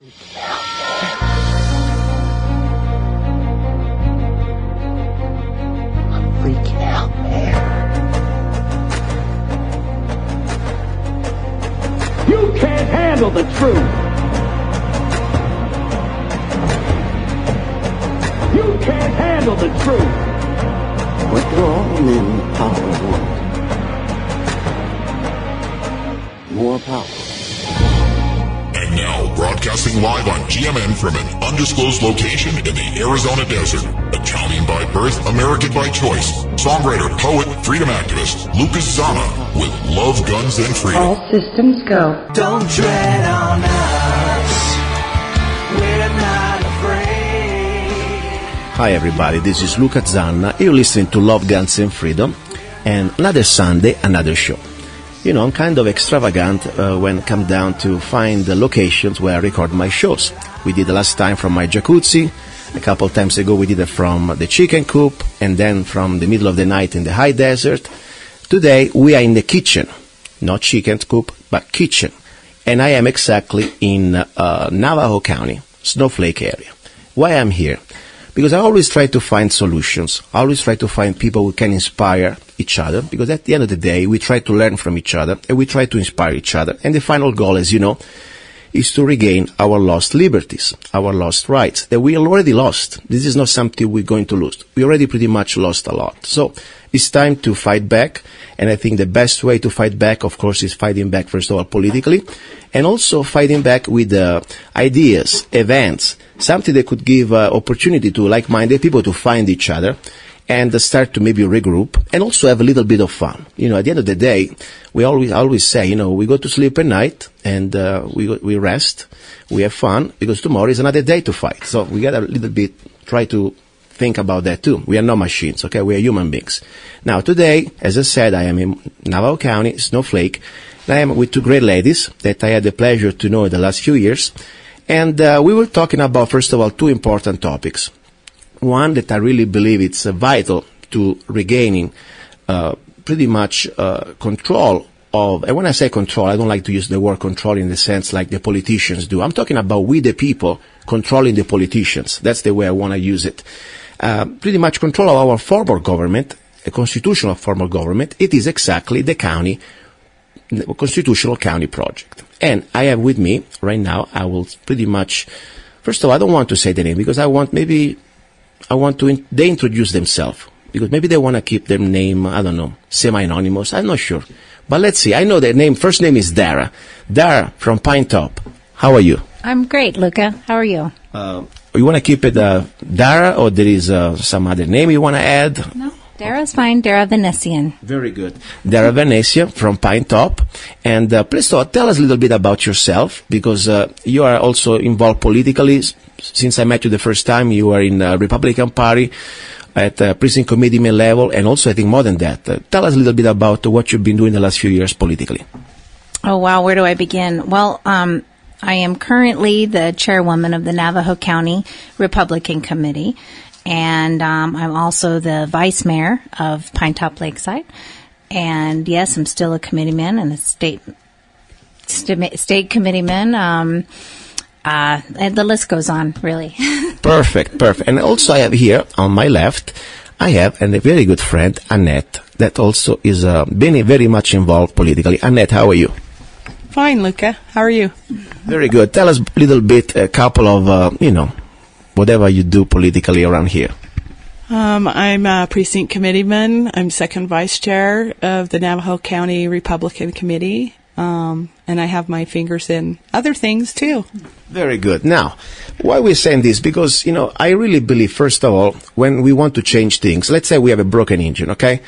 Freaking out, man. You can't handle the truth. You can't handle the truth. What do all men in power want? More power. And now, broadcasting live on GMN from an undisclosed location in the Arizona desert. Italian by birth, American by choice. Songwriter, poet, freedom activist, Luca Zanna with Love, Guns, and Freedom. All systems go. Don't tread on us. We're not afraid. Hi everybody, this is Luca Zanna. You're listening to Love, Guns, and Freedom. And another Sunday, another show. You know, I'm kind of extravagant when it comes down to find the locations where I record my shows. We did the last time from my jacuzzi. A couple of times ago we did it from the chicken coop, and then from the middle of the night in the high desert. Today we are in the kitchen. Not chicken coop, but kitchen. And I am exactly in Navajo County, Snowflake area. Why I'm here? Because I always try to find solutions. I always try to find people who can inspire each other. Because at the end of the day, we try to learn from each other and we try to inspire each other. And the final goal, as you know, is to regain our lost liberties, our lost rights that we already lost. This is not something we're going to lose. We already pretty much lost a lot. So it's time to fight back. And I think the best way to fight back, of course, is fighting back, first of all, politically, and also fighting back with ideas, events, something that could give opportunity to like-minded people to find each other and start to maybe regroup and also have a little bit of fun. You know, at the end of the day, we always say, you know, we go to sleep at night and we rest, we have fun, because tomorrow is another day to fight. So we got a little bit, try to think about that too. We are not machines, okay? We are human beings. Now today, as I said, I am in Navajo County, Snowflake, and I am with two great ladies that I had the pleasure to know in the last few years. And we were talking about, first of all, two important topics. One that I really believe it's vital to regaining pretty much control of, and when I say control, I don't like to use the word control in the sense like the politicians do. I'm talking about we the people controlling the politicians. That's the way I want to use it. Pretty much control of our form of government, a constitutional form of government. It is exactly the county, the constitutional county project. And I have with me right now, I will pretty much, first of all, I don't want to say the name because they introduce themselves. Because maybe they want to keep their name, I don't know, semi-anonymous. I'm not sure. But let's see. I know their name. First name is Dara. Dara from Pinetop. How are you? I'm great, Luca. How are you? You want to keep it Dara, or there is some other name you want to add? No, Dara's fine. Dara Vanesian. Very good. Dara Vanesian from Pinetop. And please tell us a little bit about yourself, because you are also involved politically. Since I met you the first time, you are in the Republican Party at precinct committeeman level, and also I think more than that. Tell us a little bit about what you've been doing the last few years politically. Oh, wow. Where do I begin? Well, I am currently the chairwoman of the Navajo County Republican Committee, and I'm also the vice mayor of Pinetop Lakeside. And yes, I'm still a committeeman and a state committeeman. And the list goes on, really. Perfect. And also I have here on my left, I have a very good friend, Annette, that also is been very much involved politically. Annette, how are you? Fine, Luca. How are you? Very good. Tell us a little bit, a couple of, whatever you do politically around here. I'm a precinct committeeman. I'm second vice chair of the Navajo County Republican Committee. And I have my fingers in other things too. Very good. Now, why we're saying this? Because, I really believe, first of all, when we want to change things, let's say we have a broken engine, okay?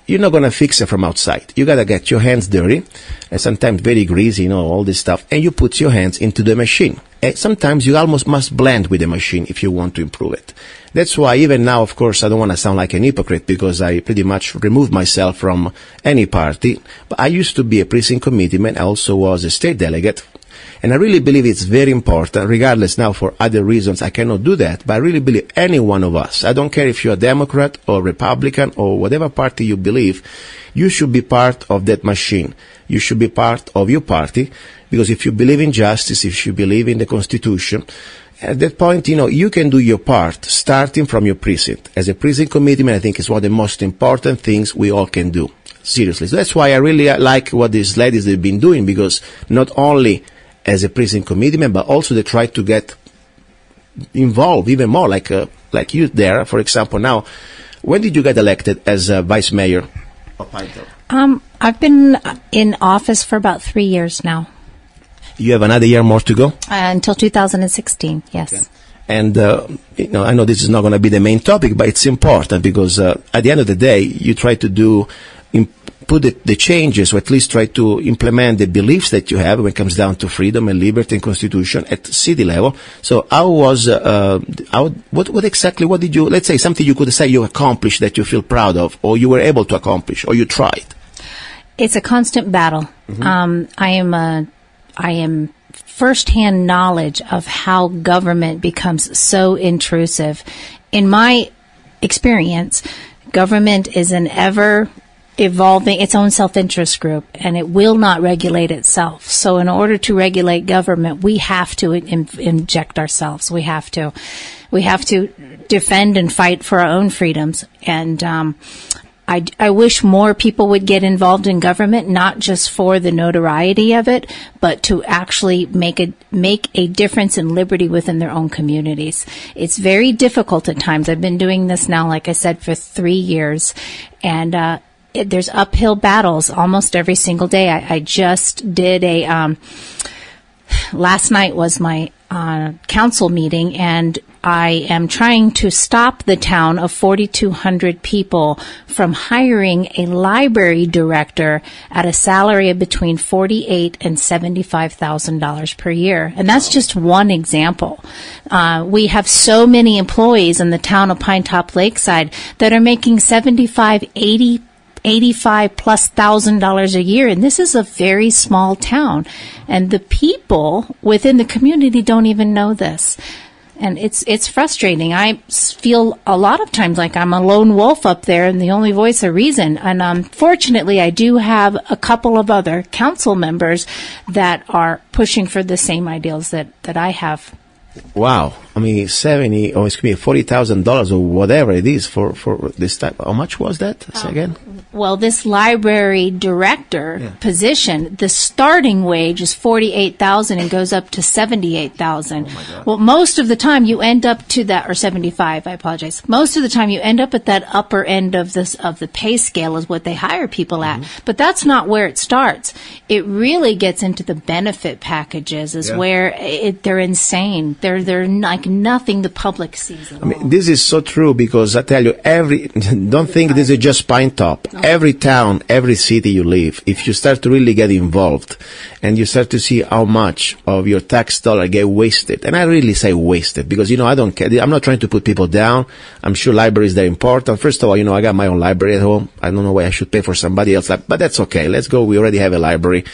You're not going to fix it from outside. You got to get your hands dirty, and sometimes very greasy, all this stuff, and you put your hands into the machine. And sometimes you almost must blend with the machine if you want to improve it. That's why even now, of course, I don't want to sound like an hypocrite because I pretty much removed myself from any party. But I used to be a precinct committeeman. I also was a state delegate. And I really believe it's very important, regardless now for other reasons I cannot do that, but I really believe any one of us, I don't care if you're a Democrat or Republican or whatever party you believe, you should be part of that machine. You should be part of your party Because if you believe in justice, if you believe in the Constitution, at that point, you can do your part, starting from your precinct. As a precinct committeeman, I think it's one of the most important things we all can do. Seriously. So that's why I really like what these ladies have been doing, because not only as a precinct committeeman, but also they try to get involved even more, like you, Dara, for example. Now, when did you get elected as vice mayor of Pinetop? I've been in office for about 3 years now. You have another year more to go? Until 2016, yes. Okay. And, I know this is not going to be the main topic, but it's important because at the end of the day, you try to put the changes, or at least try to implement the beliefs that you have when it comes down to freedom and liberty and Constitution at city level. So what exactly did you, let's say something you could say you accomplished that you feel proud of, or you were able to accomplish, or you tried? It's a constant battle. Mm-hmm. I am firsthand knowledge of how government becomes so intrusive. In my experience, government is an ever evolving its own self-interest group, and it will not regulate itself. So in order to regulate government, we have to inject ourselves. We have to defend and fight for our own freedoms. And I wish more people would get involved in government, not just for the notoriety of it, but to actually make a difference in liberty within their own communities. It's very difficult at times. I've been doing this now, like I said, for 3 years, and there's uphill battles almost every single day. I just did last night was my council meeting, and I am trying to stop the town of 4,200 people from hiring a library director at a salary of between $48,000 and $75,000 per year. And that's just one example. We have so many employees in the town of Pinetop Lakeside that are making $75,000, $85,000+ a year, and this is a very small town, and the people within the community don't even know this, and it's frustrating. I feel a lot of times like I'm a lone wolf up there and the only voice of reason. And fortunately, I do have a couple of other council members that are pushing for the same ideals that I have. Wow. I mean, $40,000 or whatever it is for this type. How much was that? Say again? Well, this library director position, the starting wage is $48,000 and goes up to $78,000. Oh, well, most of the time you end up to that, or 75. I apologize. Most of the time you end up at that upper end of the pay scale is what they hire people at. Mm-hmm. But that's not where it starts. It really gets into the benefit packages, where they're insane. They're like nothing the public sees at all. I mean, this is so true, because I tell you, don't think this is just Pinetop. No. Every town, every city you live, if you start to really get involved and you start to see how much of your tax dollar get wasted, and I really say wasted, because, I don't care. I'm not trying to put people down. I'm sure libraries are important. First of all, I got my own library at home. I don't know why I should pay for somebody else, but that's okay. Let's go. We already have a library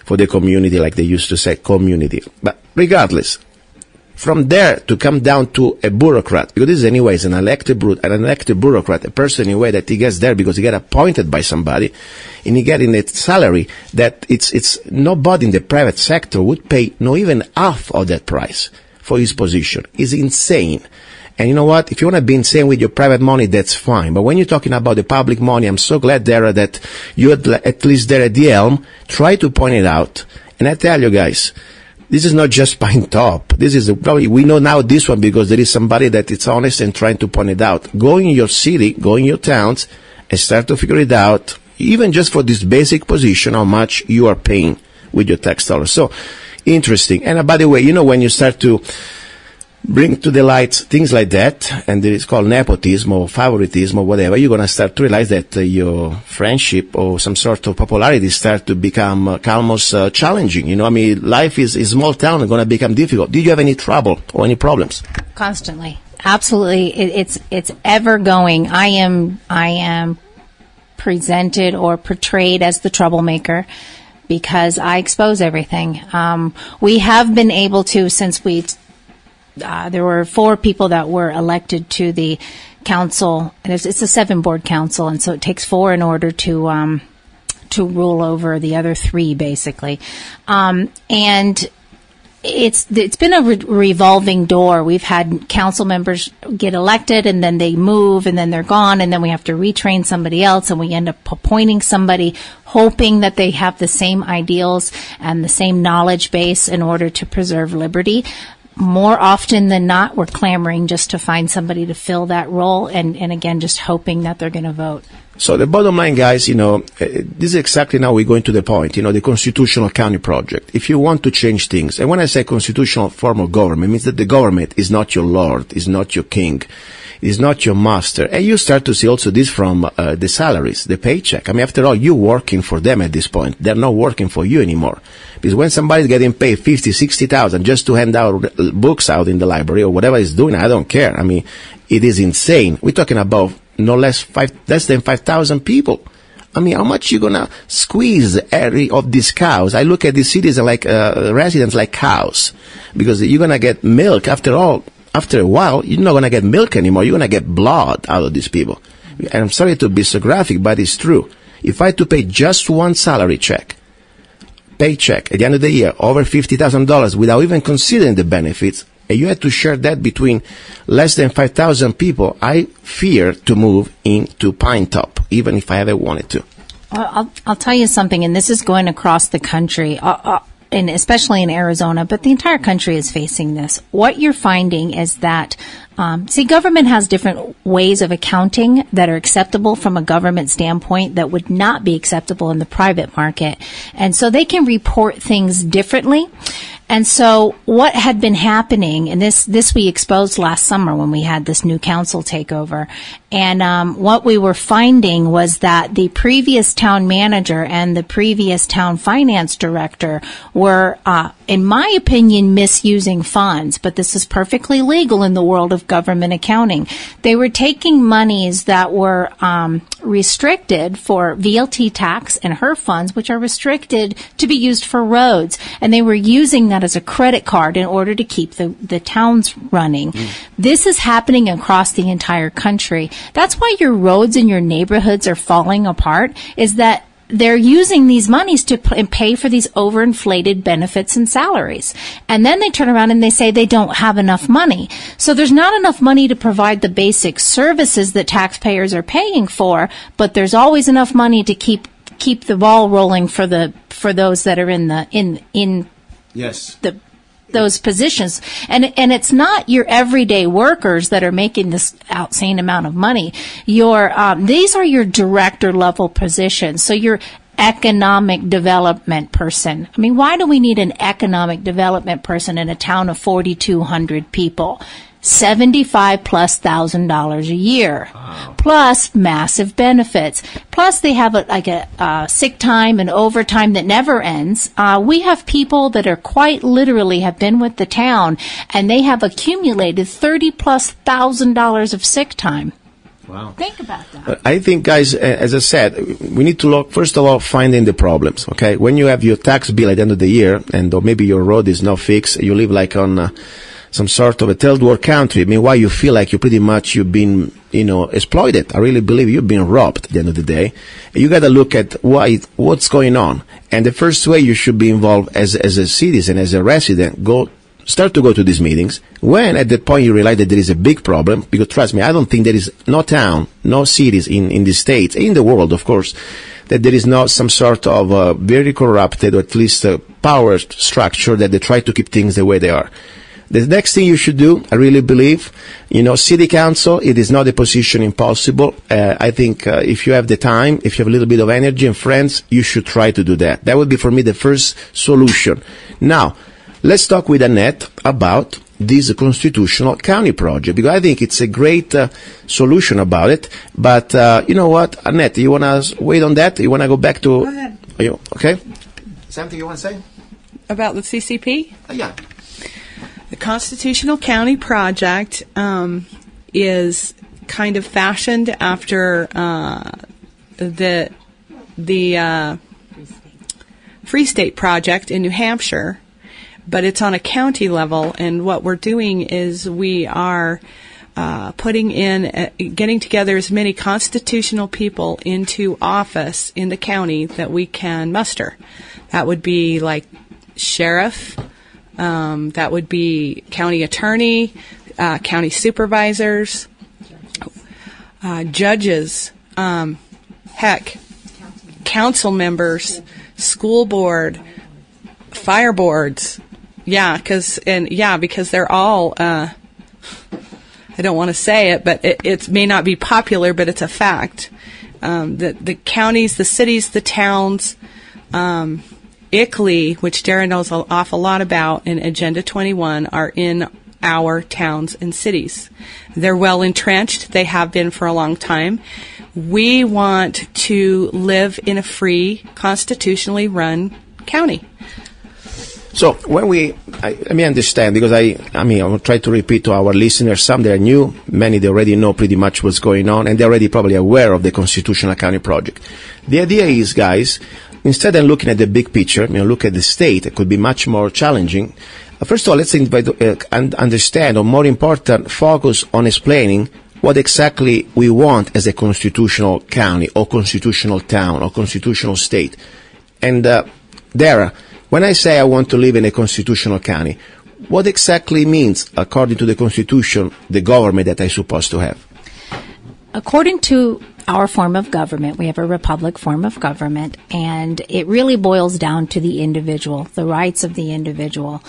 for the community, like they used to say, community. But regardless, from there to come down to a bureaucrat, because this is anyways an elected bureaucrat, a person anyway that he gets there because he got appointed by somebody, and he get in a salary that it's nobody in the private sector would pay not even half of that price for his position. It's insane. And you know what? If you want to be insane with your private money, that's fine. But when you're talking about the public money, I'm so glad, Dara, that you at least there at the helm try to point it out. And I tell you guys, this is not just Pinetop. This is probably, we know now this one because there is somebody that is honest and trying to point it out. Go in your city, go in your towns, and start to figure it out, even just for this basic position, how much you are paying with your tax dollars. So, interesting. And by the way, when you start to bring to the light things like that, and it is called nepotism or favoritism or whatever, you're going to start to realize that your friendship or some sort of popularity start to become almost challenging. Life is a small town and going to become difficult. Did you have any trouble or any problems? Constantly. Absolutely. It's ever going. I am presented or portrayed as the troublemaker, because I expose everything. We have been able to, since there were 4 people that were elected to the council. It's a 7-board council, and so it takes 4 in order to to rule over the other three, basically. And it's been a revolving door. We've had council members get elected, and then they move, and then they're gone, and then we have to retrain somebody else, and we end up appointing somebody hoping that they have the same ideals and the same knowledge base in order to preserve liberty. More often than not, we're clamoring just to find somebody to fill that role, and again, just hoping that they're going to vote. So the bottom line, guys, this is exactly now we're going to the point, the constitutional county project. If you want to change things, and when I say constitutional form of government, it means that the government is not your lord, is not your king, is not your master. And you start to see also this from the salaries, the paycheck. I mean, after all, you're working for them at this point. They're not working for you anymore. Because when somebody's getting paid 50, 60,000 just to hand out books out in the library or whatever he's doing, I don't care. I mean, it is insane. We're talking about less than 5,000 people. I mean, how much you gonna squeeze every of these cows? I look at these cities like residents like cows, because you're gonna get milk. After all, after a while, you're not gonna get milk anymore. You're gonna get blood out of these people. And I'm sorry to be so graphic, but it's true. If I had to pay just one salary paycheck at the end of the year, over $50,000 without even considering the benefits, and you had to share that between less than 5,000 people, I fear to move into Pinetop, even if I ever wanted to. I'll tell you something, and this is going across the country, and especially in Arizona, but the entire country is facing this. What you're finding is that, government has different ways of accounting that are acceptable from a government standpoint that would not be acceptable in the private market. And so they can report things differently. And so what had been happening, and this we exposed last summer when we had this new council takeover, and what we were finding was that the previous town manager and the previous town finance director were, in my opinion, misusing funds, but this is perfectly legal in the world of government accounting. They were taking monies that were restricted for VLT tax and HER funds, which are restricted to be used for roads, and they were using that as a credit card in order to keep the towns running. This is happening across the entire country. That's why your roads in your neighborhoods are falling apart, is that they're using these monies to pay for these overinflated benefits and salaries. And then they turn around and they say they don't have enough money. So there's not enough money to provide the basic services that taxpayers are paying for, but there's always enough money to keep the ball rolling for those that are in those positions. And it's not your everyday workers that are making this insane amount of money. These are your director level positions. So your economic development person. I mean, why do we need an economic development person in a town of 4,200 people? $75,000+ a year, plus massive benefits. Plus they have a sick time and overtime that never ends. We have people that are quite literally have been with the town, and they have accumulated $30,000+ of sick time. Wow. Think about that. I think, guys, as I said, we need to look, first of all, finding the problems, okay? When you have your tax bill at the end of the year, and or maybe your road is not fixed, you live like on some sort of a third world country. I mean, why you feel like you've been, exploited. I really believe you've been robbed at the end of the day. You got to look at what's going on. And the first way you should be involved as a citizen, as a resident, start to go to these meetings. When at that point you realize that there is a big problem, because trust me, I don't think there is no town, no cities in the States, in the world, of course, that there is not some sort of very corrupted, or at least power structure that they try to keep things the way they are. The next thing you should do, I really believe, city council, it is not a position impossible. I think if you have the time, if you have a little bit of energy and friends, you should try to do that. That would be, for me, the first solution. Now, let's talk with Annette about this constitutional county project, because I think it's a great solution about it. But you know what, Annette, you want to wait on that? You want to go back to... Go ahead. Are you okay? Something you want to say? About the CCP? Yeah. The Constitutional County Project is kind of fashioned after the Free State Project in New Hampshire, but it's on a county level. And what we're doing is we are getting together as many constitutional people into office in the county that we can muster. That would be like sheriff, that would be county attorney, county supervisors, judges, council members, school board, fire boards. Because they're all, I don't want to say it, but it may not be popular, but it's a fact. The counties, the cities, the towns, ICLEI, which Dara knows an awful lot about, and Agenda 21 are in our towns and cities. They're well entrenched. They have been for a long time. We want to live in a free, constitutionally run county. So when let me understand, because I will try to repeat to our listeners, some they are new, many they already know pretty much what's going on, and they're already probably aware of the Constitutional County Project. The idea is, guys, instead of looking at the big picture, look at the state. It could be much more challenging. First of all, let's understand, or more important, focus on explaining what exactly we want as a constitutional county, or constitutional town, or constitutional state. And Dara, when I say I want to live in a constitutional county, what exactly means, according to the Constitution, the government that I'm supposed to have? According to our form of government, we have a republic form of government, and it really boils down to the individual. The rights of the individual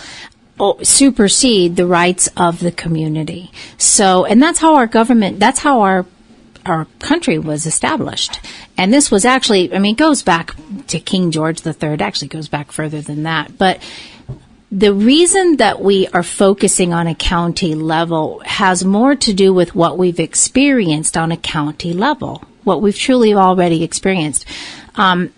supersede the rights of the community. So, and that's how our government, that's how our country was established. And this was actually, it goes back to King George III, actually goes back further than that. But the reason that we are focusing on a county level has more to do with what we've experienced on a county level, what we've truly already experienced. And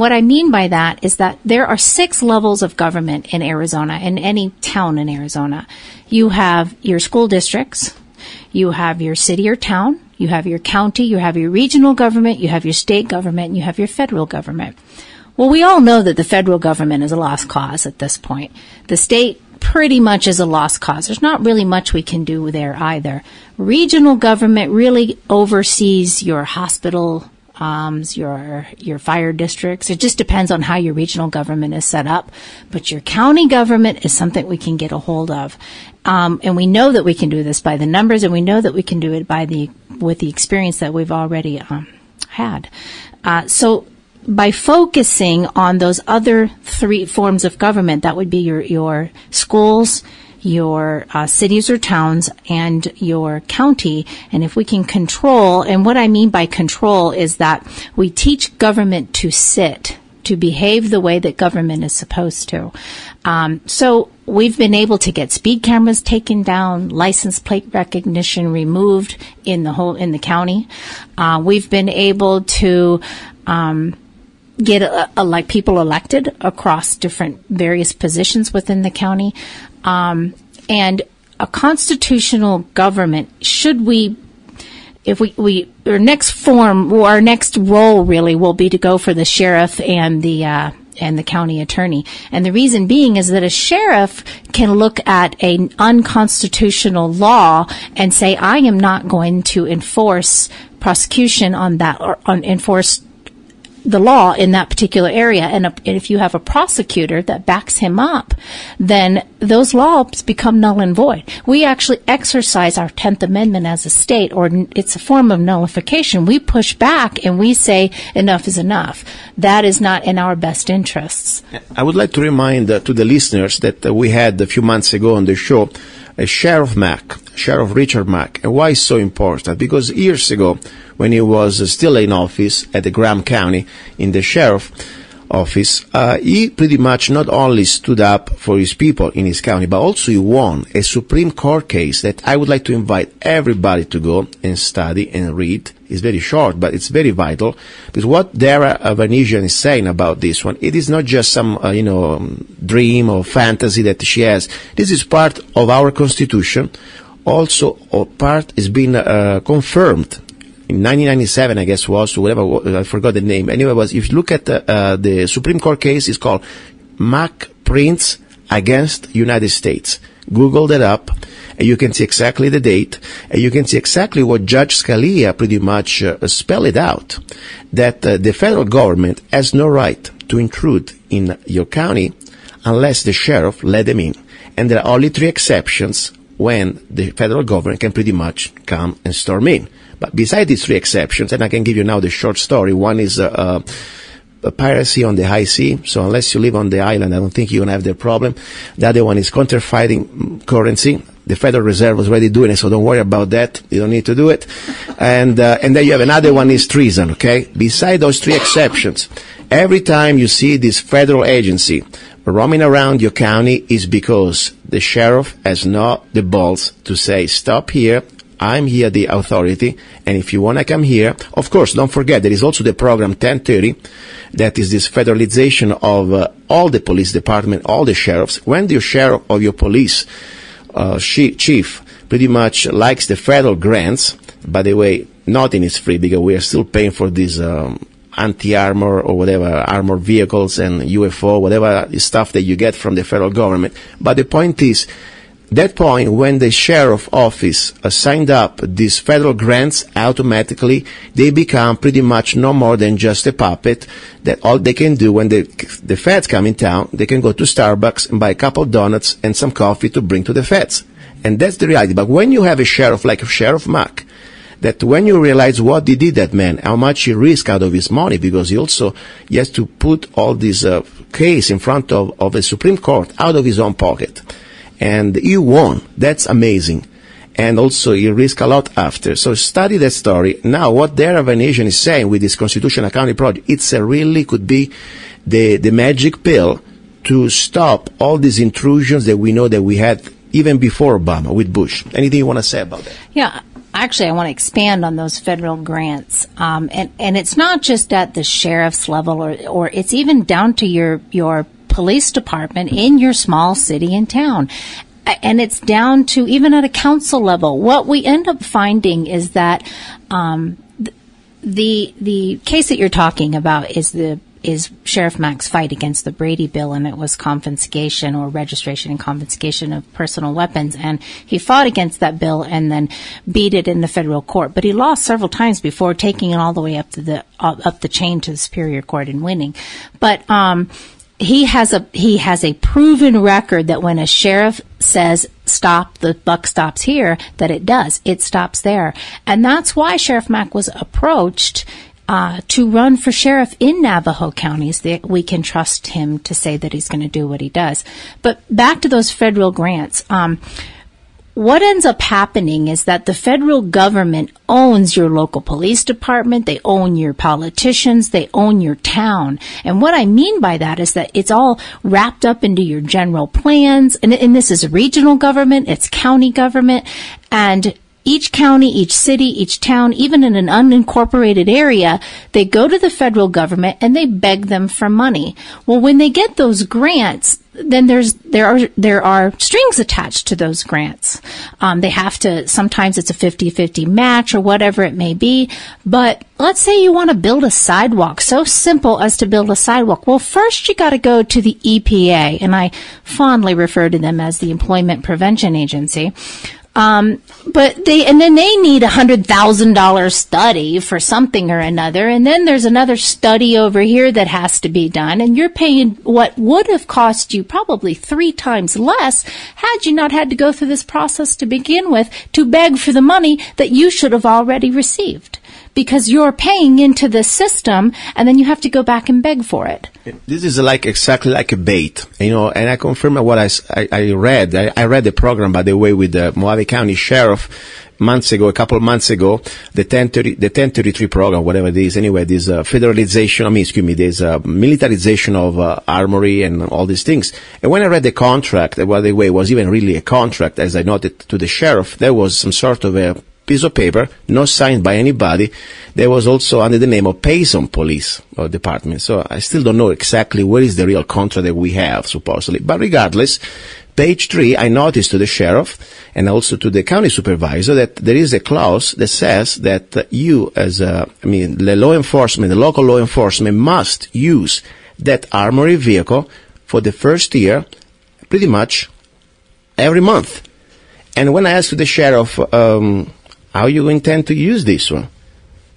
what I mean by that is that there are 6 levels of government in Arizona, in any town in Arizona. You have your school districts, you have your city or town, you have your county, you have your regional government, you have your state government, and you have your federal government. Well, we all know that the federal government is a lost cause at this point. The state pretty much is a lost cause. There's not really much we can do there either. Regional government really oversees your hospital, your fire districts. It just depends on how your regional government is set up. But your county government is something we can get a hold of. And we know that we can do this by the numbers, and we know that we can do it with the experience that we've already had. So by focusing on those other 3 forms of government, that would be your schools, your cities or towns, and your county. And if we can control, and what I mean by control is that we teach government to sit, to behave the way that government is supposed to. So we've been able to get speed cameras taken down, license plate recognition removed in the county. We've been able to get like people elected across different various positions within the county. And a constitutional government, our next role really will be to go for the sheriff and the county attorney. And the reason being is that a sheriff can look at an unconstitutional law and say, I am not going to enforce prosecution on that, or enforce the law in that particular area. And if you have a prosecutor that backs him up, then those laws become null and void. We actually exercise our 10th Amendment as a state, or it's a form of nullification. We push back and we say enough is enough. That is not in our best interests. I would like to remind to the listeners that we had a few months ago on the show Sheriff Richard Mack. And why is so important? Because years ago, when he was still in office at the Graham County in the sheriff office, he pretty much not only stood up for his people in his county, but also he won a Supreme Court case that I would like to invite everybody to go and study and read. It's very short, but it's very vital, because what Dara Vanesian is saying about this one, it is not just some, dream or fantasy that she has. This is part of our Constitution. Also, part is being confirmed in 1997, I guess was, whatever, I forgot the name. Anyway, if you look at the Supreme Court case, it's called Mack Prince against United States. Google that up. and you can see exactly the date, and you can see exactly what Judge Scalia pretty much spelled it out, that the federal government has no right to intrude in your county unless the sheriff let them in. And there are only 3 exceptions when the federal government can pretty much come and storm in. But besides these 3 exceptions, and I can give you now the short story, one is piracy on the high sea. So unless you live on the island, I don't think you're going to have that problem. The other one is counterfeiting currency. The Federal Reserve was already doing it, so don't worry about that. You don't need to do it. And then you have another one is treason, okay? Beside those 3 exceptions, every time you see this federal agency roaming around your county is because the sheriff has not the balls to say, stop here, I'm here, the authority, and if you want to come here, of course, don't forget, there is also the program 1030, that is this federalization of all the police department, all the sheriffs. When the sheriff of your police chief pretty much likes the federal grants, by the way, nothing is free because we are still paying for these anti-armor or whatever, armored vehicles and UFO, whatever stuff that you get from the federal government. But the point is, that point when the sheriff office signed up these federal grants, automatically they become pretty much no more than just a puppet, that all they can do when the feds come in town, they can go to Starbucks and buy a couple of donuts and some coffee to bring to the feds. And that's the reality. But when you have a sheriff like Sheriff Mack, that when you realize what he did, that man, how much he risked out of his money, because he has to put all this case in front of a Supreme Court out of his own pocket. And he won. That's amazing. And also he risked a lot after. So study that story. Now what Dara Vanesian is saying with this Constitutional County project, it's really could be the magic pill to stop all these intrusions that we know that we had even before Obama with Bush. Anything you want to say about that? Yeah. Actually, I want to expand on those federal grants. And it's not just at the sheriff's level or it's even down to your police department in your small city and town. And it's down to even at a council level. What we end up finding is that the case that you're talking about is Sheriff Mack's fight against the Brady bill, and it was confiscation or registration and confiscation of personal weapons. And he fought against that bill and then beat it in the federal court. But he lost several times before taking it all the way up the chain to the Superior Court and winning. But he has a proven record that when a sheriff says stop, the buck stops here, that it does. It stops there. And that's why Sheriff Mack was approached to run for sheriff in Navajo counties. That we can trust him to say that he's going to do what he does. But back to those federal grants. What ends up happening is that the federal government owns your local police department, they own your politicians, they own your town. And what I mean by that is that it's all wrapped up into your general plans, and this is regional government, it's county government, and each county, each city, each town, even in an unincorporated area, they go to the federal government and they beg them for money. Well, when they get those grants, then there are strings attached to those grants. They have to, sometimes it's a 50-50 match or whatever it may be. But let's say you want to build a sidewalk, so simple as to build a sidewalk. Well, first you got to go to the EPA, and I fondly refer to them as the Employment Prevention Agency. But then they need $100,000 study for something or another. And then there's another study over here that has to be done. And you're paying what would have cost you probably 3 times less had you not had to go through this process to begin with to beg for the money that you should have already received. Because you're paying into the system, and then you have to go back and beg for it. This is exactly like a bait, and I confirm what I read. I read the program, by the way, with the Mojave County Sheriff a couple of months ago, the 1033 program, whatever it is. Anyway, this this militarization of armory and all these things. And when I read the contract, by the way, it was even really a contract, as I noted to the sheriff, there was some sort of a piece of paper, not signed by anybody. There was also under the name of Payson Police Department. So I still don't know exactly what is the real contract that we have, supposedly. But regardless, page 3, I noticed to the sheriff and also to the county supervisor that there is a clause that says that you, as the law enforcement, the local law enforcement, must use that armory vehicle for the first year, pretty much every month. And when I asked the sheriff, how you intend to use this one?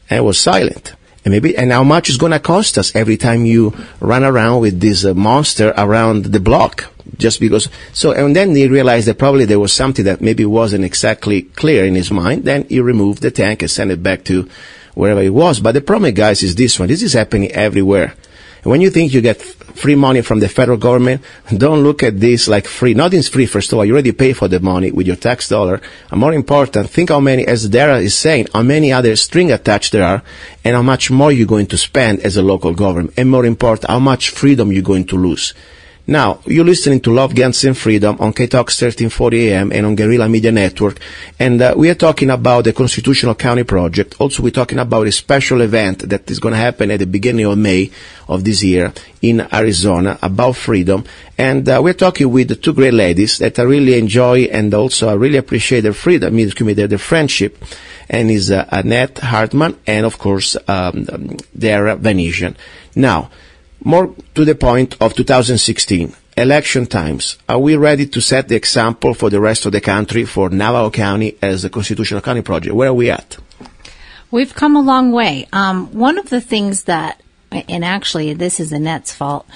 And I was silent. And how much is going to cost us every time you run around with this monster around the block? Just because. So, and then he realized that probably there was something that maybe wasn't exactly clear in his mind. Then he removed the tank and sent it back to wherever it was. But the problem, guys, is this one. This is happening everywhere. And when you think you get free money from the federal government, don't look at this like free. Nothing's free, first of all. You already pay for the money with your tax dollar. And more important, think how many, as Dara is saying, how many other string attached there are, and how much more you're going to spend as a local government. And more important, how much freedom you're going to lose. Now, you're listening to Love, Guns, and Freedom on KTOX 1340 AM and on Guerrilla Media Network. And we are talking about the Constitutional County Project. Also, we're talking about a special event that is going to happen at the beginning of May of this year in Arizona about freedom. And we're talking with two great ladies that I really enjoy and also I really appreciate their freedom, their friendship. And is Annette Hardman and, of course, Dara Vanesian. Now, more to the point of 2016, election times. Are we ready to set the example for the rest of the country for Navajo County as a Constitutional County project? Where are we at? We've come a long way. One of the things that, and actually this is Annette's fault,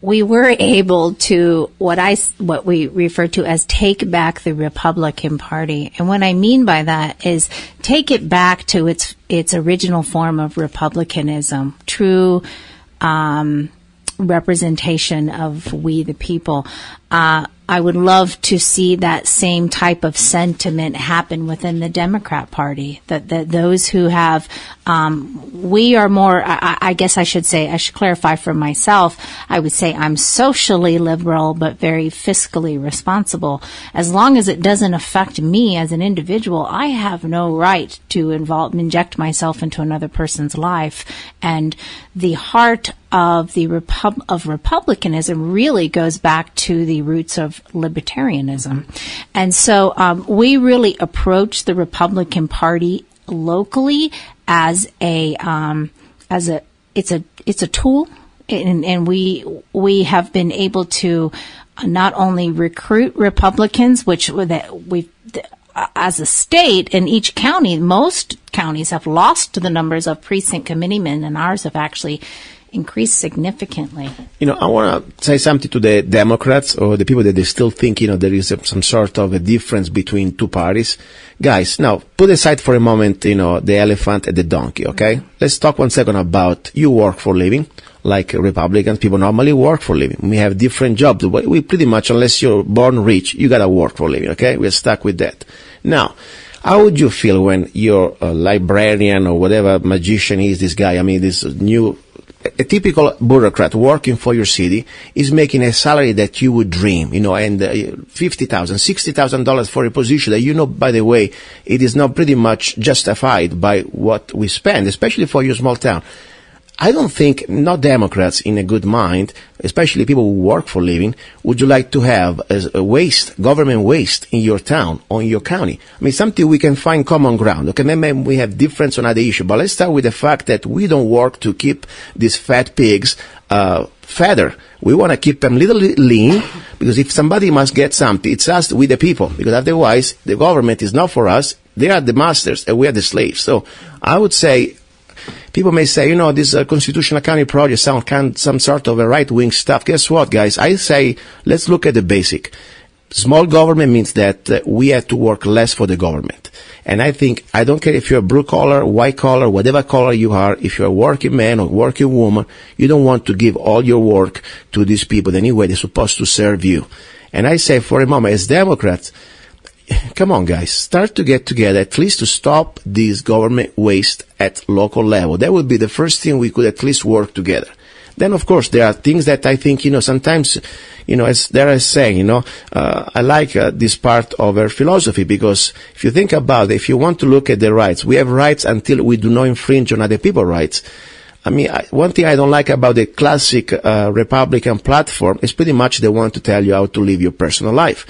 we were able to what we refer to as take back the Republican Party. And what I mean by that is take it back to its original form of republicanism, true representation of we the people. I would love to see that same type of sentiment happen within the Democrat Party. That those who have, we are more. I guess I should clarify for myself. I would say I'm socially liberal, but very fiscally responsible. As long as it doesn't affect me as an individual, I have no right to inject myself into another person's life. And the heart of the republicanism really goes back to the roots of libertarianism. And so we really approach the Republican Party locally as it's a tool, and we have been able to not only recruit Republicans, which we've as a state in each county, most counties have lost the numbers of precinct committeemen, and ours have actually increased significantly. I want to say something to the Democrats or the people that they still think, there is some sort of a difference between two parties. Guys, now, put aside for a moment, the elephant and the donkey, okay? Let's talk 1 second about you work for a living. Like Republicans, people normally work for a living. We have different jobs. We pretty much, unless you're born rich, you gotta work for a living, okay? We're stuck with that. Now, how would you feel when your librarian or whatever magician is this guy, this new, a typical bureaucrat working for your city is making a salary that you would dream, and $50,000, $60,000 for a position that, by the way, it is not pretty much justified by what we spend, especially for your small town. I don't think, not Democrats in a good mind, especially people who work for a living, would you like to have a waste, government waste in your town or in your county? Something we can find common ground. Okay, maybe we have difference on other issues, but let's start with the fact that we don't work to keep these fat pigs, fatter. We want to keep them a little lean, because if somebody must get something, it's us, we the people, because otherwise the government is not for us. They are the masters and we are the slaves. So I would say, people may say, this Constitutional County project sounds some sort of a right-wing stuff. Guess what, guys? I say, let's look at the basic. Small government means that we have to work less for the government. And I think, I don't care if you're a blue collar, white collar, whatever color you are, if you're a working man or working woman, you don't want to give all your work to these people. Anyway, they're supposed to serve you. And I say, for a moment, as Democrats, come on, guys, start to get together at least to stop this government waste at local level. That would be the first thing we could at least work together. Then, of course, there are things that I think, sometimes, as Dara is saying, I like this part of her philosophy, because if you think about it, if you want to look at the rights, we have rights until we do not infringe on other people's rights. One thing I don't like about the classic Republican platform is pretty much they want to tell you how to live your personal life.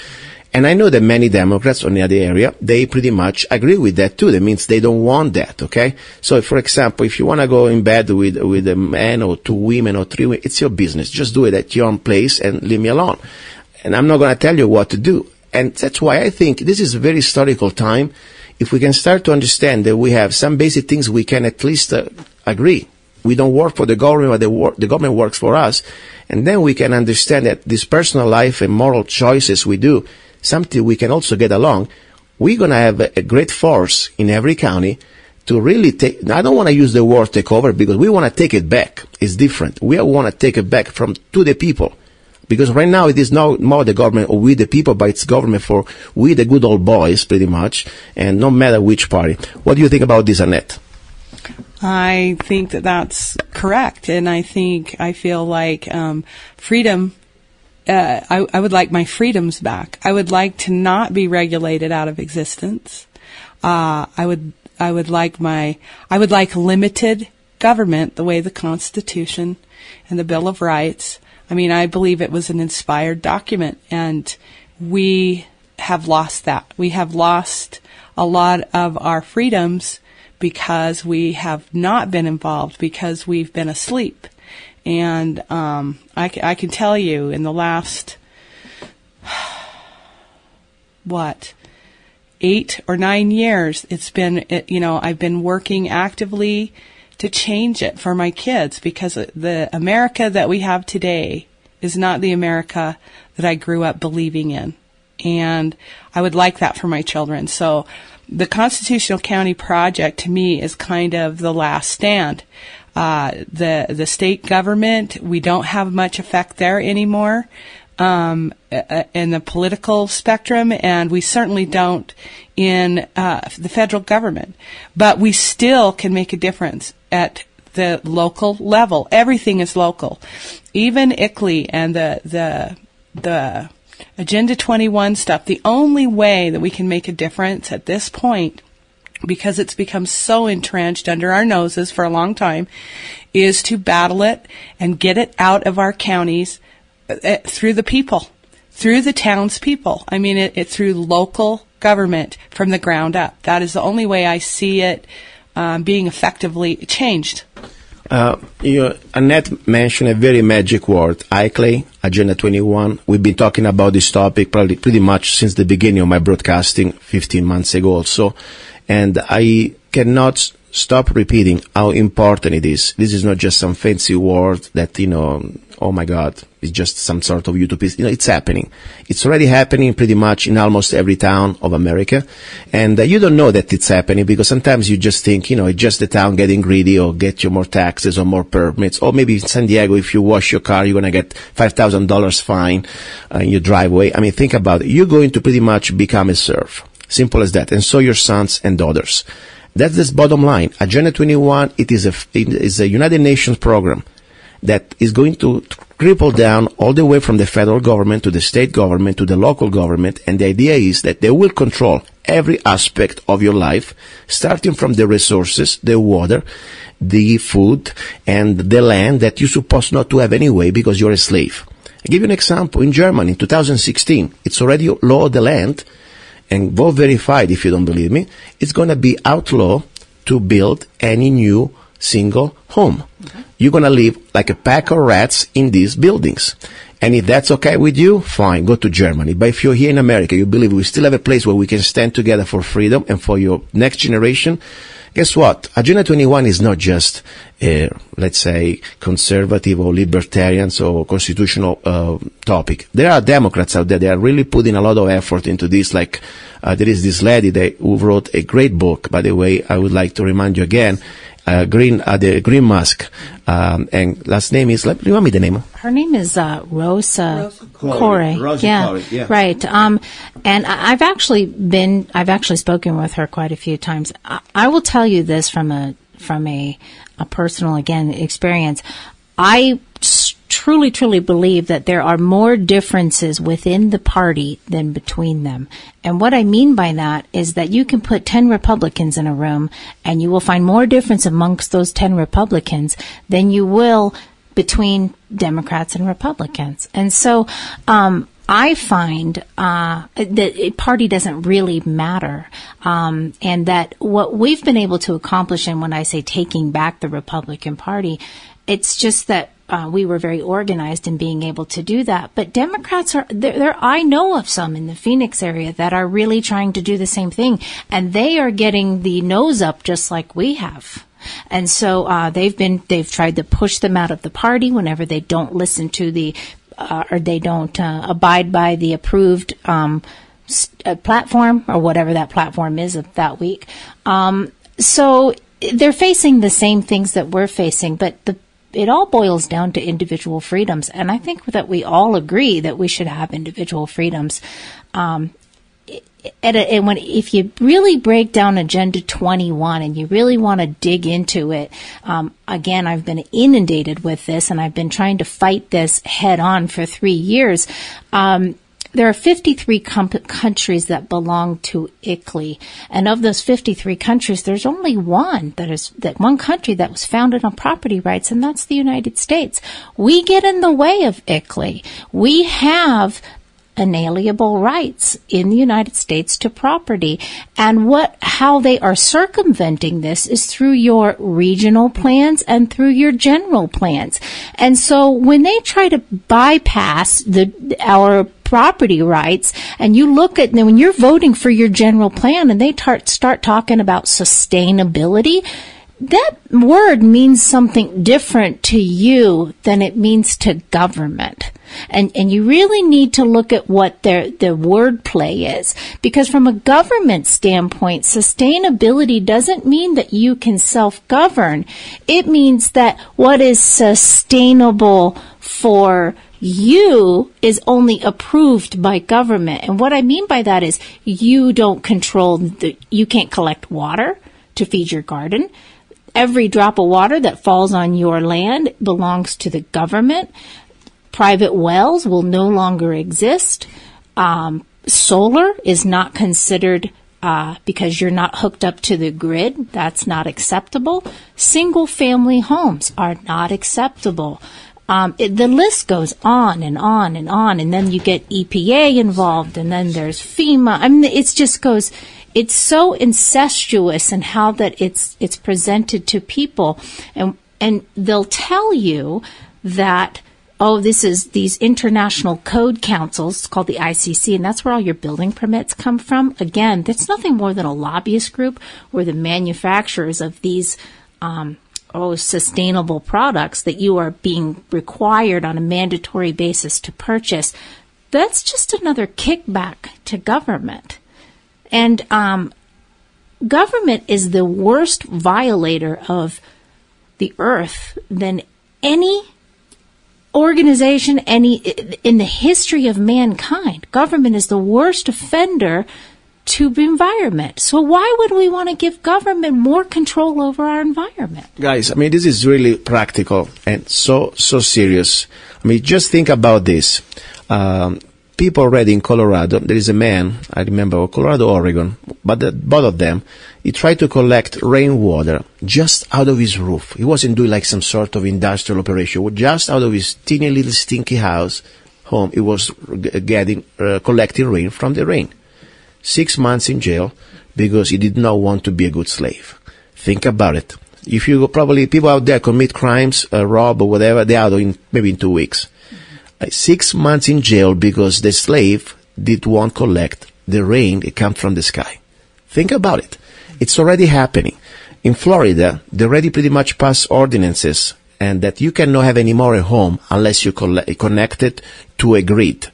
And I know that many Democrats on the other area, they pretty much agree with that too. That means they don't want that, okay? So, for example, if you want to go in bed with a man or two women or three women, it's your business. Just do it at your own place and leave me alone. And I'm not going to tell you what to do. And that's why I think this is a very historical time. If we can start to understand that we have some basic things we can at least agree. We don't work for the government, but the government works for us. And then we can understand that this personal life and moral choices we do, something we can also get along. We're going to have a great force in every county to really take, I don't want to use the word take over because we want to take it back. It's different. We want to take it back to the people. Because right now it is not more the government or we the people, but it's government for we the good old boys pretty much, and no matter which party. What do you think about this, Annette? I think that that's correct, and I feel like freedom. I would like my freedoms back. I would like to not be regulated out of existence. I would like limited government, the way the Constitution and the Bill of Rights. I mean, I believe it was an inspired document, and we have lost that. We have lost a lot of our freedoms because we have not been involved, because we've been asleep. And I can tell you, in the last, 8 or 9 years, I've been working actively to change it for my kids, because the America that we have today is not the America that I grew up believing in. And I would like that for my children. So the Constitutional County Project, to me, is kind of the last stand. The state government, we don't have much effect there anymore in the political spectrum, and we certainly don't in the federal government. But we still can make a difference at the local level. Everything is local. Even ICLEI and the Agenda 21 stuff, the only way that we can make a difference at this point, because it's become so entrenched under our noses for a long time, is to battle it and get it out of our counties through the people, through the townspeople. I mean, it through local government from the ground up. That is the only way I see it being effectively changed. Annette mentioned a very magic word, ICLEI, Agenda 21. We've been talking about this topic probably pretty much since the beginning of my broadcasting 15 months ago or so. And I cannot stop repeating how important it is. This is not just some fancy word that, oh my God, it's just some sort of utopia. It's happening. It's already happening pretty much in almost every town of America. And you don't know that it's happening because sometimes you just think, it's just the town getting greedy or get you more taxes or more permits. Or maybe in San Diego, if you wash your car, you're going to get $5,000 fine in your driveway. I mean, think about it. You're going to pretty much become a serf. Simple as that. And so your sons and daughters. That's the bottom line. Agenda 21, it is a United Nations program that is going to trickle down all the way from the federal government to the state government to the local government. And the idea is that they will control every aspect of your life, starting from the resources, the water, the food, and the land that you're supposed not to have anyway because you're a slave. I'll give you an example. In Germany, in 2016, it's already law the land, and vote verified if you don't believe me, it's going to be outlaw to build any new single home. Okay. You're going to live like a pack of rats in these buildings. And if that's okay with you, fine, go to Germany. But if you're here in America, you believe we still have a place where we can stand together for freedom and for your next generation, guess what? Agenda 21 is not just, let's say, conservative or libertarians or constitutional topic. There are Democrats out there. They are really putting a lot of effort into this. Like, there is this lady who wrote a great book. By the way, I would like to remind you again, the Green Mask, and last name is, remind me the name. Her name is Rosa Corey. Yeah, right. And I've actually spoken with her quite a few times. I will tell you this from a personal, again, experience. I truly believe that there are more differences within the party than between them. And what I mean by that is that you can put 10 Republicans in a room and you will find more difference amongst those 10 Republicans than you will between Democrats and Republicans. And so, I find that a party doesn't really matter, and that what we've been able to accomplish, and when I say taking back the Republican Party, it's just that we were very organized in being able to do that. But Democrats are there. I know of some in the Phoenix area that are really trying to do the same thing, and they are getting the nose up just like we have. And so they've tried to push them out of the party whenever they don't listen to the or they don't abide by the approved platform or whatever that platform is of that week. So they're facing the same things that we're facing, but it all boils down to individual freedoms. And I think that we all agree that we should have individual freedoms. If you really break down Agenda 21 and you really want to dig into it, again, I've been inundated with this and I've been trying to fight this head on for 3 years. There are 53 countries that belong to ICLEI, and of those 53 countries, there's only one one country that was founded on property rights, and that's the United States. We get in the way of ICLEI. We have inalienable rights in the United States to property, and how they are circumventing this is through your regional plans and through your general plans. And so when they try to bypass our property rights, and you look at when you're voting for your general plan and they start talking about sustainability, that word means something different to you than it means to government. And you really need to look at what their wordplay is. Because from a government standpoint, sustainability doesn't mean that you can self-govern. It means that what is sustainable for you is only approved by government. And what I mean by that is you don't control, you can't collect water to feed your garden. Every drop of water that falls on your land belongs to the government. Private wells will no longer exist. Solar is not considered because you're not hooked up to the grid. That's not acceptable. Single-family homes are not acceptable. The list goes on and on and on, and then you get EPA involved, and then there's FEMA. I mean, it just goes. It's so incestuous in how that it's presented to people, and they'll tell you that, oh, this is these international code councils called the ICC, and that's where all your building permits come from. Again, that's nothing more than a lobbyist group where the manufacturers of these sustainable products that you are being required on a mandatory basis to purchase, that's just another kickback to government. And government is the worst violator of the earth than any organization in the history of mankind. Government is the worst offender to the environment. So why would we want to give government more control over our environment? Guys, I mean, this is really practical and so serious. I mean, just think about this. People already in Colorado, there is a man, I remember, Colorado, Oregon, but both of them, he tried to collect rainwater just out of his roof. He wasn't doing like some sort of industrial operation. Just out of his teeny little stinky home, he was collecting rain from the rain. 6 months in jail because he did not want to be a good slave. Think about it. If you people out there commit crimes, rob or whatever, they're out maybe in 2 weeks. 6 months in jail because the slave did want to collect the rain that comes from the sky. Think about it. It's already happening. In Florida, they already pretty much passed ordinances and that you cannot have any more a home unless you connect it to a grid.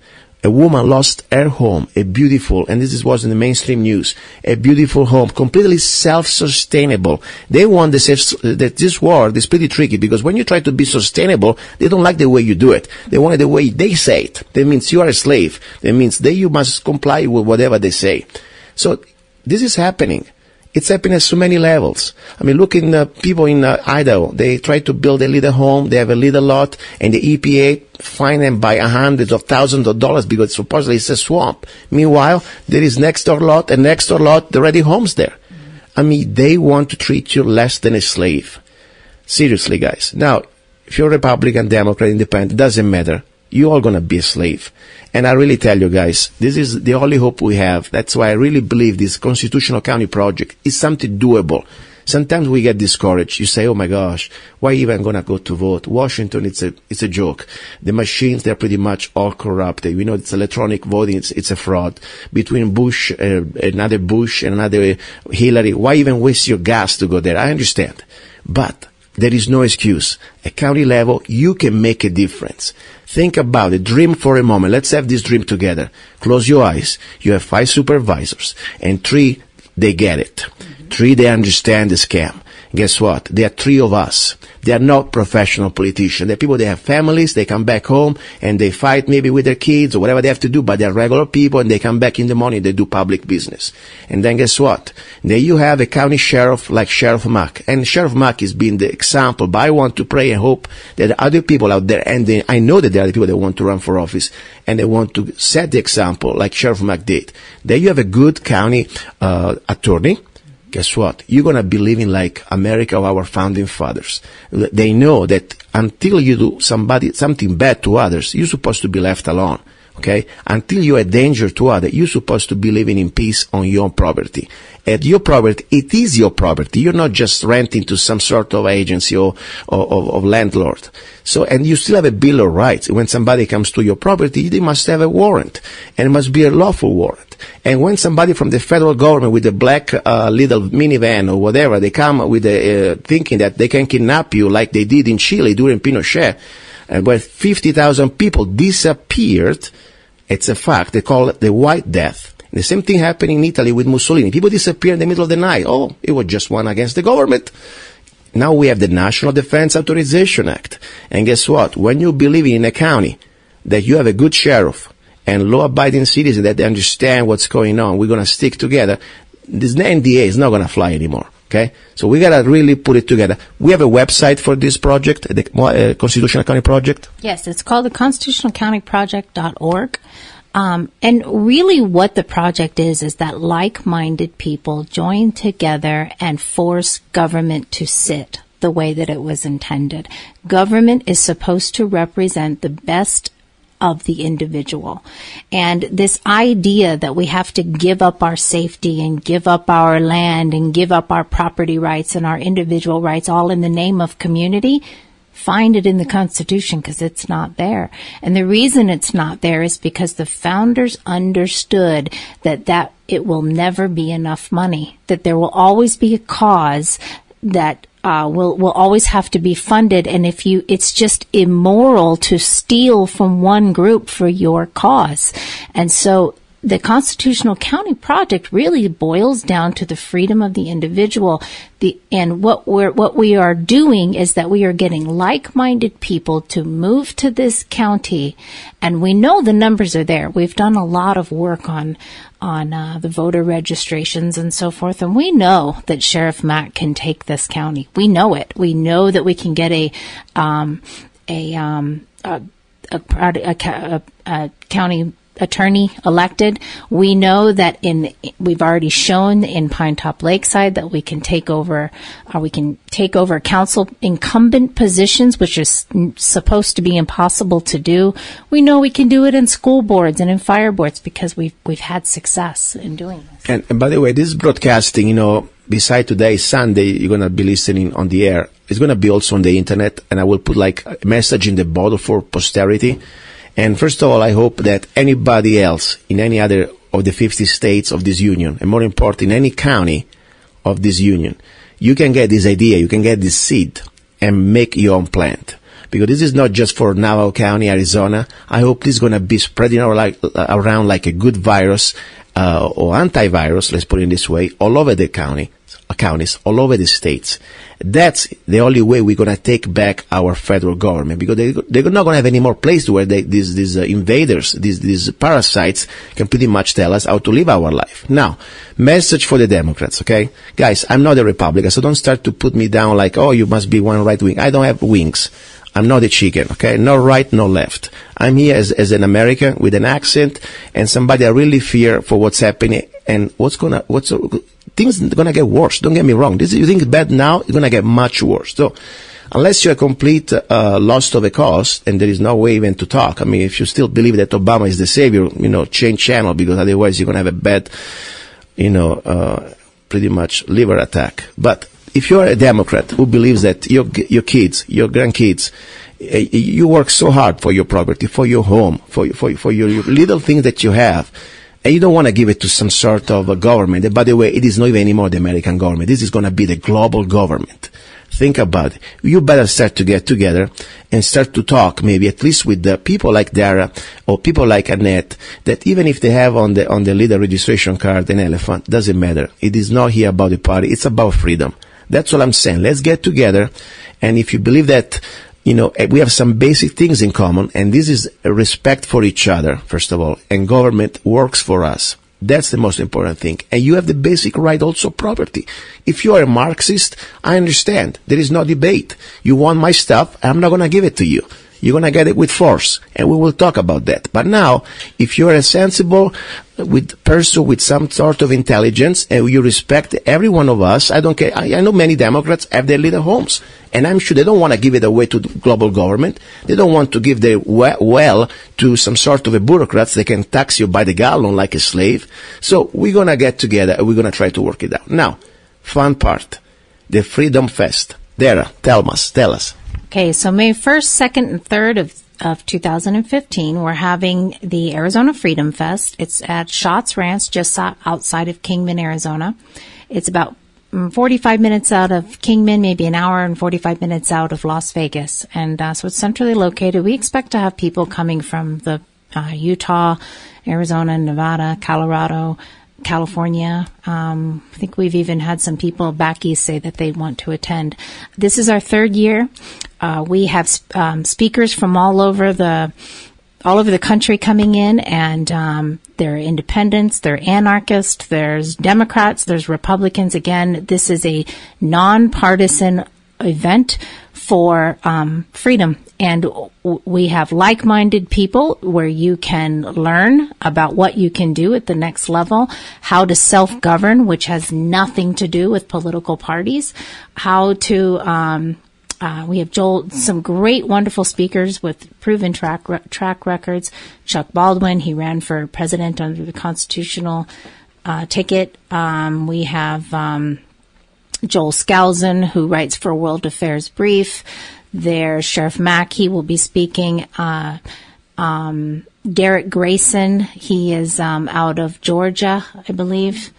A woman lost her home, a beautiful, and this was in the mainstream news, a beautiful home, completely self-sustainable. They want that this world is pretty tricky because when you try to be sustainable, they don't like the way you do it. They want it the way they say it. That means you are a slave. That means you must comply with whatever they say. So this is happening. It's happening at so many levels. I mean, look in people in Idaho. They try to build a little home. They have a little lot, and the EPA fine them by hundreds of thousands of dollars because supposedly it's a swamp. Meanwhile, there is next door lot, already homes there. I mean, they want to treat you less than a slave. Seriously, guys. Now, if you're Republican, Democrat, Independent, doesn't matter. You're all going to be a slave. And I really tell you guys, this is the only hope we have. That's why I really believe this Constitutional County project is something doable. Sometimes we get discouraged. You say, oh my gosh, why even gonna go to vote? Washington, it's a joke. The machines, they're pretty much all corrupted. We know it's electronic voting, it's a fraud. Between Bush, another Bush and another Hillary, why even waste your gas to go there? I understand. But there is no excuse. At county level, you can make a difference. Think about it. Dream for a moment. Let's have this dream together. Close your eyes. You have 5 supervisors, and 3, they get it. 3, they understand the scam. Guess what? There are 3 of us. They are not professional politicians. They're people, they have families, they come back home, and they fight maybe with their kids or whatever they have to do, but they're regular people, and they come back in the morning, they do public business. And then guess what? Then you have a county sheriff like Sheriff Mack. And Sheriff Mack is being the example, but I want to pray and hope that there are other people out there, and I know that there are other people that want to run for office, and they want to set the example like Sheriff Mack did. Then you have a good county attorney. Guess what? You're going to be living like America of our founding fathers. They know that until you do something bad to others, you're supposed to be left alone. Okay? Until you're a danger to others, you're supposed to be living in peace on your property. At your property, it is your property. You're not just renting to some sort of agency or landlord. So, and you still have a bill of rights. When somebody comes to your property, they must have a warrant. And it must be a lawful warrant. And when somebody from the federal government with a black little minivan or whatever, they come with thinking that they can kidnap you like they did in Chile during Pinochet, where 50,000 people disappeared, it's a fact. They call it the White Death. The same thing happened in Italy with Mussolini. People disappear in the middle of the night. Oh, it was just one against the government. Now we have the National Defense Authorization Act. And guess what? When you believe in a county that you have a good sheriff and law-abiding citizens that they understand what's going on, we're going to stick together, this NDA is not going to fly anymore. Okay? So we got to really put it together. We have a website for this project, the Constitutional County Project. Yes, it's called the constitutionalcountyproject.org. And really what the project is that like-minded people join together and force government to sit the way that it was intended. Government is supposed to represent the best of the individual. And this idea that we have to give up our safety and give up our land and give up our property rights and our individual rights all in the name of community, find it in the Constitution because it's not there. And the reason it's not there is because the founders understood that it will never be enough money, that there will always be a cause that will always have to be funded, and it's just immoral to steal from one group for your cause. And so the Constitutional County Project really boils down to the freedom of the individual. And what we are doing is that we are getting like-minded people to move to this county, and we know the numbers are there. We've done a lot of work on the voter registrations and so forth, and we know that Sheriff Mack can take this county. We know it. We know that we can get a county attorney elected. We know that we've already shown in Pinetop Lakeside that we can take over council incumbent positions, which is supposed to be impossible to do. We know we can do it in school boards and in fire boards because we've had success in doing this. And by the way, this broadcasting, beside today, Sunday, you're going to be listening on the air. It's going to be also on the internet, and I will put like a message in the bottle for posterity. And first of all, I hope that anybody else in any other of the 50 states of this union, and more important, in any county of this union, you can get this idea, you can get this seed, and make your own plant. Because this is not just for Navajo County, Arizona. I hope this is going to be spreading around like a good virus, or antivirus, let's put it this way, all over the counties, all over the states. That's the only way we're going to take back our federal government, because they're not going to have any more place where these invaders, these parasites can pretty much tell us how to live our life. Now, message for the Democrats, okay? Guys, I'm not a Republican, so don't start to put me down like, oh, you must be one right wing. I don't have wings. I'm not a chicken, okay? No right, no left. I'm here as an American with an accent and somebody I really fear for what's happening and things are gonna get worse. Don't get me wrong. You think it's bad now, it's gonna get much worse. So, unless you're a complete lost of a cause, and there is no way even to talk. I mean, if you still believe that Obama is the savior, change channel, because otherwise you're gonna have a bad, pretty much liver attack. But if you're a Democrat who believes that your kids, your grandkids, you work so hard for your property, for your home, for your little things that you have, and you don't want to give it to some sort of a government. And by the way, it is not even anymore the American government. This is going to be the global government. Think about it. You better start to get together and start to talk, maybe at least with the people like Dara or people like Annette, that even if they have on the leader registration card an elephant, doesn't matter. It is not here about the party. It's about freedom. That's what I'm saying. Let's get together. And if you believe that, we have some basic things in common, and this is respect for each other, first of all, and government works for us. That's the most important thing. And you have the basic right also property. If you are a Marxist, I understand. There is no debate. You want my stuff, I'm not going to give it to you. You're going to get it with force, and we will talk about that. But now, if you're a sensible person with some sort of intelligence, and you respect every one of us, I don't care. I know many Democrats have their little homes, and I'm sure they don't want to give it away to the global government. They don't want to give their well to some sort of a bureaucrats that can tax you by the gallon like a slave. So we're going to get together, and we're going to try to work it out. Now, fun part, the Freedom Fest. Dara, tell us. Okay, so May 1st, 2nd, and 3rd of 2015, we're having the Arizona Freedom Fest. It's at Schatz Ranch, just outside of Kingman, Arizona. It's about 45 minutes out of Kingman, maybe an hour and 45 minutes out of Las Vegas. And so it's centrally located. We expect to have people coming from the Utah, Arizona, Nevada, Colorado, California. I think we've even had some people back east say that they want to attend. This is our third year. We have speakers from all over the country coming in, and there are independents, there are anarchists, there's Democrats, there's Republicans. Again, this is a nonpartisan event for freedom. And we have like-minded people where you can learn about what you can do at the next level, how to self-govern, which has nothing to do with political parties, how to we have some great, wonderful speakers with proven track records. Chuck Baldwin, he ran for president under the constitutional ticket. We have Joel Skousen, who writes for World Affairs Brief. There's Sheriff Mack, he will be speaking. Derek Grayson, he is out of Georgia, I believe.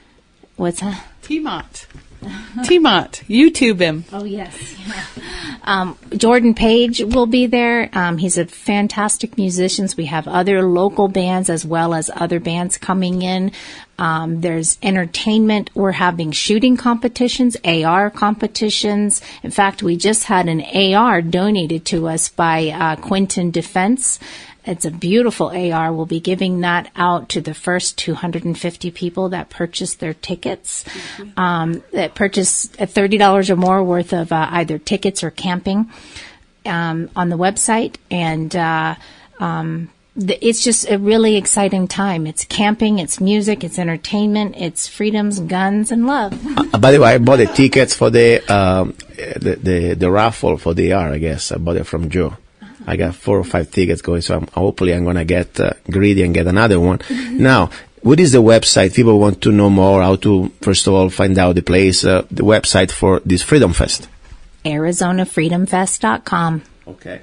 What's that? T-Mont. YouTube him. Oh, yes. Yeah. Jordan Page will be there. He's a fantastic musician. We have other local bands as well as other bands coming in. There's entertainment. We're having shooting competitions, AR competitions. In fact, we just had an AR donated to us by Quinton Defense. It's a beautiful AR. We'll be giving that out to the first 250 people that purchase their tickets, that purchase $30 or more worth of either tickets or camping on the website. And it's just a really exciting time. It's camping, it's music, it's entertainment, it's freedoms, guns, and love. By the way, I bought the tickets for the raffle for the AR, I guess. I bought it from Joe. I got 4 or 5 tickets going, so hopefully I'm going to get greedy and get another one. Now, what is the website? People want to know more, how to, first of all, find out the place, the website for this Freedom Fest. ArizonaFreedomFest.com. Okay.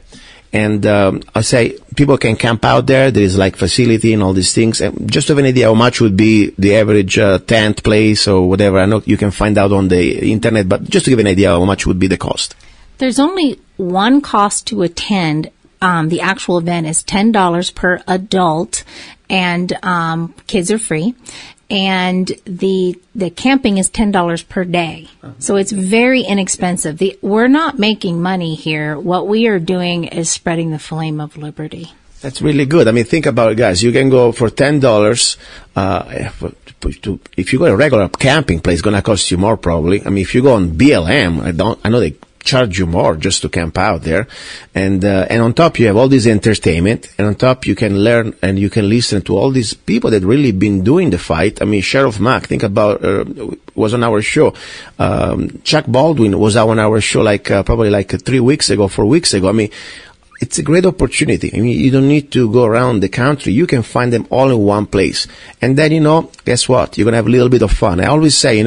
And I say people can camp out there. There is like facility and all these things. And just to have an idea how much would be the average tent place or whatever. I know you can find out on the internet, but just to give an idea how much would be the cost. There's only one cost to attend. The actual event is $10 per adult, and kids are free. And the camping is $10 per day. So it's very inexpensive. We're not making money here. What we are doing is spreading the flame of liberty. That's really good. I mean, think about it, guys. You can go for $10. If you go to a regular camping place, it's going to cost you more probably. I mean, if you go on BLM, I know they charge you more just to camp out there. And on top you have all this entertainment, and on top you can learn and you can listen to all these people that really been doing the fight. I mean, Sheriff Mack, think about, was on our show. Chuck Baldwin was on our show probably 3 weeks ago, 4 weeks ago. I mean, it's a great opportunity. I mean, you don't need to go around the country. You can find them all in one place. And then, guess what? You're going to have a little bit of fun. I always say,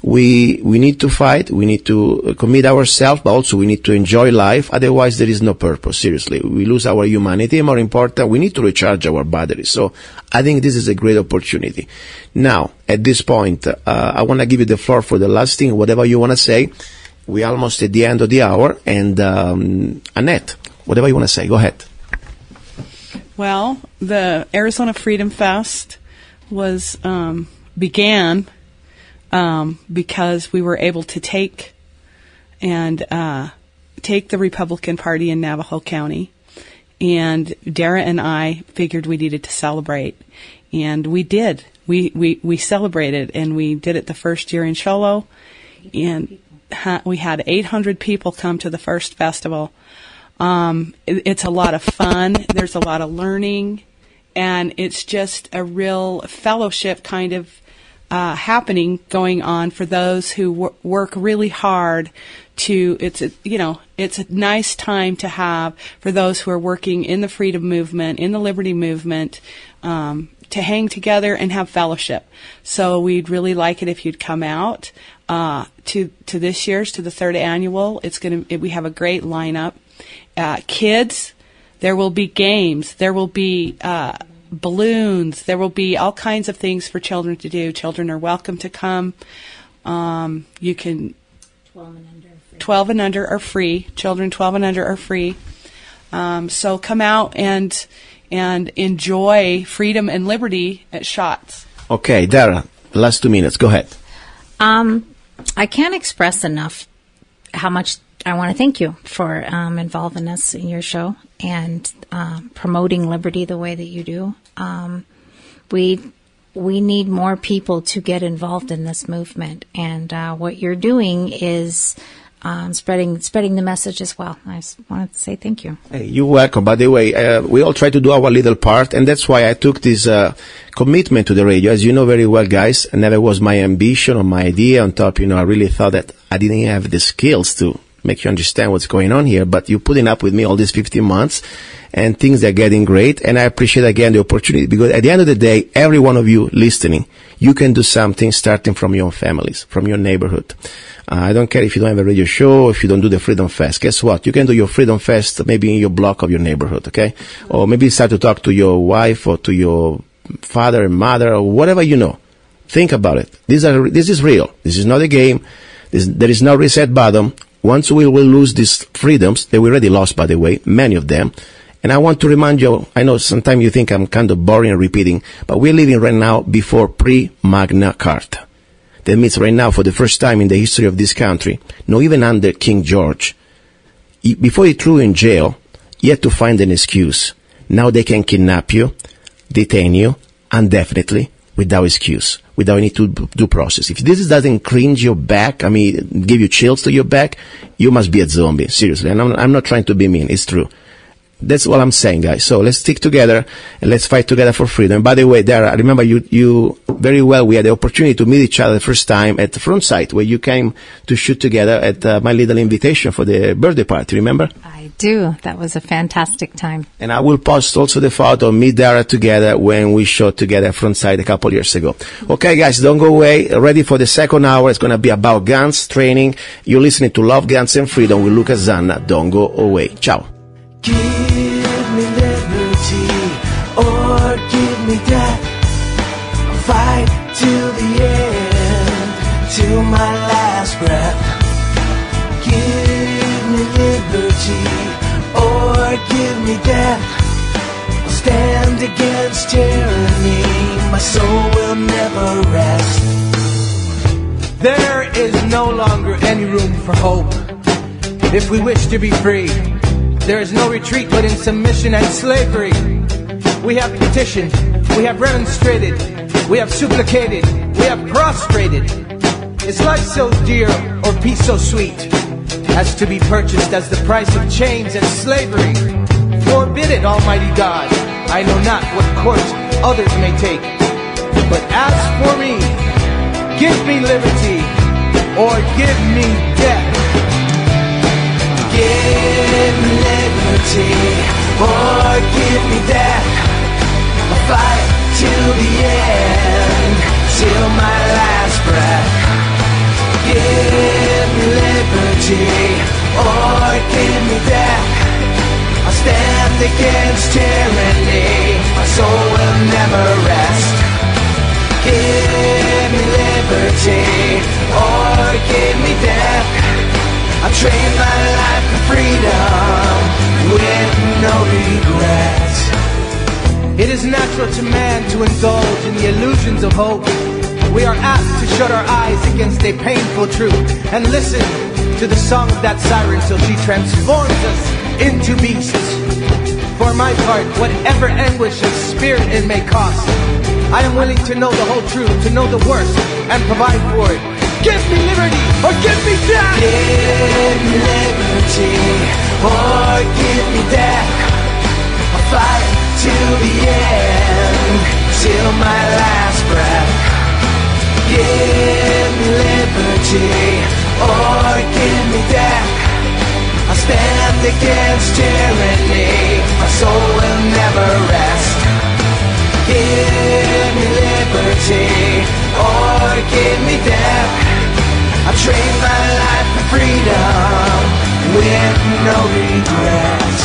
we need to fight. We need to commit ourselves, but also we need to enjoy life. Otherwise, there is no purpose. Seriously. We lose our humanity. More important, we need to recharge our batteries. So I think this is a great opportunity. Now, at this point, I want to give you the floor for the last thing, whatever you want to say. We're almost at the end of the hour. And Annette, whatever you want to say, go ahead. Well, the Arizona Freedom Fest began because we were able to take the Republican Party in Navajo County, and Dara and I figured we needed to celebrate, and we did. We celebrated, and we did it the first year in Sholo, and we had 800 people come to the first festival. It's a lot of fun. There's a lot of learning, and it's just a real fellowship kind of happening going on for those who work really hard to. It's a nice time to have for those who are working in the freedom movement, in the liberty movement, to hang together and have fellowship. So we'd really like it if you'd come out to this year's, to the third annual. We have a great lineup. Kids, there will be games, there will be balloons, there will be all kinds of things for children to do. Children are welcome to come. You can 12 and under are free. Children 12 and under are free. So come out and enjoy freedom and liberty at SHOTS. Okay, Dara, last 2 minutes. Go ahead. I can't express enough how much I want to thank you for involving us in your show and promoting liberty the way that you do. We need more people to get involved in this movement, and what you're doing is spreading the message as well. I just wanted to say thank you. Hey, you're welcome. By the way, we all try to do our little part, and that's why I took this commitment to the radio. As you know very well, guys, it never was my ambition or my idea. On top, I really thought that I didn't have the skills to make you understand what's going on here, but you're putting up with me all these 15 months, and things are getting great, and I appreciate again the opportunity, because at the end of the day, every one of you listening, you can do something starting from your own families, from your neighborhood. I don't care if you don't have a radio show, if you don't do the Freedom Fest. Guess what? You can do your Freedom Fest maybe in your block of your neighborhood, okay? Or maybe start to talk to your wife or to your father and mother or whatever you know. Think about it. This is real. This is not a game. There is no reset button. Once we will lose these freedoms, that we already lost, by the way, many of them. And I want to remind you, I know sometimes you think I'm kind of boring and repeating, but we're living right now before pre-Magna Carta. That means right now, for the first time in the history of this country, not even under King George, before he threw you in jail, you had to find an excuse. Now they can kidnap you, detain you, indefinitely, without excuse, without any due process. If this doesn't cringe your back, give you chills to your back, you must be a zombie, seriously. And I'm not trying to be mean, it's true. That's what I'm saying, guys. So let's stick together and let's fight together for freedom. And by the way, Dara, I remember you very well. We had the opportunity to meet each other the first time at the front site where you came to shoot together at my little invitation for the birthday party, remember? I do. That was a fantastic time. And I will post also the photo of me, Dara, together when we shot together front side a couple years ago. Okay, guys, don't go away. Ready for the second hour. It's going to be about guns, training. You're listening to Love, Guns, and Freedom with Luca Zanna. Don't go away. Ciao. Give me liberty or give me death. I'll fight till the end, till my last breath. Give me liberty or give me death. I'll stand against tyranny. My soul will never rest. There is no longer any room for hope if we wish to be free. There is no retreat but in submission and slavery. We have petitioned, we have remonstrated, we have supplicated, we have prostrated. Is life so dear or peace so sweet as to be purchased as the price of chains and slavery? Forbid it, Almighty God. I know not what course others may take. But as for me, give me liberty or give me death. Give me liberty liberty or give me death. I'll fight till the end, till my last breath. Give me liberty or give me death. I'll stand against tyranny, my soul will never rest. Give me liberty or give me death. I trade my life for freedom with no regrets. It is natural to man to indulge in the illusions of hope. We are apt to shut our eyes against a painful truth and listen to the song of that siren till she transforms us into beasts. For my part, whatever anguish of spirit it may cost, I am willing to know the whole truth, to know the worst, and provide for it. Give me liberty, or give me death! Give me liberty, or give me death. I'll fight till the end, till my last breath. Give me liberty, or give me death. I'll stand against tyranny, my soul will never rest. Give me liberty, or give me death. I trade my life for freedom with no regrets.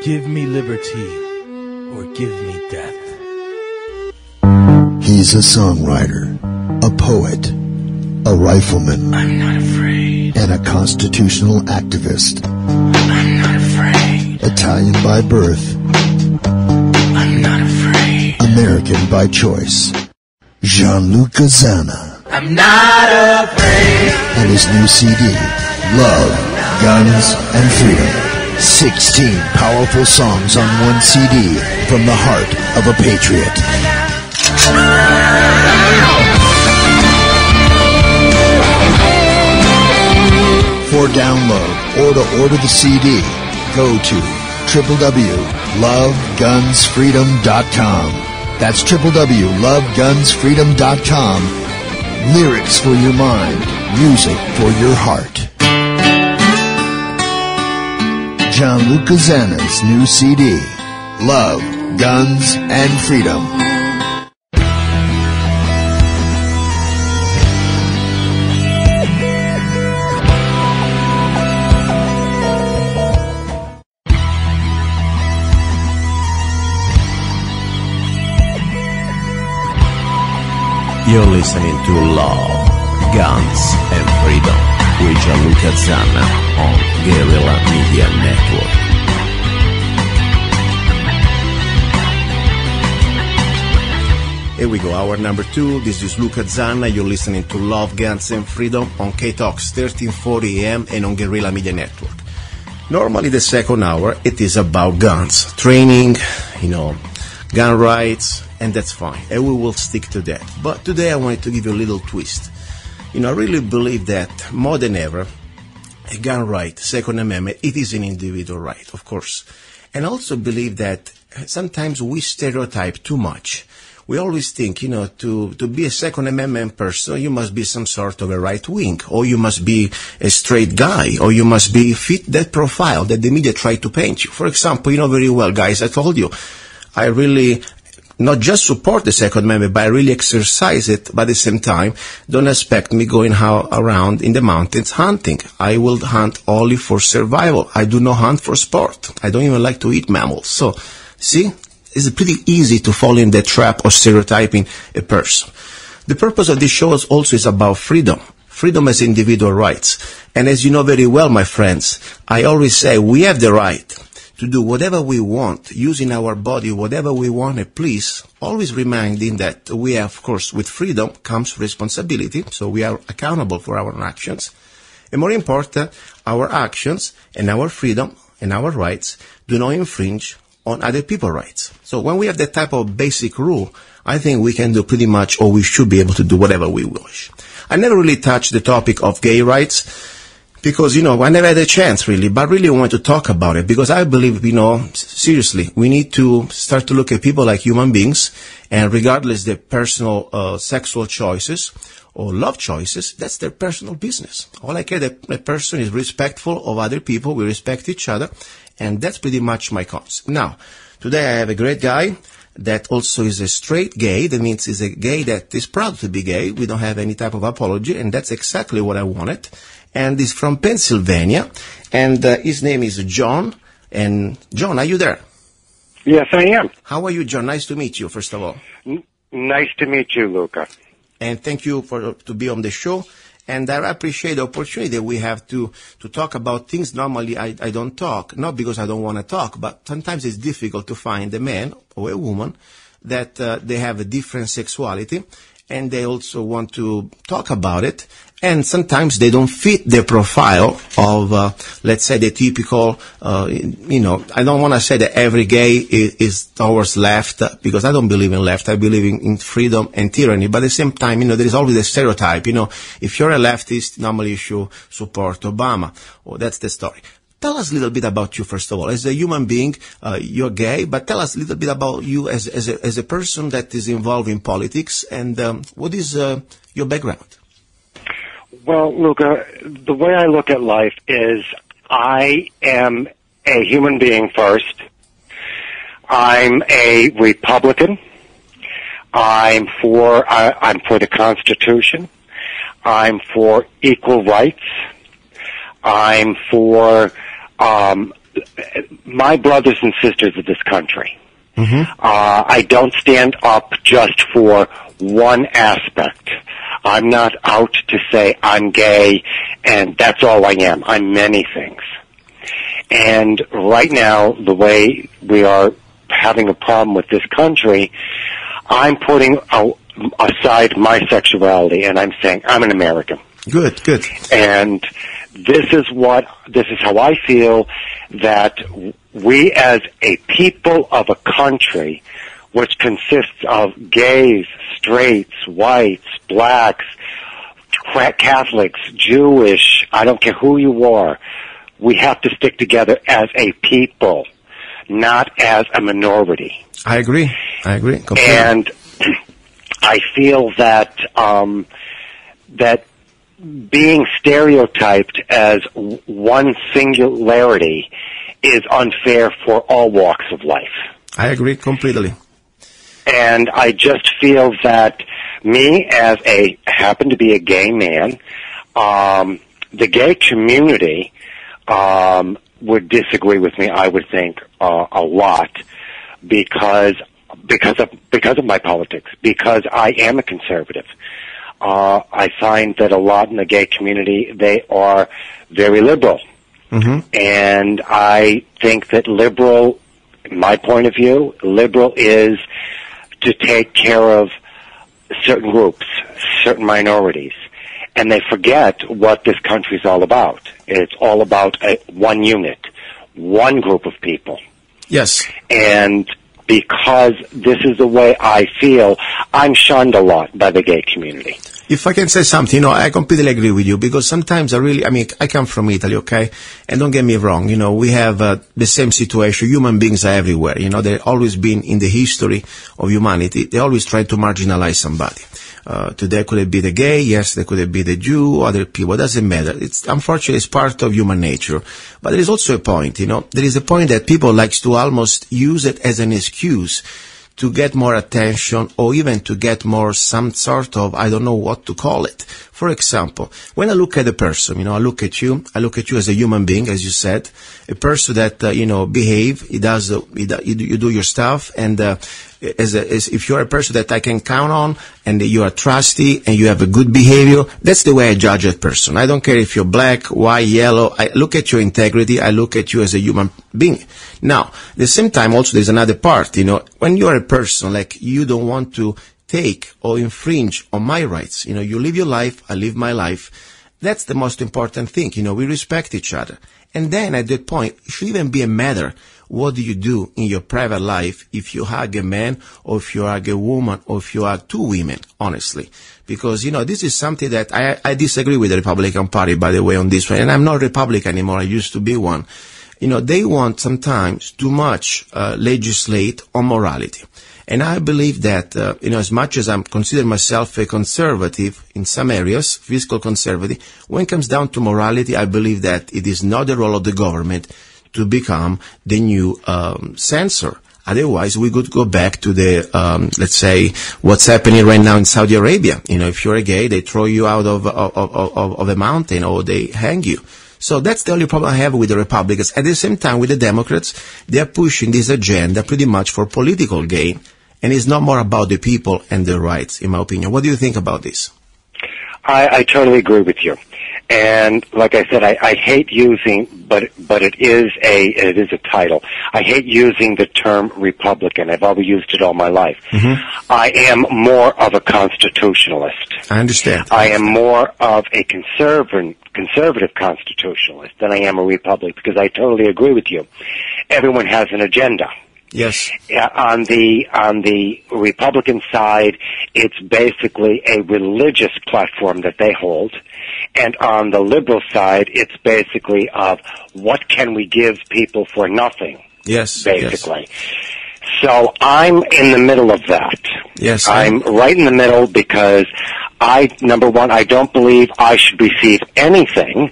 Give me liberty, or give me death. He's a songwriter, a poet, a rifleman. I'm not afraid. And a constitutional activist. I'm not afraid. Italian by birth. I'm not afraid. American by choice. Luca Zanna. I'm not afraid. And his new CD, Love, Guns, and Freedom. 16 powerful songs on one CD from the heart of a patriot. For download or to order the CD, go to www.lovegunsfreedom.com. That's www.lovegunsfreedom.com. Lyrics for your mind, music for your heart. Luca Zanna's new CD, Love, Guns, and Freedom. You're listening to Love, Guns, and Freedom with Luca Zanna on Guerrilla Media Network. Here we go, hour number 2. This is Luca Zanna. You're listening to Love, Guns, and Freedom on KTOX 1340 AM and on Guerrilla Media Network. Normally the second hour, it is about guns, training, gun rights, and that's fine. And we will stick to that. But today I wanted to give you a little twist. I really believe that more than ever, a gun right, Second Amendment, it is an individual right, of course. And I also believe that sometimes we stereotype too much. We always think, to be a Second Amendment person, you must be some sort of a right wing, or you must be a straight guy, or you must fit that profile that the media try to paint you. For example, very well, guys, I told you, I really not just support the Second Amendment, but I really exercise it, but at the same time, don't expect me going around in the mountains hunting. I will hunt only for survival. I do not hunt for sport. I don't even like to eat mammals. So, see, it's pretty easy to fall in that trap of stereotyping a person. The purpose of this show is also is about freedom. Freedom as individual rights. And as you know very well, my friends, I always say we have the right to do whatever we want, using our body, whatever we want to please, always reminding that we have, of course, with freedom comes responsibility, so we are accountable for our actions. And more important, our actions and our freedom and our rights do not infringe on other people's rights. So when we have that type of basic rule, I think we can do pretty much, or we should be able to do whatever we wish. I never really touched the topic of gay rights, because, I never had a chance, really, but really want to talk about it, because I believe, seriously, we need to start to look at people like human beings, and regardless their personal sexual choices or love choices, that's their personal business. All I care that a person is respectful of other people, we respect each other, and that's pretty much my concept. Now, today I have a great guy that also is a straight gay. That means he's a gay that is proud to be gay. We don't have any type of apology, and that's exactly what I wanted. And he's from Pennsylvania, and his name is John. And John, are you there? Yes, I am. How are you, John? Nice to meet you, first of all. Nice to meet you, Luca. And thank you to be on the show. And I appreciate the opportunity that we have to talk about things normally I don't talk, not because I don't want to talk, but sometimes it's difficult to find a man or a woman that they have a different sexuality, and they also want to talk about it. And sometimes they don't fit the profile of, let's say, the typical, I don't want to say that every gay is towards left, because I don't believe in left. I believe in freedom and tyranny. But at the same time, there is always a stereotype. If you're a leftist, normally you should support Obama. Oh, that's the story. Tell us a little bit about you, first of all. As a human being, you're gay, but tell us a little bit about you as a person that is involved in politics, and what is your background? Well, Luca, the way I look at life is I am a human being first. I'm a Republican. I'm for the Constitution. I'm for equal rights. I'm for my brothers and sisters of this country. Mm-hmm. I don't stand up just for one aspect. I'm not out to say I'm gay and that's all I am. I'm many things. And right now, the way we are having a problem with this country, I'm putting aside my sexuality and I'm saying I'm an American. Good. And this is how I feel that we as a people of a country which consists of gays, straights, whites, blacks, Catholics, Jewish, I don't care who you are, we have to stick together as a people, not as a minority. I agree completely. And I feel that that being stereotyped as one singularity is unfair for all walks of life. I agree completely. And I just feel that me, as happen to be a gay man, the gay community would disagree with me, I would think, a lot, because of my politics, because I am a conservative. I find that a lot in the gay community, they are very liberal. Mm-hmm. And I think that liberal, in my point of view, liberal is to take care of certain groups, certain minorities. And they forget what this country is all about. It's all about one unit, one group of people. Yes. And because this is the way I feel, I'm shunned a lot by the gay community. If I can say something, I completely agree with you, because sometimes I come from Italy, okay? And don't get me wrong, we have the same situation. Human beings are everywhere, they've always been in the history of humanity. They always try to marginalize somebody. Today could it be the gay? Yes, there could be the Jew, other people. It doesn't matter. Unfortunately, it's part of human nature. But there is also a point, there is a point that people like to almost use it as an excuse to get more attention, or even to get more some sort of, I don't know what to call it. For example, when I look at a person, I look at you as a human being, as you said, a person that, behave, you do your stuff, and, as if you're a person that I can count on, and you are trusty, and you have a good behavior, that's the way I judge a person. I don't care if you're black, white, yellow. I look at your integrity. I look at you as a human being. Now, at the same time, also, there's another part, when you're a person, like, you don't want to take or infringe on my rights. You live your life, I live my life. That's the most important thing. We respect each other. And then at that point, it should even be a matter. What do you do in your private life if you hug a man, or if you hug a woman, or if you hug two women, honestly? Because, this is something that I disagree with the Republican Party, by the way, on this one. And I'm not Republican anymore. I used to be one. They want sometimes too much legislate on morality. And I believe that, as much as I'm consider myself a conservative in some areas, fiscal conservative, when it comes down to morality, I believe that it is not the role of the government to become the new censor. Otherwise, we could go back to the, let's say, what's happening right now in Saudi Arabia. If you're a gay, they throw you out of a mountain, or they hang you. So that's the only problem I have with the Republicans. At the same time, with the Democrats, they are pushing this agenda pretty much for political gain, and it's not more about the people and their rights, in my opinion. What do you think about this? I totally agree with you. And like I said, I hate using, but it is a title. I hate using the term Republican. I've always used it all my life. Mm-hmm. I am more of a constitutionalist. I understand. I am more of a conservative constitutionalist than I am a Republican, because I totally agree with you. Everyone has an agenda. Yes. On the Republican side, it's basically a religious platform that they hold. And on the liberal side, it's basically of what can we give people for nothing. Yes. Basically. Yes. So I'm in the middle of that. Yes. I'm right in the middle because number one, I don't believe I should receive anything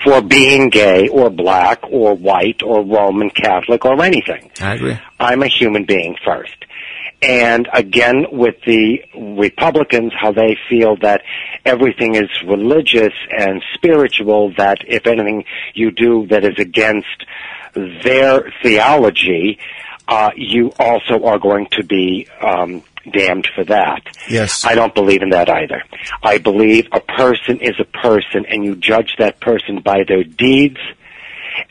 for being gay or black or white or Roman Catholic or anything. I agree. I'm a human being first. And again, with the Republicans, how they feel that everything is religious and spiritual, that if anything you do that is against their theology, you also are going to be damned for that. Yes. I don't believe in that either. I believe a person is a person, and you judge that person by their deeds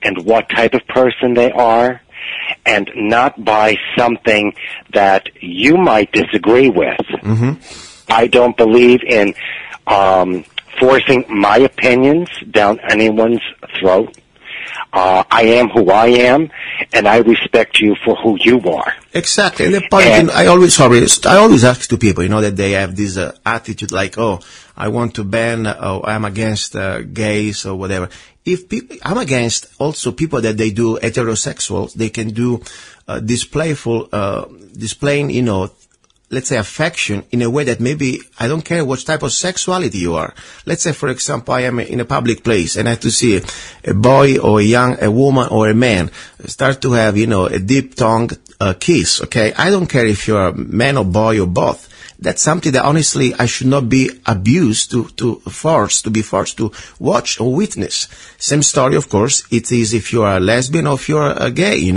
and what type of person they are, and not by something that you might disagree with. Mm-hmm. I don't believe in forcing my opinions down anyone's throat. I am who I am, and I respect you for who you are. Exactly. And the point, I always ask to people, that they have this attitude like, oh, I want to ban, I'm against gays or whatever. I'm against also people that they do heterosexuals. They can do this playful, displaying, let's say, affection in a way that maybe I don't care what type of sexuality you are. Let's say, for example, I am in a public place and I have to see a boy or a woman or a man start to have, a deep tongue kiss. Okay, I don't care if you're a man or boy or both. That's something that honestly I should not be abused to be forced to watch or witness. Same story, of course, it is if you are a lesbian or if you're a gay,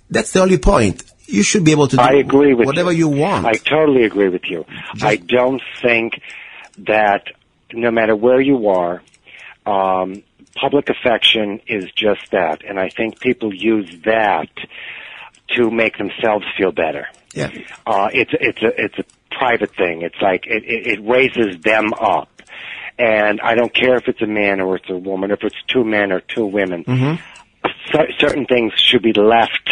That's the only point. You should be able to do whatever you want. I totally agree with you. I don't think that no matter where you are, public affection is just that. And I think people use that to make themselves feel better. Yeah. It's a private thing. It's like it raises them up. And I don't care if it's a man or it's a woman, if it's two men or two women. Mm-hmm. Certain things should be left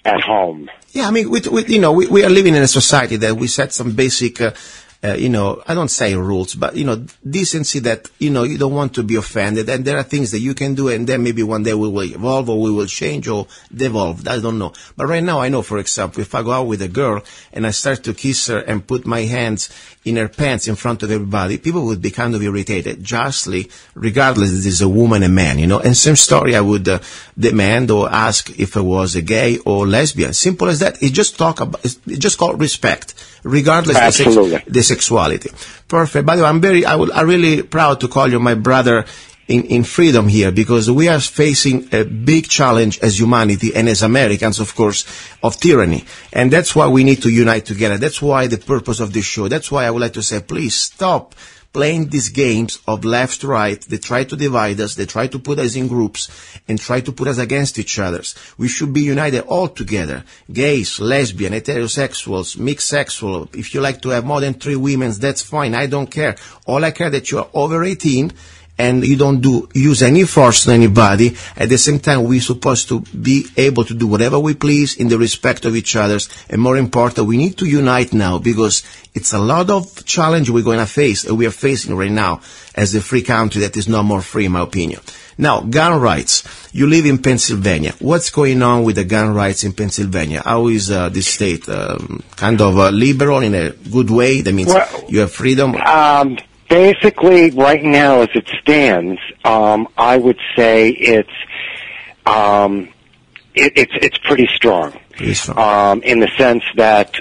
at home. Yeah, I mean, we are living in a society that we set some basic, I don't say rules, but, decency that, you don't want to be offended. And there are things that you can do, and then maybe one day we will evolve or we will change or devolve. I don't know. But right now I know, for example, if I go out with a girl and I start to kiss her and put my hands in her pants in front of everybody, people would be kind of irritated, justly, regardless if it's a woman or man, And same story, I would demand or ask if I was a gay or lesbian. Simple as that. It's just called respect, regardless of the sexuality. Perfect. By the way, I'm really proud to call you my brother in freedom here, because we are facing a big challenge as humanity and as Americans, of course, of tyranny. And that's why we need to unite together. That's why the purpose of this show. That's why I would like to say, please stop playing these games of left, right. They try to divide us. They try to put us in groups and try to put us against each other. We should be united all together. Gays, lesbian, heterosexuals, mixed sexual. If you like to have more than 3 women, that's fine. I don't care. All I care that you are over 18 and you don't use any force on anybody. At the same time, we're supposed to be able to do whatever we please in the respect of each other. And more important, we need to unite now, because it's a lot of challenge we're going to face, and we are facing right now as a free country that is no more free, in my opinion. Now, gun rights. You live in Pennsylvania. What's going on with the gun rights in Pennsylvania? How is this state kind of liberal in a good way? That means you have freedom? Basically, right now, as it stands, I would say it's pretty strong. Pretty strong. In the sense that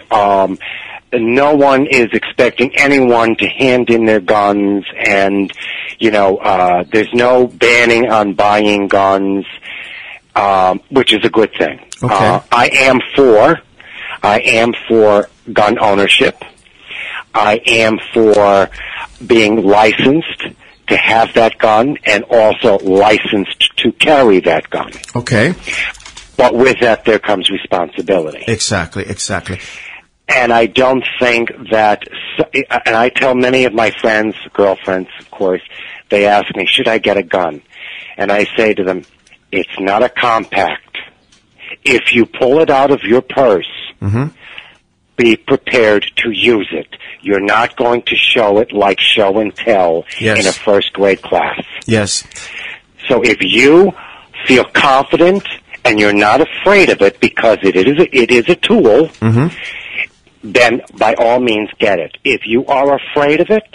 no one is expecting anyone to hand in their guns, and there's no banning on buying guns, which is a good thing. Okay. I am for gun ownership. I am for being licensed to have that gun and also licensed to carry that gun. Okay. But with that, there comes responsibility. Exactly. And I don't think that, and I tell many of my friends, girlfriends, of course, they ask me, should I get a gun? And I say to them, it's not a compact. If you pull it out of your purse, be prepared to use it. You're not going to show it like show and tell in a first grade class. Yes. So if you feel confident and you're not afraid of it, because it is a tool, then by all means get it. If you are afraid of it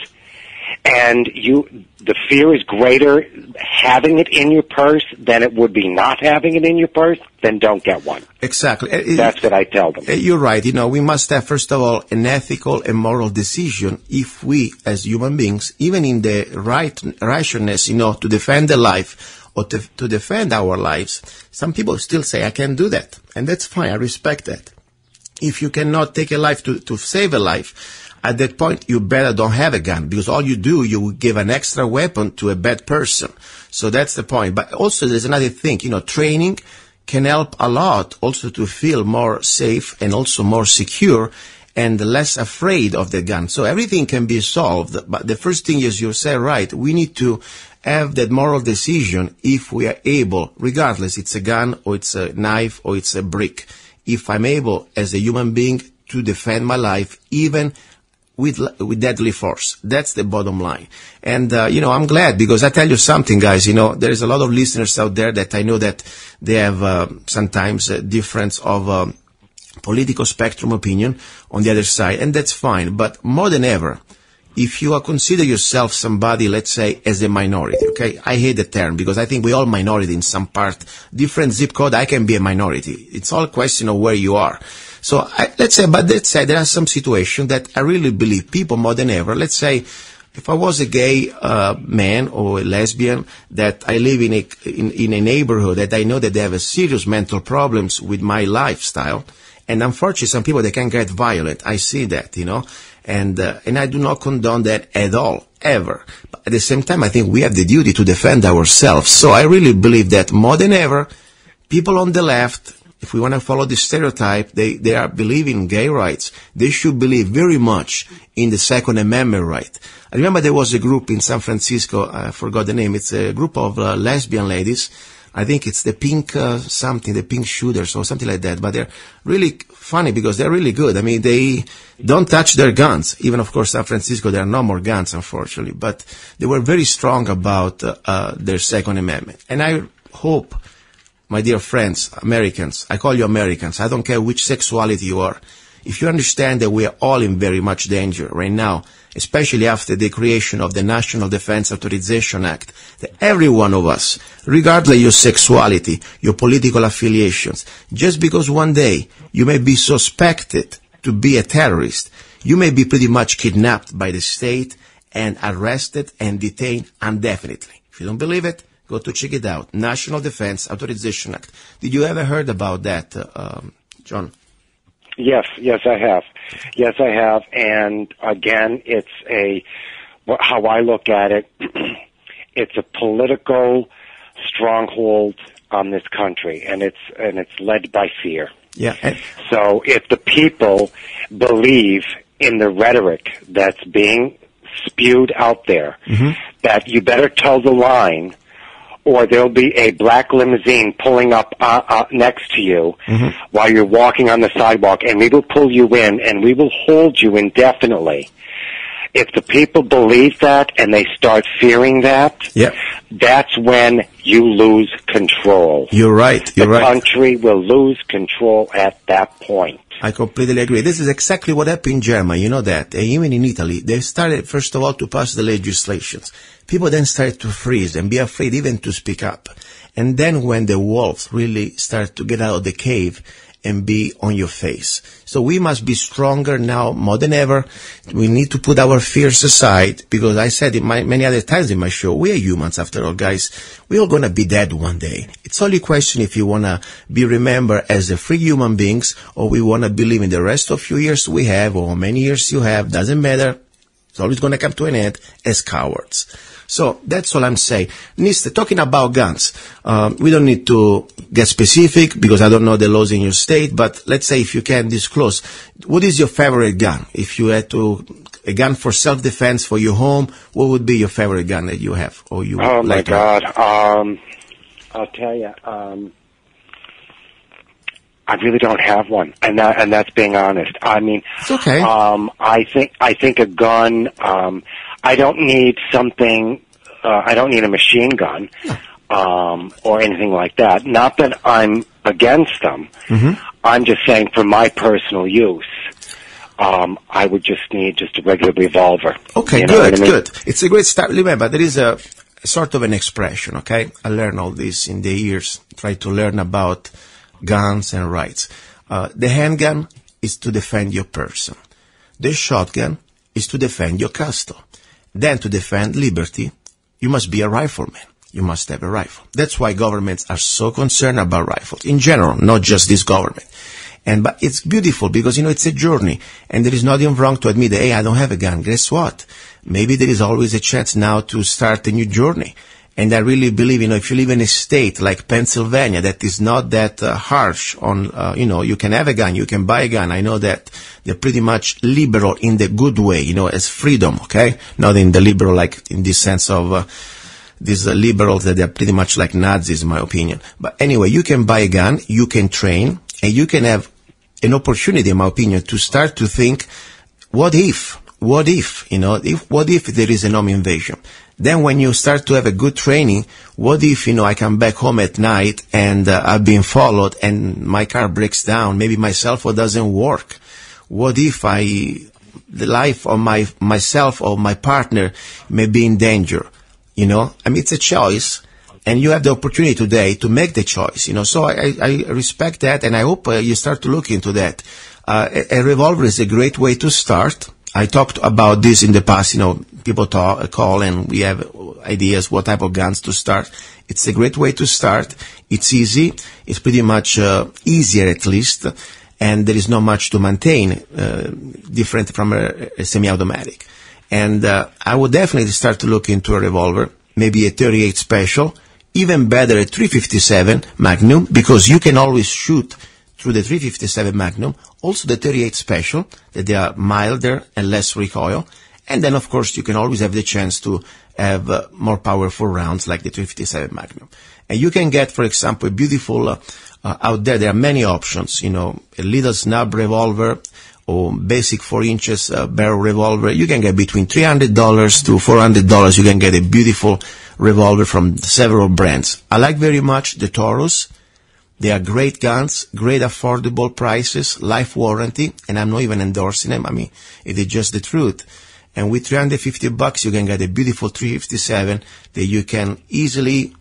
and the fear is greater having it in your purse than it would be not having it in your purse, then don't get one. Exactly. That's what I tell them. You're right. We must have, first of all, an ethical and moral decision if we, as human beings, even in the righteousness, to defend the life or to defend our lives, some people still say, I can't do that. And that's fine. I respect that. If you cannot take a life to save a life, at that point, you better don't have a gun, because all you do, you give an extra weapon to a bad person. So that's the point. But also, there's another thing, training can help a lot also to feel more safe and also more secure and less afraid of the gun. So everything can be solved. But the first thing is, you say, right, we need to have that moral decision if we are able, regardless it's a gun or it's a knife or it's a brick, if I'm able as a human being to defend my life, even with deadly force. That's the bottom line. And, I'm glad, because I tell you something, guys, there is a lot of listeners out there that I know that they have sometimes a difference of political spectrum opinion on the other side, and that's fine. But more than ever, if you consider yourself somebody, let's say, as a minority, okay? I hate the term, because I think we all minority in some part. Different zip code, I can be a minority. It's all a question of where you are. So let's say there are some situations that I really believe people more than ever, let's say, if I was a gay man or a lesbian, that I live in a neighborhood that I know that they have a serious mental problems with my lifestyle, and unfortunately some people, they can get violent. I see that, and I do not condone that at all, ever. But at the same time, I think we have the duty to defend ourselves. So I really believe that more than ever, people on the left, if we want to follow this stereotype, they are believing in gay rights. They should believe very much in the Second Amendment right. I remember there was a group in San Francisco, I forgot the name, it's a group of lesbian ladies. I think it's the Pink the Pink Shooters or something like that. But they're really funny because they're really good. I mean, they don't touch their guns. Even, of course, San Francisco, there are no more guns, unfortunately. But they were very strong about their Second Amendment. And I hope, my dear friends, Americans, I call you Americans, I don't care which sexuality you are, if you understand that we are all in very much danger right now, especially after the creation of the National Defense Authorization Act, that every one of us, regardless of your sexuality, your political affiliations, just because one day you may be suspected to be a terrorist, you may be pretty much kidnapped by the state and arrested and detained indefinitely. If you don't believe it, go to check it out. National Defense Authorization Act. Did you ever heard about that, John? Yes, I have. Yes, I have. And again, how I look at it, it's a political stronghold on this country, and it's led by fear. Yeah. So if the people believe in the rhetoric that's being spewed out there, that you better toe the line, or there'll be a black limousine pulling up next to you while you're walking on the sidewalk, and we will pull you in, and we will hold you indefinitely. If the people believe that and they start fearing that, that's when you lose control. You're right. The country will lose control at that point. I completely agree. This is exactly what happened in Germany. You know that. Even in Italy, they started, first of all, to pass the legislations. People then started to freeze and be afraid even to speak up. And then when the wolves really start to get out of the cave and be on your face. So we must be stronger now more than ever. We need to put our fears aside, because I said many other times in my show, we are humans after all, guys. We're all going to be dead one day. It's only a question if you want to be remembered as a free human beings, or we want to believe in the rest of few years we have, or many years you have, doesn't matter. It's always going to come to an end as cowards. So that's all I'm saying. Niste, talking about guns, we don't need to get specific because I don't know the laws in your state, but let's say if you can disclose, what is your favorite gun? If you had a gun for self-defense for your home, what would be your favorite gun that you have? Or you my God. I'll tell you, I really don't have one, and that's being honest. I mean, it's okay. I think a gun. I don't need something. I don't need a machine gun, or anything like that. Not that I'm against them. I'm just saying, for my personal use, I would just need a regular revolver. Okay, good. It's a great start. Remember, there is a sort of an expression. Okay, I learned all this in the years. Try to learn about guns and rights. The handgun is to defend your person. The shotgun is to defend your castle. Then to defend liberty, you must be a rifleman. You must have a rifle. That's why governments are so concerned about rifles in general, not just this government. But it's beautiful because, it's a journey, and there is nothing wrong to admit that, hey, I don't have a gun. Guess what? Maybe there is always a chance now to start a new journey. And I really believe, if you live in a state like Pennsylvania that is not that harsh on, you can have a gun, you can buy a gun. I know that they're pretty much liberal in the good way, as freedom, okay? Not in the liberal, like in this sense of these liberals that they're pretty much like Nazis, in my opinion. But anyway, you can buy a gun, you can train, and you can have an opportunity, in my opinion, to start to think, what if, what if there is an home invasion? Then when you start to have a good training, what if, I come back home at night and I've been followed and my car breaks down, maybe my cell phone doesn't work? What if the life of myself or my partner may be in danger? It's a choice, and you have the opportunity today to make the choice, So I respect that, and I hope you start to look into that. A revolver is a great way to start. I talked about this in the past, people call and we have ideas what type of guns to start. It's a great way to start. It's easy. It's pretty much easier at least, and there is not much to maintain, different from a semi-automatic. And I would definitely start to look into a revolver, maybe a 38 Special, even better a 357 Magnum, because you can always shoot through the 357 Magnum, also the 38 Special, that they are milder and less recoil. And then, of course, you can always have the chance to have more powerful rounds like the 357 Magnum. And you can get, for example, a beautiful, out there are many options, a little snub revolver or basic 4 inches barrel revolver. You can get between $300 to $400. You can get a beautiful revolver from several brands. I like very much the Taurus. They are great guns, great affordable prices, life warranty, and I'm not even endorsing them. It is just the truth. And with $350, you can get a beautiful 357 that you can easily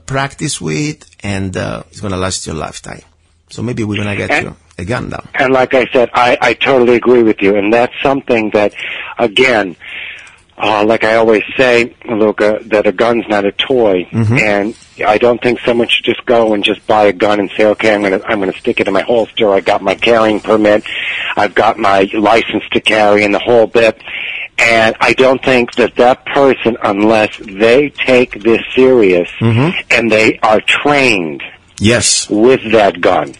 practice with, and it's going to last you a lifetime. So maybe we're going to get you a gun down. And like I said, I totally agree with you. And that's something that, again, like I always say, Luca, that a gun's not a toy. Mm-hmm. And I don't think someone should just go and just buy a gun and say, okay, I'm gonna stick it in my holster. I got my carrying permit. I've got my license to carry and the whole bit. And I don't think that person, unless they take this serious and they are trained with that gun,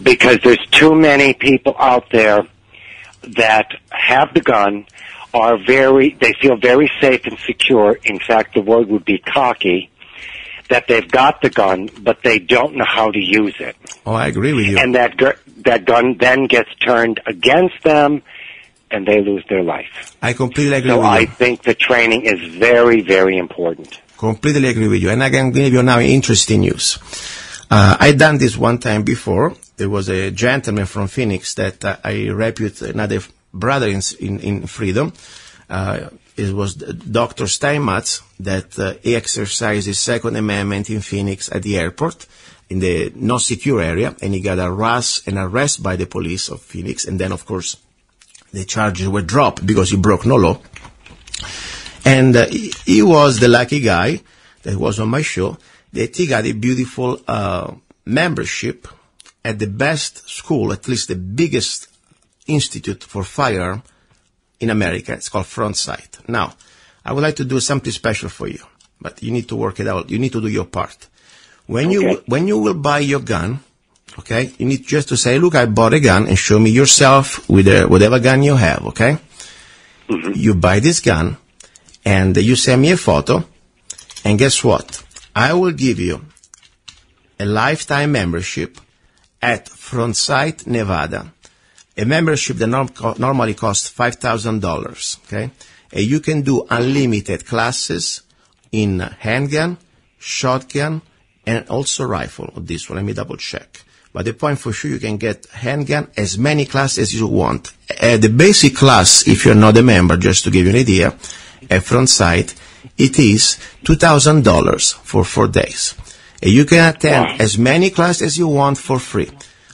because there's too many people out there that have the gun, they feel very safe and secure. In fact, the word would be cocky, that they've got the gun, but they don't know how to use it. Oh, I agree with you. And that gun then gets turned against them, and they lose their life. I completely agree with you. So I think the training is very, very important. Completely agree with you. And I can give you now interesting news. I done this one time before. There was a gentleman from Phoenix that I repute another brother in freedom. It was Dr. Steinmetz that he exercised his Second Amendment in Phoenix at the airport in the not secure area, and he got an arrest by the police of Phoenix, and then, of course, the charges were dropped because he broke no law. And he was the lucky guy that was on my show that he got a beautiful membership at the best school, at least the biggest institute for firearm in America. It's called Front Sight. Now, I would like to do something special for you, but you need to work it out. You need to do your part. When you will buy your gun, okay, you need just to say, look, I bought a gun, and show me yourself with whatever gun you have, okay? Mm-hmm. You buy this gun, and you send me a photo, and guess what? I will give you a lifetime membership at Front Sight, Nevada. A membership that normally costs $5,000, okay? And you can do unlimited classes in handgun, shotgun, and also rifle. This one, let me double check. But the point for sure, you can get handgun as many classes as you want. The basic class, if you're not a member, just to give you an idea, at Front Sight, it is $2,000 for 4 days. And you can attend as many classes as you want for free.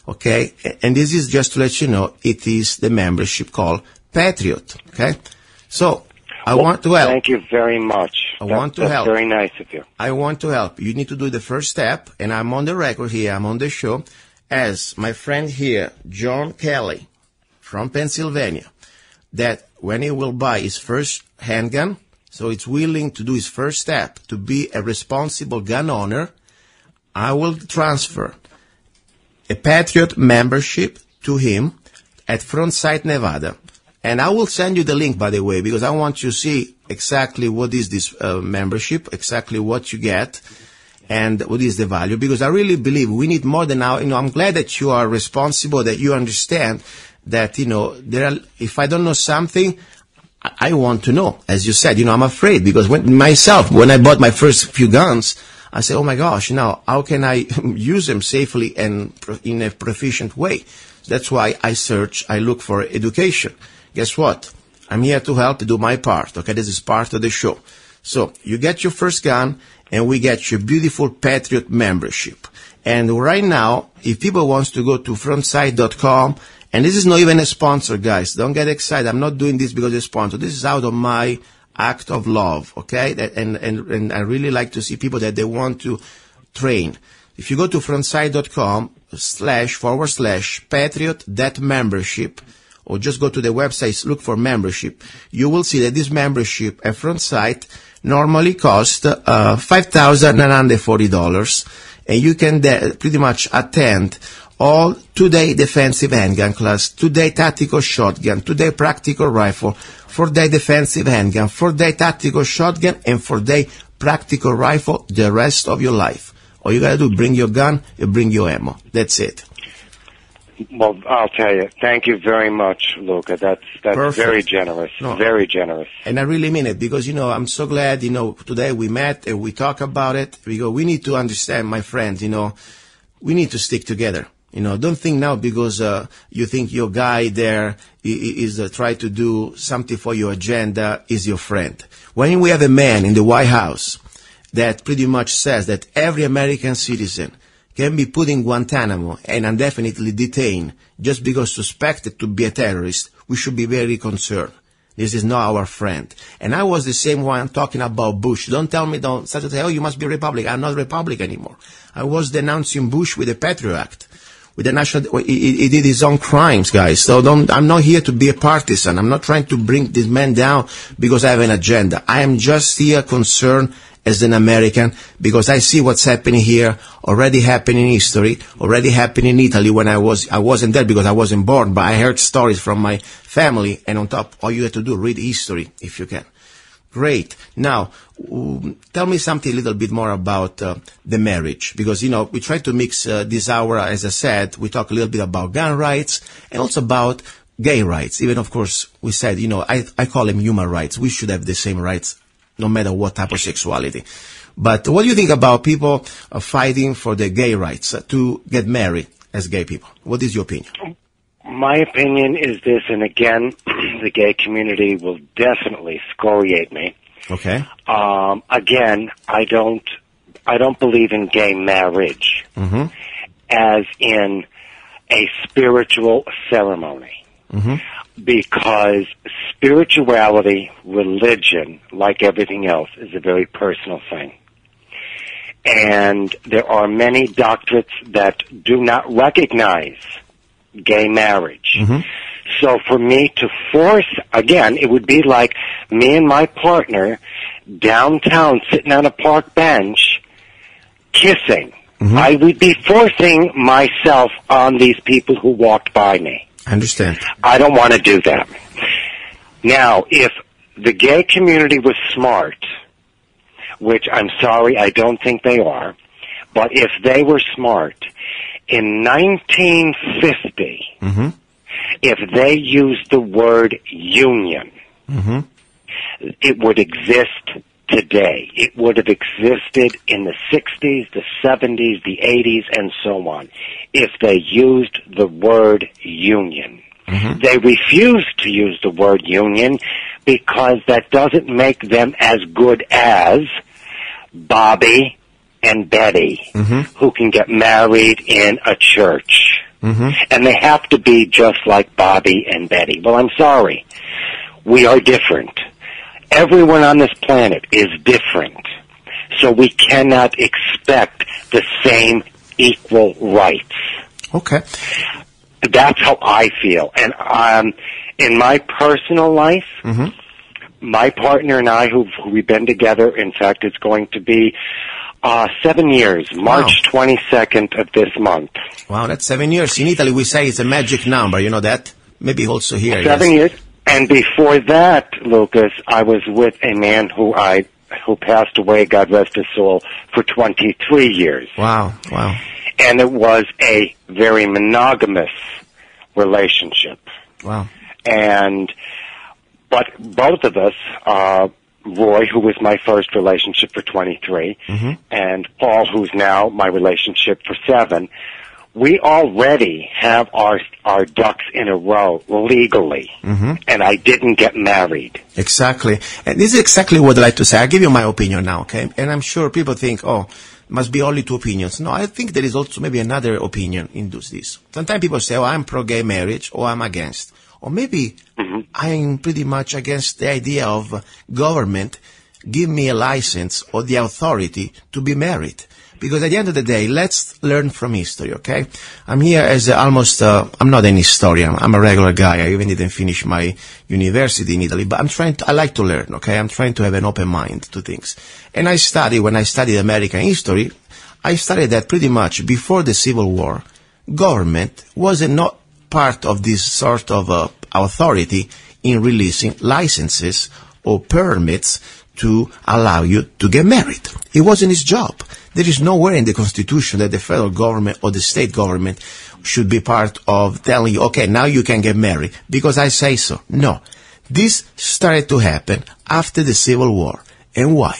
Okay? And this is just to let you know, it is the membership called Patriot. Okay? So, I want to help. Thank you very much. That's help. Very nice of you. I want to help. You need to do the first step, and I'm on the record here, I'm on the show, as my friend here, John Kellet, from Pennsylvania, that when he will buy his first handgun, so it's willing to do his first step to be a responsible gun owner, I will transfer a Patriot membership to him at Front Sight, Nevada. And I will send you the link, by the way, because I want you to see exactly what is this membership, exactly what you get, and what is the value, because I really believe we need more than now. I'm glad that you are responsible, that you understand that, if I don't know something, I want to know. As you said, I'm afraid, because when I bought my first few guns, I said, oh my gosh, how can I use them safely and in a proficient way? That's why I look for education. Guess what? I'm here to help do my part. Okay, this is part of the show. So you get your first gun, and we get your beautiful Patriot membership. And right now, if people wants to go to frontsight.com, and this is not even a sponsor, guys. Don't get excited. I'm not doing this because it's a sponsor. This is out of my act of love, okay? And I really like to see people that they want to train. If you go to frontsight.com // that membership, or just go to the website, look for membership, you will see that this membership at Front Sight normally costs $5,940, and you can pretty much attend all 2-day defensive handgun class, 2-day tactical shotgun, 2-day practical rifle, 4-day defensive handgun, 4-day tactical shotgun, and 4-day practical rifle the rest of your life. All you gotta do, bring your gun, and bring your ammo. That's it. Well, I'll tell you, thank you very much, Luca. That's Perfect. Very generous, very generous. And I really mean it, because, I'm so glad, today we met and we talk about it. We need to understand, my friends, we need to stick together. Don't think now because you think your guy there is try to do something for your agenda is your friend. When we have a man in the White House that pretty much says that every American citizen can be put in Guantanamo and indefinitely detained just because suspected to be a terrorist, we should be very concerned. This is not our friend. And I was the same one talking about Bush. Don't tell me, don't say, oh, you must be Republican. I'm not Republican anymore. I was denouncing Bush with the Patriot Act. With the national, he did his own crimes, guys. So I'm not here to be a partisan. I'm not trying to bring this man down because I have an agenda. I am just here concerned as an American because I see what's happening here, already happening in history, already happening in Italy when I wasn't there because I wasn't born, but I heard stories from my family, and on top, all you have to do, read history if you can. Great. Now, tell me something a little bit more about the marriage, because, we try to mix this hour, as I said, we talk a little bit about gun rights and also about gay rights. Even, of course, we said, I call them human rights. We should have the same rights no matter what type of sexuality. But what do you think about people fighting for the gay rights to get married as gay people? What is your opinion? My opinion is this, and again, the gay community will definitely excoriate me. Okay. Again, I don't believe in gay marriage, as in a spiritual ceremony, because spirituality, religion, like everything else, is a very personal thing. And there are many doctorates that do not recognize gay marriage. So for me to force, again, it would be like me and my partner downtown sitting on a park bench kissing. I would be forcing myself on these people who walked by me. I understand. I don't want to do that. Now, if the gay community was smart, which I'm sorry, I don't think they are, but if they were smart, in 1950, if they used the word union, it would exist today. It would have existed in the 60s, the 70s, the 80s, and so on, if they used the word union. They refuse to use the word union because that doesn't make them as good as Bobby and Betty, who can get married in a church. And they have to be just like Bobby and Betty. Well, I'm sorry. We are different. Everyone on this planet is different. So we cannot expect the same equal rights. Okay. That's how I feel. And in my personal life, my partner and I, we've been together, in fact, it's going to be 7 years, March 22nd of this month. Wow, that's 7 years. In Italy, we say it's a magic number. You know that? Maybe also here. 7 years. And before that, Lucas, I was with a man who passed away, God rest his soul, for 23 years. Wow. And it was a very monogamous relationship. Wow. But both of us, Roy, who was my first relationship for 23, and Paul, who's now my relationship for 7, we already have our ducks in a row legally, and I didn't get married. Exactly. And this is exactly what I'd like to say. I'll give you my opinion now, okay? And I'm sure people think, must be only 2 opinions. No, I think there is also maybe another opinion in this. Sometimes people say, I'm pro-gay marriage, or I'm against. Or maybe I'm pretty much against the idea of government give me a license or the authority to be married. Because at the end of the day, let's learn from history, okay? I'm here as I'm not an historian. I'm a regular guy. I even didn't finish my university in Italy, but I like to learn, okay? I'm trying to have an open mind to things. And when I studied American history, I studied that pretty much before the Civil War, government was not part of this sort of authority in releasing licenses or permits to allow you to get married. It wasn't his job. There is nowhere in the Constitution that the federal government or the state government should be part of telling you, okay, now you can get married because I say so. No. This started to happen after the Civil War. And why?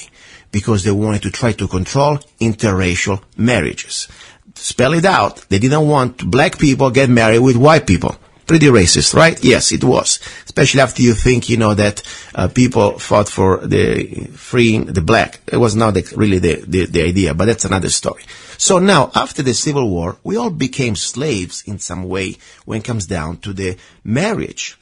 Because they wanted to try to control interracial marriages. Spell it out. They didn't want black people get married with white people. Pretty racist, right? Yes, it was. Especially after you think, that people fought for the freeing the black. It was not really the idea, but that's another story. So now, after the Civil War, we all became slaves in some way when it comes down to the marriage.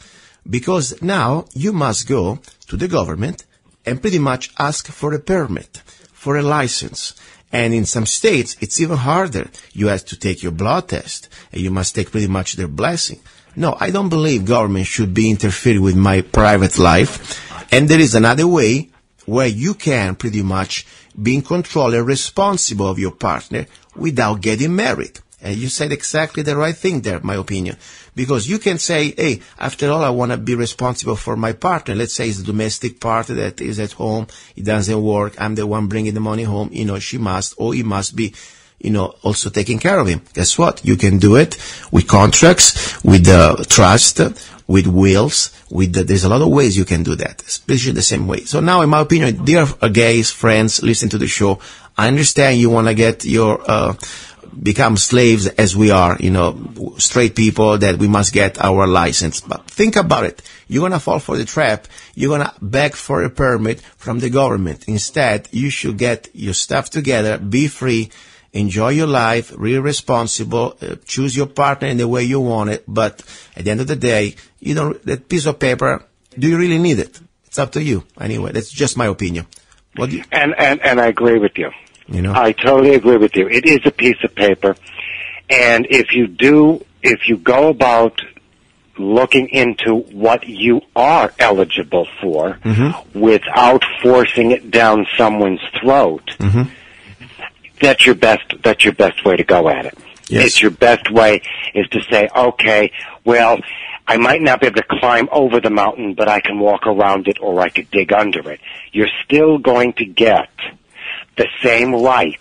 Because now you must go to the government and pretty much ask for a permit, for a license. And in some states, it's even harder. You have to take your blood test, and you must take pretty much their blessing. No, I don't believe government should be interfering with my private life. And there is another way where you can pretty much be in control and responsible of your partner without getting married. And you said exactly the right thing there, my opinion. Because you can say, hey, after all, I want to be responsible for my partner. Let's say it's a domestic partner that is at home. It doesn't work. I'm the one bringing the money home. She must, or he must be, also taking care of him. Guess what? You can do it with contracts, with trust, with wills, there's a lot of ways you can do that, especially the same way. So now, in my opinion, dear gays, friends, listen to the show. I understand you want to get your, become slaves as we are, straight people, that we must get our license. But think about it. You're going to fall for the trap. You're going to beg for a permit from the government. Instead, you should get your stuff together, be free, enjoy your life, really responsible, choose your partner in the way you want it. But at the end of the day, that piece of paper, do you really need it? It's up to you. Anyway, that's just my opinion. And I agree with you. I totally agree with you. It is a piece of paper. And if you go about looking into what you are eligible for without forcing it down someone's throat, that's your best way to go at it. Yes. It's your best way is to say, okay, well, I might not be able to climb over the mountain, but I can walk around it or I could dig under it. You're still going to get the same rights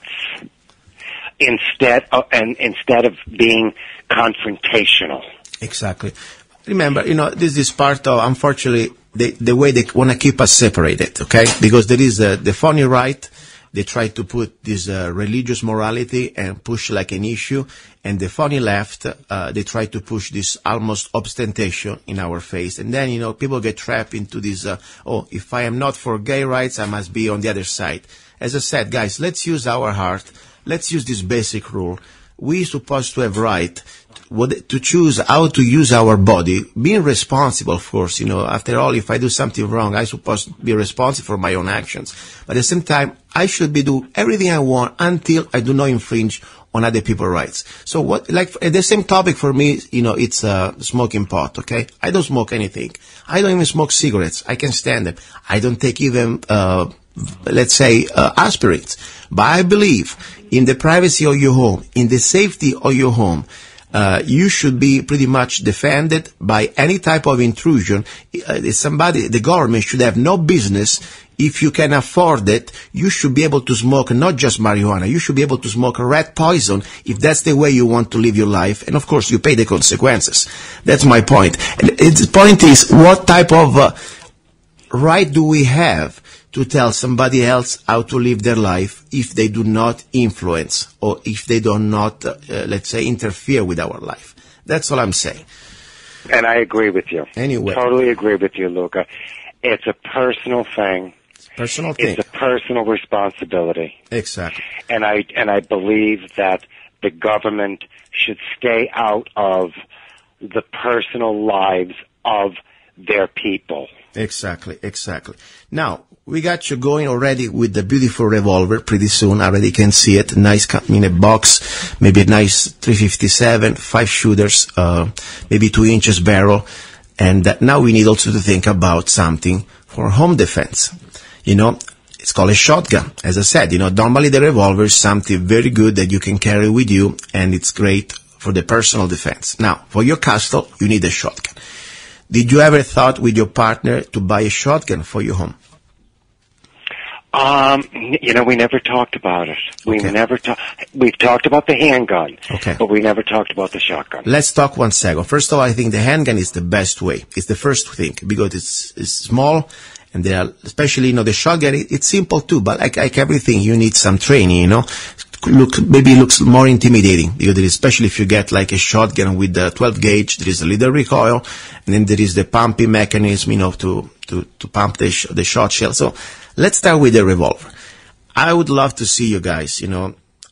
instead of being confrontational. Exactly. Remember, this is part of, unfortunately, the way they want to keep us separated, okay? Because there is the funny right. They try to put this religious morality and push like an issue. And the funny left, they try to push this almost ostentation in our face. And then, people get trapped into this, if I am not for gay rights, I must be on the other side. As I said, guys, let's use our heart. Let's use this basic rule. We're supposed to have right to choose how to use our body, being responsible, of course. After all, if I do something wrong, I'm supposed to be responsible for my own actions. But at the same time, I should do everything I want until I do not infringe on other people's rights. So the same topic for me, it's smoking pot, okay? I don't smoke anything. I don't even smoke cigarettes. I can stand them. I don't take even, aspirates. But I believe in the privacy of your home, in the safety of your home. You should be pretty much defended by any type of intrusion. The government should have no business. If you can afford it, you should be able to smoke not just marijuana. You should be able to smoke rat poison if that's the way you want to live your life. And of course, you pay the consequences. That's my point. And the point is, what type of right do we have to tell somebody else how to live their life if they do not influence or if they do not, interfere with our life? That's all I'm saying. And I agree with you. Anyway. Totally agree with you, Luca. It's a personal thing. It's a personal responsibility. Exactly. And I believe that the government should stay out of the personal lives of their people. Exactly. Now, we got you going already with the beautiful revolver pretty soon. I already can see it. Nice in a box, maybe a nice 357, 5 shooters, maybe 2 inches barrel. And now we need also to think about something for home defense. It's called a shotgun. As I said, normally the revolver is something very good that you can carry with you, and it's great for the personal defense. Now, for your castle, you need a shotgun. Did you ever thought with your partner to buy a shotgun for your home? We never talked about it. Okay. We've talked about the handgun, okay, but we never talked about the shotgun. Let's talk 1 second. First of all, I think the handgun is the best way. It's the first thing because it's small, and they are, especially, the shotgun, it's simple too, but like everything, you need some training, Maybe it looks more intimidating because especially if you get like a shotgun with the 12 gauge, there is a little recoil, and then there is the pumping mechanism, to pump the shot shell. So let's start with the revolver. I would love to see you guys,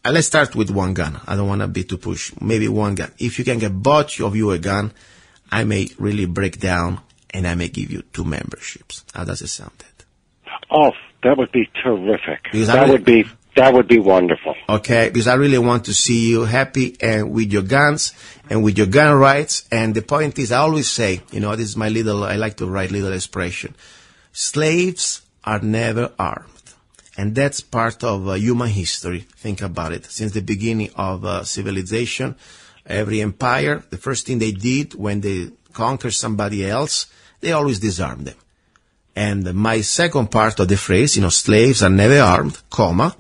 let's start with one gun. I don't want to be too push. Maybe one gun. If you can get both of you a gun, I may really break down and I may give you 2 memberships. How does it sound? Oh, that would be terrific. Because That would be wonderful. Okay, because I really want to see you happy and with your guns and with your gun rights. And the point is, I always say, this is my I like to write little expression. Slaves are never armed. And that's part of human history. Think about it. Since the beginning of civilization, every empire, the first thing they did when they conquered somebody else, they always disarmed them. And my second part of the phrase, slaves are never armed, comma,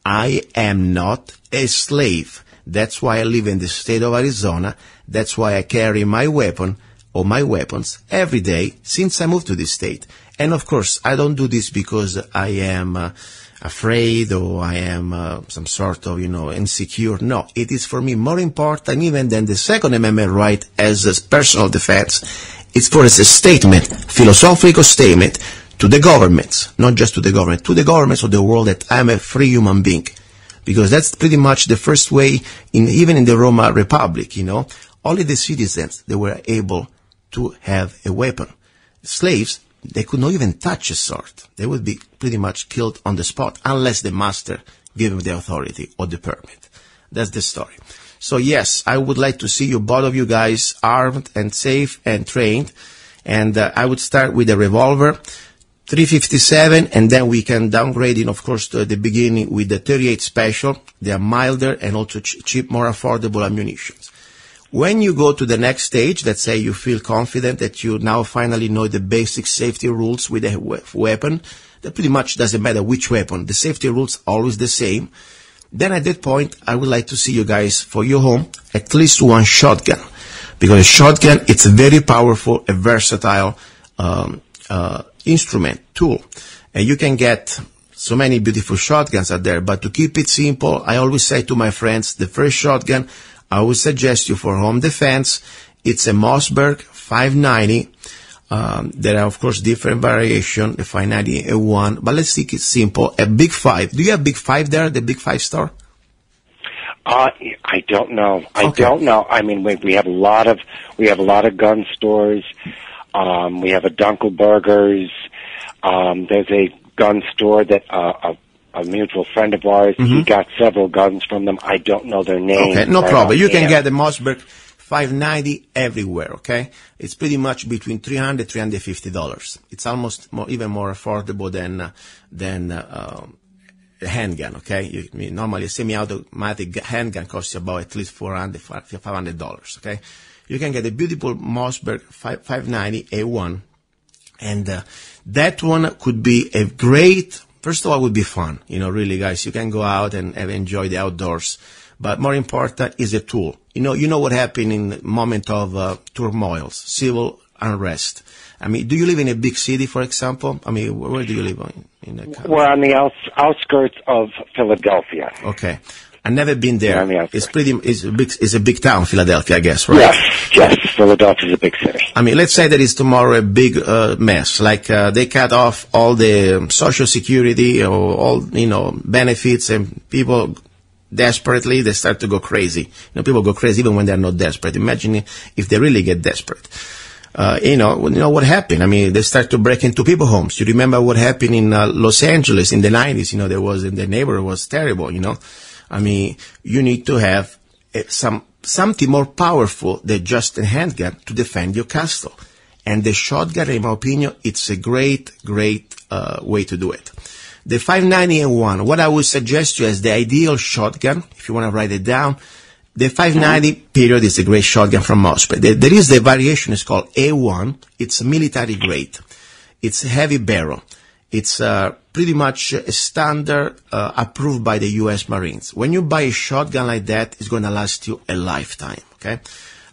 I am not a slave. That's why I live in the state of Arizona. That's why I carry my weapon or my weapons every day since I moved to this state. And of course, I don't do this because I am afraid or I am some sort of, insecure. No, it is for me more important even than the Second Amendment right as a personal defense. It's for as a statement, philosophical statement to the governments, not just to the governments of the world that I'm a free human being. Because that's pretty much the first way, even in the Roman Republic, only the citizens, they were able to have a weapon. Slaves, they could not even touch a sword. They would be pretty much killed on the spot unless the master gave them the authority or the permit. That's the story. So yes, I would like to see you, both of you guys, armed and safe and trained. And I would start with a revolver, .357, and then we can downgrade it, of course, to the beginning with the .38 Special. They are milder and also cheap, more affordable ammunition. When you go to the next stage, let's say you feel confident that you now finally know the basic safety rules with a weapon, that pretty much doesn't matter which weapon. The safety rules are always the same. Then at that point, I would like to see you guys, for your home, at least one shotgun. Because a shotgun, it's a very powerful, a versatile instrument, tool. And you can get so many beautiful shotguns out there. But to keep it simple, I always say to my friends, the first shotgun I would suggest you for home defense, it's a Mossberg 590. There are, of course, different variations, the 590A1, but let's make it simple. A Big 5. Do you have Big 5 there, the Big 5 store? I don't know. I Okay. don't know. I mean, we have a lot of gun stores. We have a Dunkelberger's. There's a gun store that a mutual friend of ours. He got several guns from them. I don't know their names. Okay, no right problem. You can offhand. get the Mossberg 590 everywhere, okay? It's pretty much between $300 to $350. It's almost even more affordable than a handgun, okay? Normally a semi-automatic handgun costs you about at least $400, $500, okay? You can get a beautiful Mossberg 590 A1, and that one could be a great. First of all, it would be fun, really, guys. You can go out and enjoy the outdoors. But more important is a tool. You know what happened in the moment of turmoil, civil unrest. I mean, do you live in a big city, for example? I mean, where do you live? We're on the outskirts of Philadelphia. Okay. I've never been there. On the outskirts. It's a big town, Philadelphia, I guess, right? Yes. Philadelphia is a big city. I mean, let's say that is tomorrow a big mess. Like they cut off all the social security or all benefits, and people desperately they start to go crazy. People go crazy even when they're not desperate. Imagine if they really get desperate. What happened? I mean, they start to break into people's homes. You remember what happened in Los Angeles in the 90s? There was in the neighborhood was terrible. I mean, you need to have something more powerful than just a handgun to defend your castle. And the shotgun, in my opinion, it's a great way to do it. The 590A1, what I would suggest you as the ideal shotgun, if you want to write it down, the 590 period is a great shotgun from Mossberg. There is the variation, it's called A1. It's military grade. It's a heavy barrel. It's pretty much a standard approved by the U.S. Marines. When you buy a shotgun like that, it's going to last you a lifetime, okay?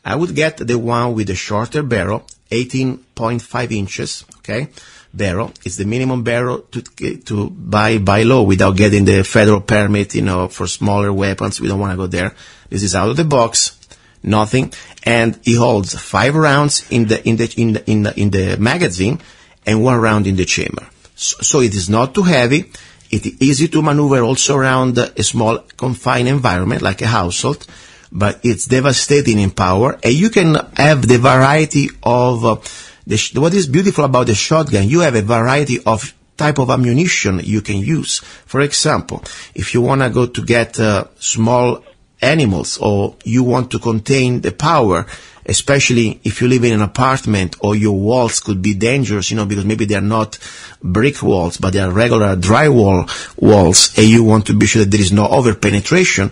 I would get the one with the shorter barrel, 18.5 inches, okay? Barrel. It's the minimum barrel to buy by law without getting the federal permit, for smaller weapons. We don't want to go there. This is out of the box, nothing. And it holds 5 rounds in the magazine and 1 round in the chamber. So it is not too heavy. It's easy to maneuver also around a small confined environment like a household, but it's devastating in power. And you can have the variety of what is beautiful about the shotgun. You have a variety of type of ammunition you can use. For example, if you want to go to get small animals, or you want to contain the power, especially if you live in an apartment or your walls could be dangerous, because maybe they're not brick walls, but they are regular drywall walls, and you want to be sure that there is no over penetration.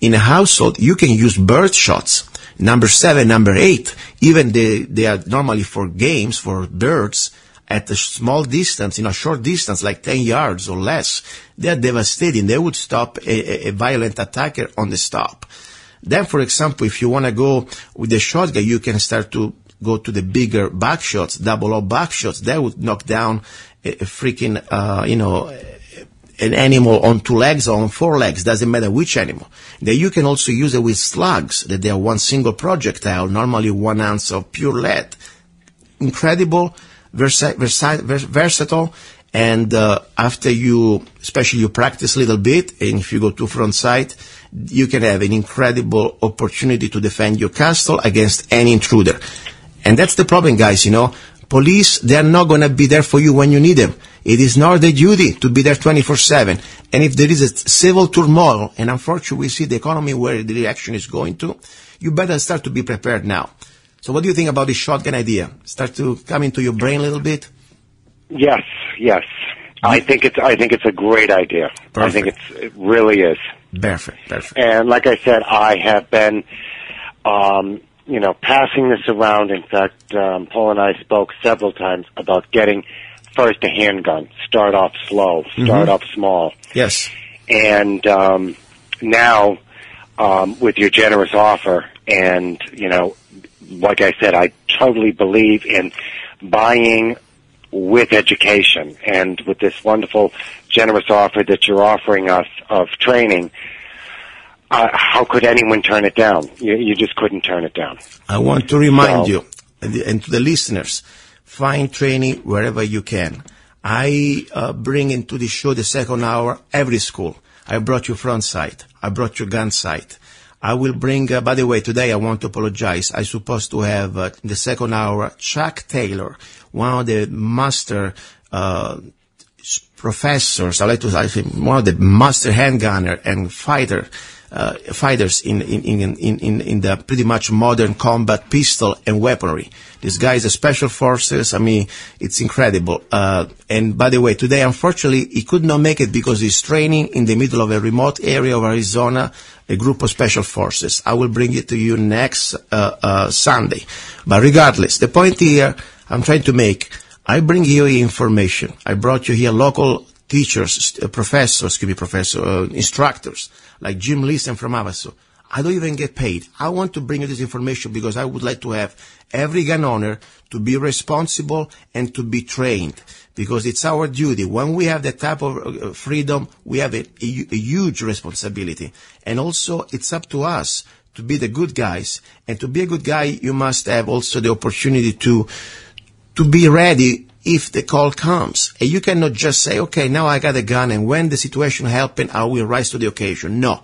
In a household, you can use bird shots. Number 7, number 8, even they are normally for games, for birds, at a small distance, short distance, like 10 yards or less. They are devastating. They would stop a violent attacker on the stop. Then, for example, if you want to go with the shotgun, you can start to go to the bigger back shots, double back shots. That would knock down a freaking, an animal on 2 legs or on 4 legs. Doesn't matter which animal. Then you can also use it with slugs, that they are one single projectile, normally 1 ounce of pure lead. Incredible, versatile, and after especially you practice a little bit, and if you go to front sight, you can have an incredible opportunity to defend your castle against any intruder. And that's the problem, guys, Police, they are not going to be there for you when you need them. It is not their duty to be there 24/7. And if there is a civil turmoil, and unfortunately we see the economy where the direction is going to, you better start to be prepared now. So what do you think about this shotgun idea? Start to come into your brain a little bit? Yes. I think it's a great idea. Perfect. I think it really is. Perfect. And like I said, I have been, passing this around. In fact, Paul and I spoke several times about getting first a handgun. Start off slow. Start off small. Yes. And now, with your generous offer, and like I said, I totally believe in buying with education, and with this wonderful, generous offer that you're offering us of training, how could anyone turn it down? You just couldn't turn it down. I want to remind you, and to the listeners, find training wherever you can. I bring into the show the second hour every school. I brought you front sight. I brought you gun sight. I will bring, by the way, today I want to apologize. I'm supposed to have in the second hour Chuck Taylor, one of the master professors, I say one of the master handgunner and fighters in the pretty much modern combat pistol and weaponry. This guy is a special forces. I mean, it's incredible. And by the way, today, unfortunately, he could not make it because he's training in the middle of a remote area of Arizona, a group of special forces. I will bring it to you next Sunday. But regardless, the point here I'm trying to make, I bring you information. I brought you here local teachers, instructors, like Jim Leeson from Havasu. I don't even get paid. I want to bring you this information because I would like to have every gun owner to be responsible and to be trained, because it's our duty. When we have that type of freedom, we have a huge responsibility. And also, it's up to us to be the good guys. And to be a good guy, you must have also the opportunity to be ready if the call comes. And you cannot just say, okay, now I got a gun, and when the situation happens, I will rise to the occasion. No.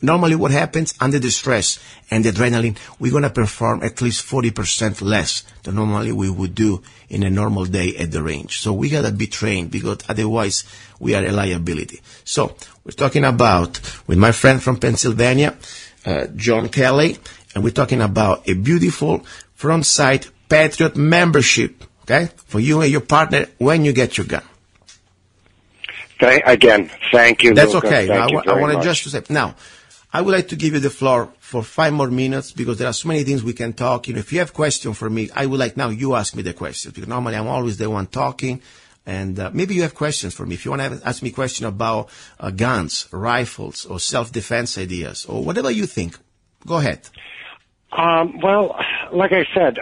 Normally what happens under the stress and the adrenaline, we're going to perform at least 40% less than normally we would do in a normal day at the range. So we got to be trained, because otherwise we are a liability. So we're talking about, with my friend from Pennsylvania, John Kellet, and we're talking about a beautiful front sight Patriot membership, okay, for you and your partner when you get your gun. Again, thank you, That's Luca. okay. Thank you I want much. just to say, now, I would like to give you the floor for 5 more minutes, because there are so many things we can talk. If you have questions for me, I would like now you ask me the questions, because normally I'm always the one talking, and maybe you have questions for me. If you want to ask me questions about guns, rifles, or self-defense ideas, or whatever you think, go ahead. Well, like I said,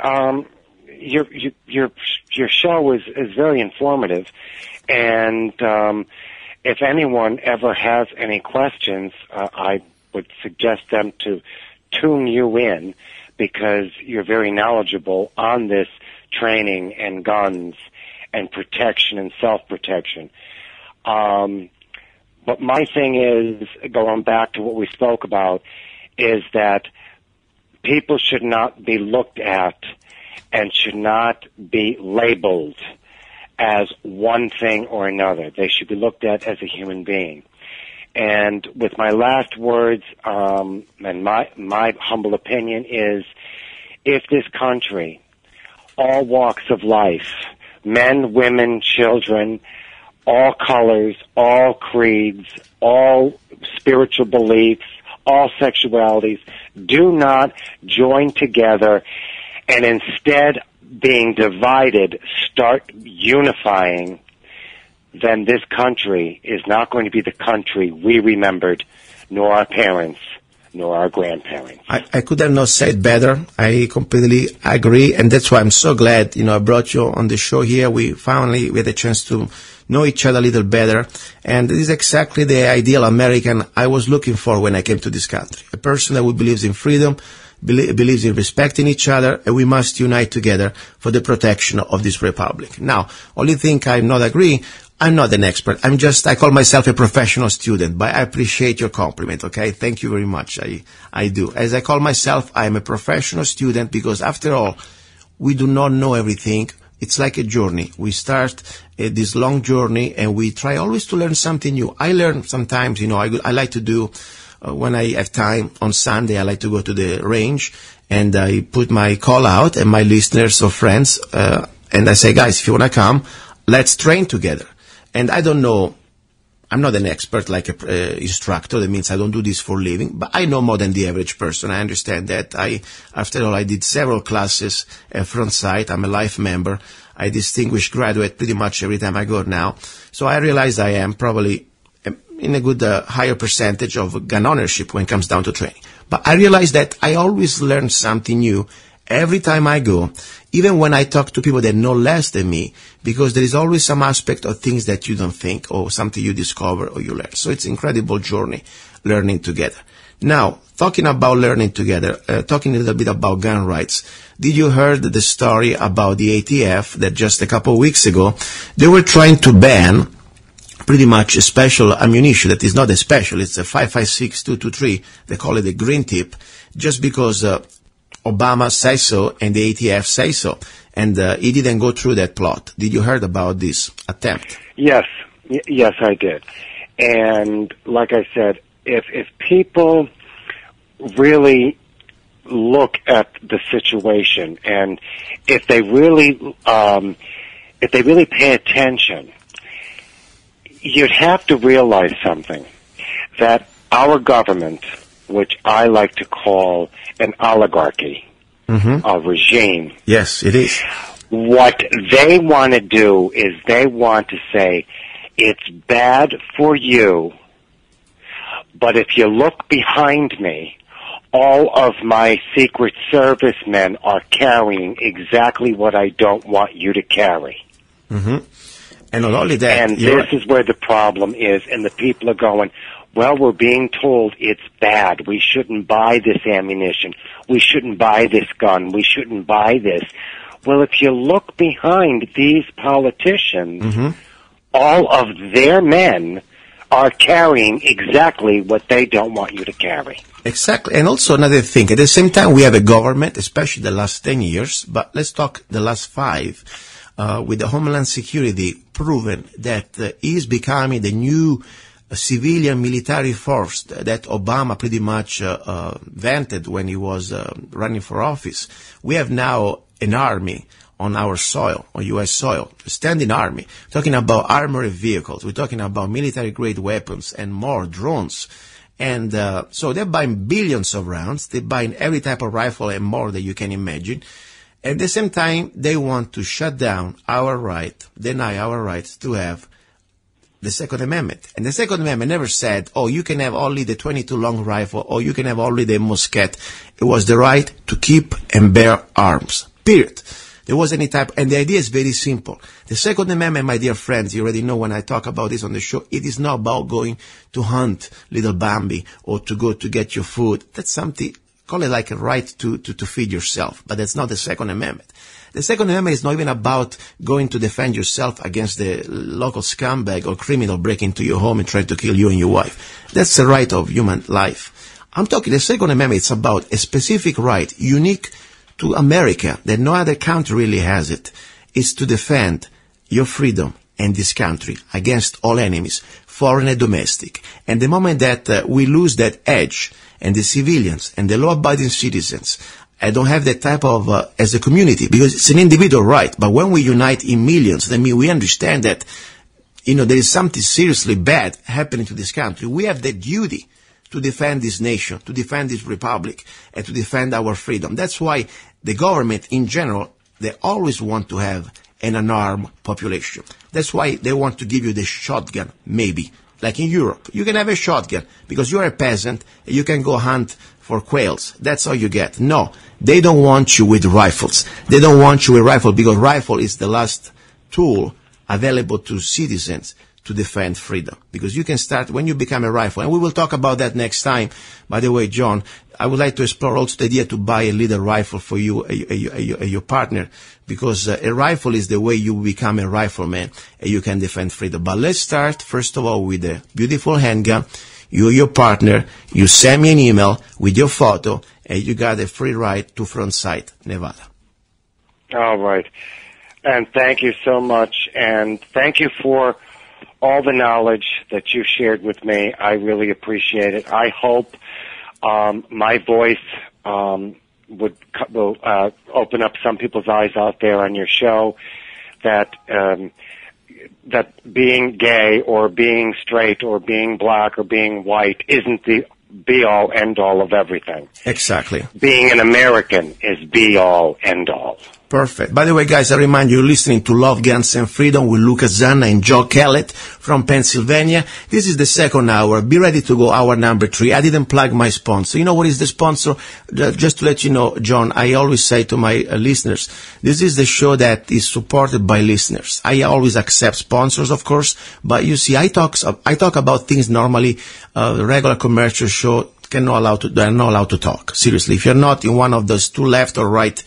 your show is very informative, and if anyone ever has any questions, I would suggest them to tune you in, because you're very knowledgeable on this training and guns and protection and self-protection. But my thing is, going back to what we spoke about, is that people should not be looked at and should not be labeled as one thing or another. They should be looked at as a human being. And with my last words, and my humble opinion is, if this country, all walks of life, men, women, children, all colors, all creeds, all spiritual beliefs, all sexualities, do not join together and instead being divided, start unifying, then this country is not going to be the country we remembered, nor our parents, nor our grandparents. I could have not said better. I completely agree, and that's why I'm so glad, I brought you on the show here. We had a chance to know each other a little better, and this is exactly the ideal American I was looking for when I came to this country. A person that believes in freedom, believes in respecting each other, and we must unite together for the protection of this republic. Now, only thing I'm not agree, I'm not an expert. I call myself a professional student, but I appreciate your compliment, okay? Thank you very much. I do. As I call myself, I'm a professional student because after all, we do not know everything. It's like a journey. We start this long journey and we try always to learn something new. I learn sometimes, I like to do, when I have time on Sunday, I like to go to the range and I put my call out and my listeners or friends, and I say, guys, if you want to come, let's train together. And I don't know, I'm not an expert like an instructor. That means I don't do this for a living, but I know more than the average person. I understand that. After all, I did several classes front site. I'm a life member. I distinguish graduate pretty much every time I go now. So I realize I am probably in a good higher percentage of gun ownership when it comes down to training. But I realize that I always learn something new every time I go, even when I talk to people that know less than me, because there is always some aspect of things that you don't think or something you discover or you learn. So it's an incredible journey learning together. Now, talking about learning together, talking a little bit about gun rights. Did you heard the story about the ATF that just a couple of weeks ago, they were trying to ban pretty much a special ammunition that is not a special, it's a 5.56 .223, they call it a green tip, just because Obama says so and the ATF say so, and he didn't go through that plot. Did you heard about this attempt? Yes, I did. And like I said, if people really look at the situation and if they really pay attention, you'd have to realize something, that our government, which I like to call an oligarchy, a regime. Yes, it is. What they want to do is they want to say, it's bad for you, but if you look behind me, all of my Secret Service men are carrying exactly what I don't want you to carry. And not only that, and this is where the problem is, and the people are going, well, we're being told it's bad. We shouldn't buy this ammunition. We shouldn't buy this gun. We shouldn't buy this. Well, if you look behind these politicians, all of their men are carrying exactly what they don't want you to carry. Exactly. And also another thing, at the same time we have a government, especially the last 10 years, but let's talk the last 5, with the Homeland Security proven that is becoming the new civilian military force that Obama pretty much vented when he was running for office. We have now an army on our soil, on U.S. soil, a standing army, talking about armored vehicles, we're talking about military-grade weapons and more, drones. And so they're buying billions of rounds, they're buying every type of rifle and more that you can imagine. At the same time, they want to shut down our right, deny our right to have the Second Amendment. And the Second Amendment never said, oh, you can have only the 22 long rifle, or you can have only the musket. It was the right to keep and bear arms, period. There was any type, and the idea is very simple. The Second Amendment, my dear friends, you already know when I talk about this on the show, it is not about going to hunt little Bambi or to go to get your food. That's something, call it like a right to feed yourself, but that's not the Second Amendment. The Second Amendment is not even about going to defend yourself against the local scumbag or criminal breaking into your home and trying to kill you and your wife. That's the right of human life. I'm talking the Second Amendment, it's about a specific right, unique to America, that no other country really has it, is to defend your freedom and this country against all enemies, foreign and domestic. And the moment that we lose that edge, and the civilians and the law-abiding citizens don't have that type of, as a community, because it's an individual right, but when we unite in millions, that means we understand that, there is something seriously bad happening to this country. We have the duty to defend this nation, to defend this republic, and to defend our freedom. That's why the government in general, they always want to have an unarmed population. That's why they want to give you the shotgun, maybe. Like in Europe, you can have a shotgun because you're a peasant and you can go hunt for quails. That's all you get. No, they don't want you with rifles. They don't want you with rifle because rifle is the last tool available to citizens to defend freedom. Because you can start when you become a rifle, and we will talk about that next time. By the way, John, I would like to explore also the idea to buy a little rifle for you, your partner, because a rifle is the way you become a rifleman and you can defend freedom. But let's start, first of all, with a beautiful handgun. You, your partner, you send me an email with your photo, and you got a free ride to Frontside, Nevada. All right. And thank you so much, and thank you for all the knowledge that you shared with me. I really appreciate it. I hope my voice will open up some people's eyes out there on your show, that being gay or being straight or being black or being white isn't the be-all, end-all of everything. Exactly. Being an American is be-all, end-all. Perfect. By the way, guys, I remind you, you're listening to Love, Guns, and Freedom with Luca, Zanna, and John Kellet from Pennsylvania. This is the second hour. Be ready to go hour number 3. I didn't plug my sponsor. You know what is the sponsor? Just to let you know, John, I always say to my listeners, this is the show that is supported by listeners. I always accept sponsors, of course, but you see, I talk about things normally, regular commercial show they're not allowed to talk. Seriously, if you're not in one of those two left or right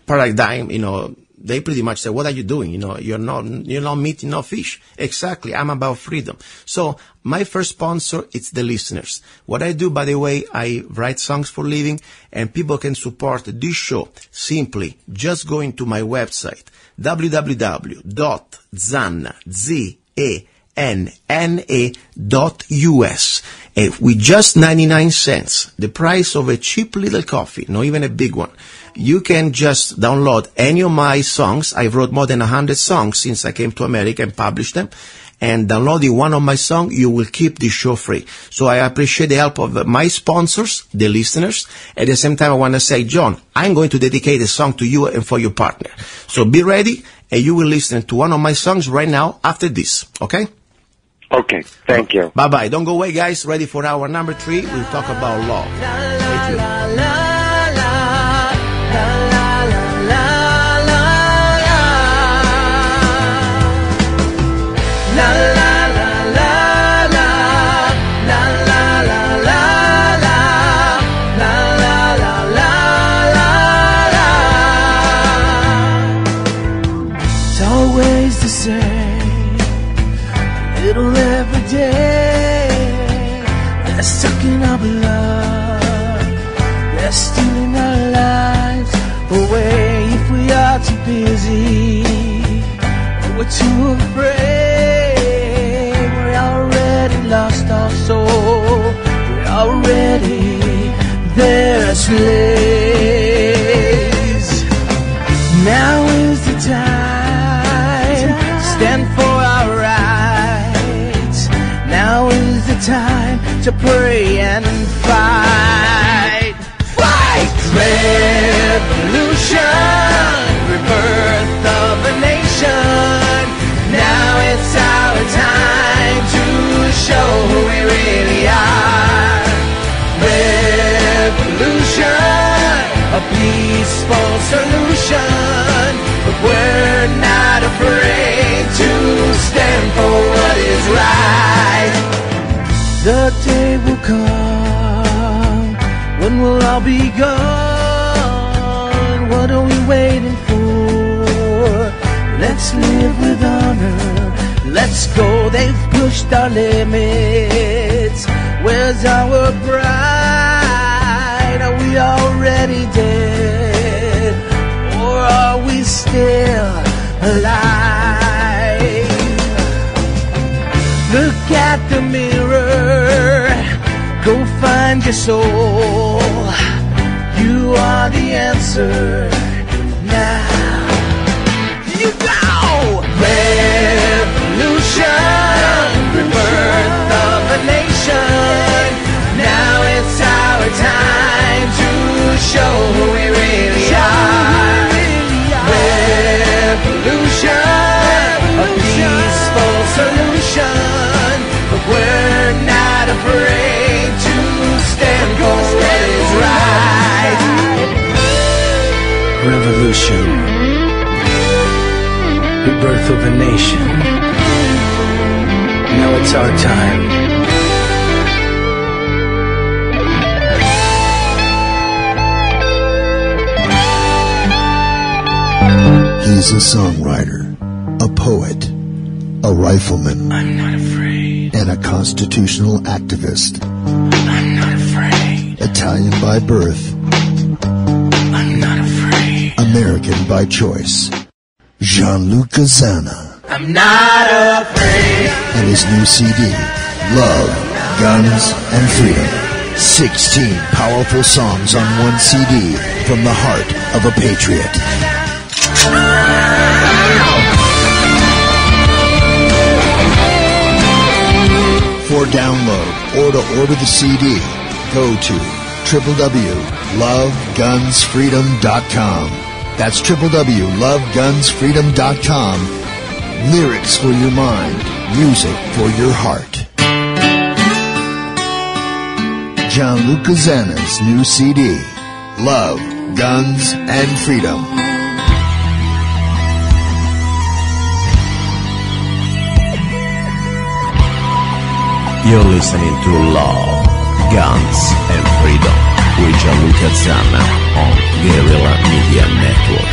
paradigm, they pretty much say, what are you doing? You're not meat, no fish. Exactly. I'm about freedom. So my first sponsor, it's the listeners. What I do, by the way, I write songs for a living, and people can support this show simply just going to my website, www.zanna.us. With just 99 cents, the price of a cheap little coffee, not even a big one, you can just download any of my songs. I've wrote more than 100 songs since I came to America and published them. And downloading one of my songs, you will keep the show free. So I appreciate the help of my sponsors, the listeners. At the same time, I want to say, John, I'm going to dedicate a song to you and for your partner. So be ready, and you will listen to one of my songs right now after this. Okay? Okay. Thank you. Bye-bye. Don't go away, guys. Ready for hour number 3. We'll talk about love. Thank you. Little every day, they're sucking our blood, they're stealing our lives away. If we are too busy, we're too afraid, we're already lost our soul, we're already their slaves. Now is the time to stand for our rights. Now is the time to pray and fight. Fight! Revolution, rebirth of a nation. Now it's our time to show who we really are. Revolution, a peaceful solution, but we're not afraid to stand for what is right. The day will come when we'll all be gone. What are we waiting for? let's live with honor. Let's go, they've pushed our limits. Where's our pride? Are we already dead? Or are we still alive? Look at the mirror, go find your soul. You are the answer now. You go! Revolution, rebirth of a nation. Now it's our time to show who we really are. Revolution, a peaceful solution. But we're not afraid to stand for what is right. Revolution, rebirth of a nation. Now it's our time. He's a songwriter, a poet, a rifleman. I'm not afraid. And a constitutional activist. I'm not afraid. Italian by birth. I'm not afraid. American by choice. Gianluca Zanna. I'm not afraid. And his new CD, Love, Guns, and Freedom. 16 powerful songs on one CD from the heart of a patriot. For download or to order the CD, go to www.lovegunsfreedom.com. That's www.lovegunsfreedom.com. Lyrics for your mind, music for your heart. Gianluca Zanna's new CD, Love, Guns, and Freedom. You're listening to Love, Guns, and Freedom with Gianluca Zanna on Guerrilla Media Network.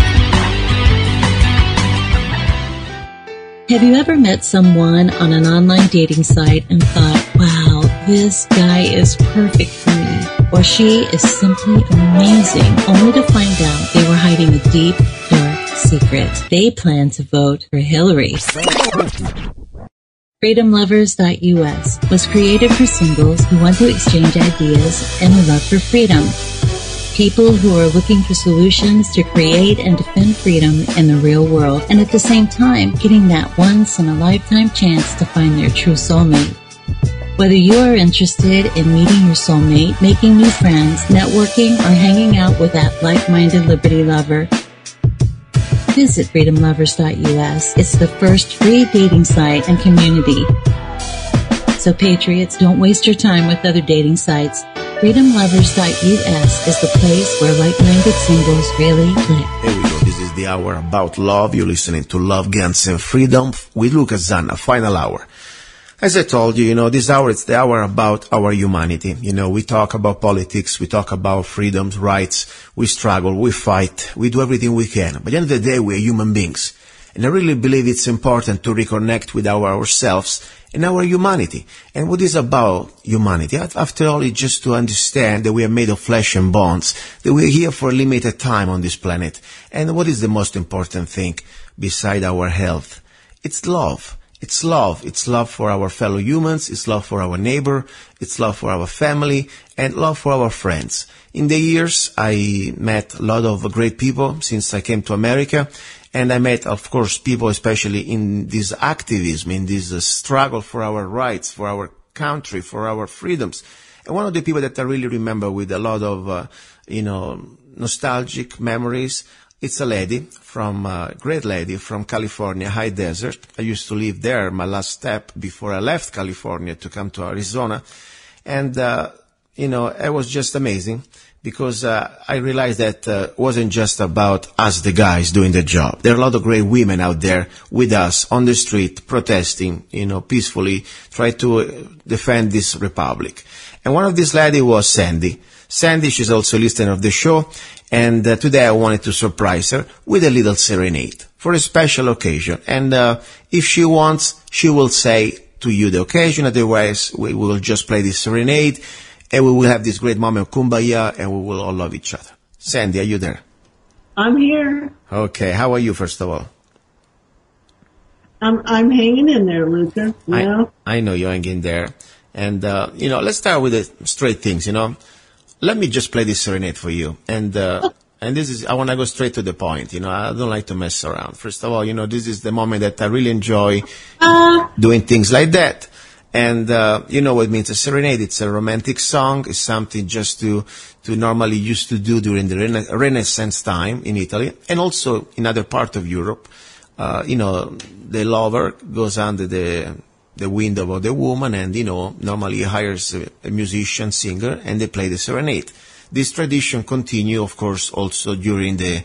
Have you ever met someone on an online dating site and thought, wow, this guy is perfect for me, or she is simply amazing, only to find out they were hiding a deep, dark secret? They plan to vote for Hillary. FreedomLovers.us was created for singles who want to exchange ideas and a love for freedom. People who are looking for solutions to create and defend freedom in the real world, and at the same time, getting that once-in-a-lifetime chance to find their true soulmate. Whether you are interested in meeting your soulmate, making new friends, networking, or hanging out with that like-minded liberty lover, visit FreedomLovers.us. It's the first free dating site and community. So patriots, don't waste your time with other dating sites. FreedomLovers.us is the place where like-minded singles really click. Here we go. This is the hour about love. You're listening to Love, Guns, and Freedom with Luca Zanna, final hour. As I told you, this hour, it's the hour about our humanity. We talk about politics, we talk about freedoms, rights, we struggle, we fight, we do everything we can. But at the end of the day, we're human beings. And I really believe it's important to reconnect with ourselves and our humanity. And what is about humanity? After all, it's just to understand that we are made of flesh and bones, that we're here for a limited time on this planet. And what is the most important thing beside our health? It's love. It's love. It's love for our fellow humans. It's love for our neighbor. It's love for our family and love for our friends. In the years, I met a lot of great people since I came to America. And I met, of course, people especially in this activism, in this struggle for our rights, for our country, for our freedoms. And one of the people that I really remember with a lot of, nostalgic memories, it's a lady great lady from California, high desert. I used to live there, my last step before I left California to come to Arizona. And, it was just amazing because I realized that it wasn't just about us, the guys, doing the job. There are a lot of great women out there with us on the street, protesting, peacefully, try to defend this republic. And one of these ladies was Sandy. Sandy, she's also a listener of the show, And today I wanted to surprise her with a little serenade for a special occasion. And if she wants, she will say to you the occasion. Otherwise, we will just play this serenade, and we will have this great moment of kumbaya, and we will all love each other. Sandy, are you there? I'm here. Okay. How are you, first of all? I'm hanging in there, Luca. I know you're hanging there. And, let's start with the straight things, Let me just play this serenade for you. And this is, I want to go straight to the point, I don't like to mess around. First of all, this is the moment that I really enjoy doing things like that. And, you know what it means, a serenade. It's a romantic song. It's something just to normally used to do during the Renaissance time in Italy and also in other parts of Europe. The lover goes under the window of the woman and, normally hires a musician, singer, and they play the serenade. This tradition continue, of course, also during the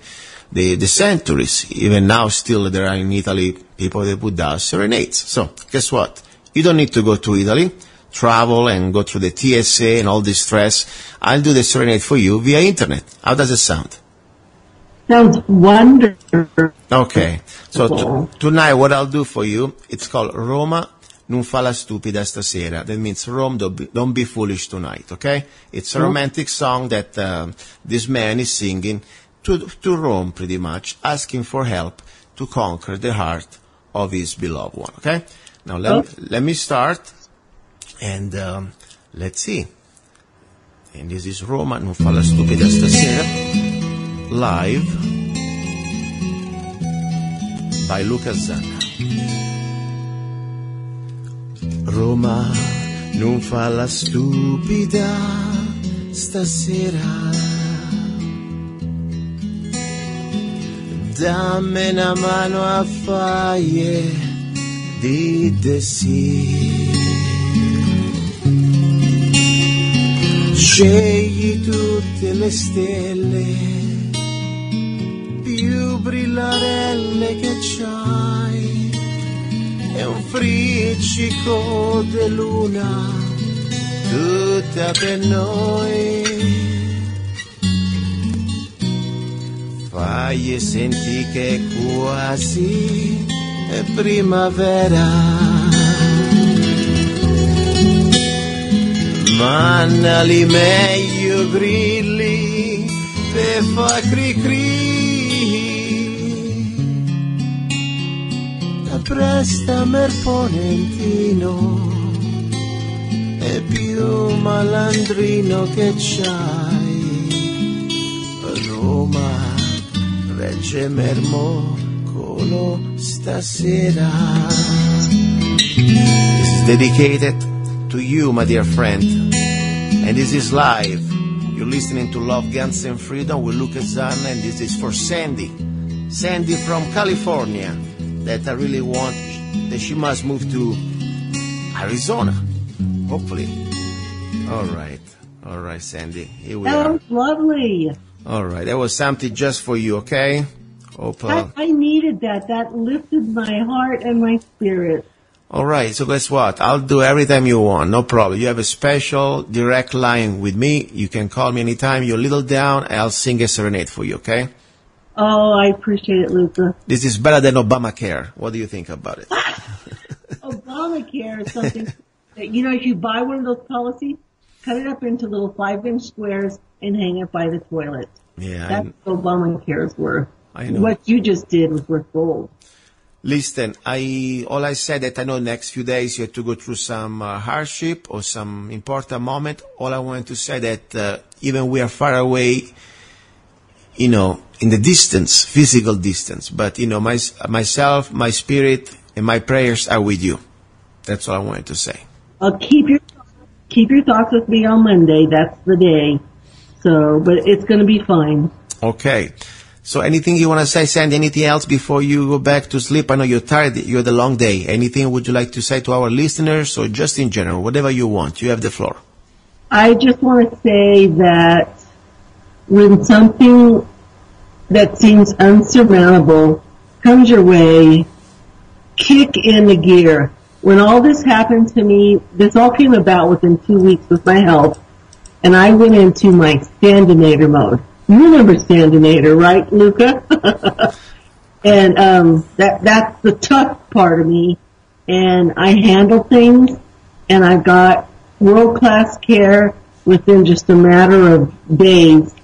centuries. Even now, still, there are in Italy people that would do serenades. So, guess what? You don't need to go to Italy, travel and go through the TSA and all this stress. I'll do the serenade for you via internet. How does it sound? Sounds wonderful. Okay. So tonight what I'll do for you, it's called Roma non fa la stupida stasera. That means Rome, don't be foolish tonight, okay? It's a romantic song that this man is singing to Rome pretty much, asking for help to conquer the heart of his beloved one, okay? Now let me start and let's see. And this is Roma non fa la stupida stasera, live by Luca Zanna. Roma non fa la stupida stasera, dammi una mano a fare di sì, scegli tutte le stelle più brillarelle che c'hai e un friccico di luna tutta per noi, fagli senti che quasi è primavera, mannali meglio grilli per fa cri cri, prestami il ponentino è più malandrino che c'hai, Roma regge Mermocolo stasera. This is dedicated to you, my dear friend, and this is live. You're listening to Love, Guns and Freedom with Luca Zanna, and this is for Sandy from California, that I really want that she must move to Arizona, hopefully. All right, Sandy, here we are. That was lovely. All right, that was something just for you, okay? I needed that. That lifted my heart and my spirit. All right, so guess what? I'll do every time you want, no problem. You have a special direct line with me. You can call me anytime. You're a little down, I'll sing a serenade for you, okay? Oh, I appreciate it, Luca. This is better than Obamacare. What do you think about it? Obamacare is something that, if you buy one of those policies, cut it up into little 5-inch squares and hang it by the toilet. Yeah, that's what Obamacare is worth. I know. What you just did was worth gold. Listen, all I said that I know next few days you have to go through some hardship or some important moment. All I wanted to say that even we are far away, in the distance, physical distance, but myself, my spirit, and my prayers are with you. That's all I wanted to say. I'll keep your thoughts with me on Monday. That's the day. So, but it's going to be fine. Okay. So anything you want to say, Sandy? Anything else before you go back to sleep? I know you're tired. You had a long day. Anything would you like to say to our listeners, or just in general, whatever you want? You have the floor. I just want to say that when something that seems unsurmountable comes your way, kick in the gear. When all this happened to me, this all came about within 2 weeks with my health, and I went into my Scandinavian mode. You remember Sandinator, right, Luca? And that's the tough part of me. And I handle things, and I got world-class care within just a matter of days.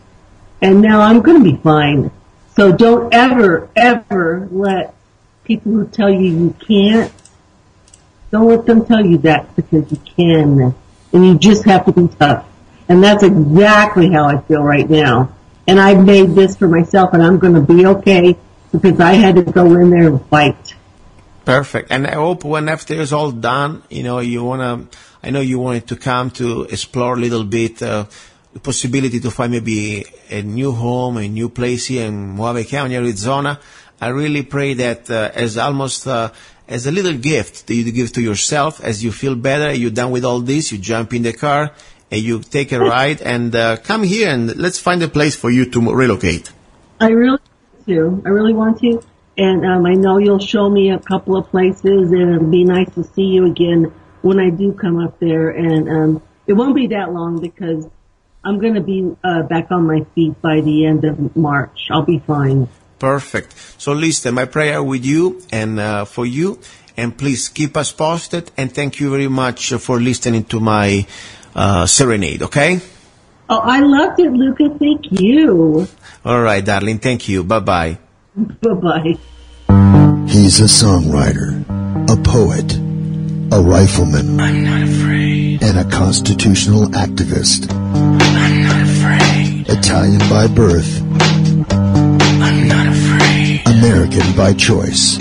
And now I'm going to be fine. So don't ever, ever let people who tell you can't, don't let them tell you that, because you can. And you just have to be tough. And that's exactly how I feel right now. And I've made this for myself, and I'm going to be okay, because I had to go in there and fight. Perfect. And I hope when after it's all done, I know you wanted to come to explore a little bit, the possibility to find maybe a new home, a new place here in Navajo County, Arizona. I really pray that as a little gift that you give to yourself, as you feel better, you're done with all this, you jump in the car and you take a ride and come here and let's find a place for you to relocate. I really want to. And I know you'll show me a couple of places, and it'll be nice to see you again when I do come up there. And it won't be that long, because I'm going to be back on my feet by the end of March. I'll be fine. Perfect. So listen, my prayer with you and for you, and please keep us posted, and thank you very much for listening to my serenade, okay? Oh, I loved it, Luca. Thank you. All right, darling. Thank you. Bye-bye. Bye-bye. He's a songwriter, a poet, a rifleman, I'm not afraid, and a constitutional activist. I'm not afraid, Italian by birth, I'm not afraid, American by choice.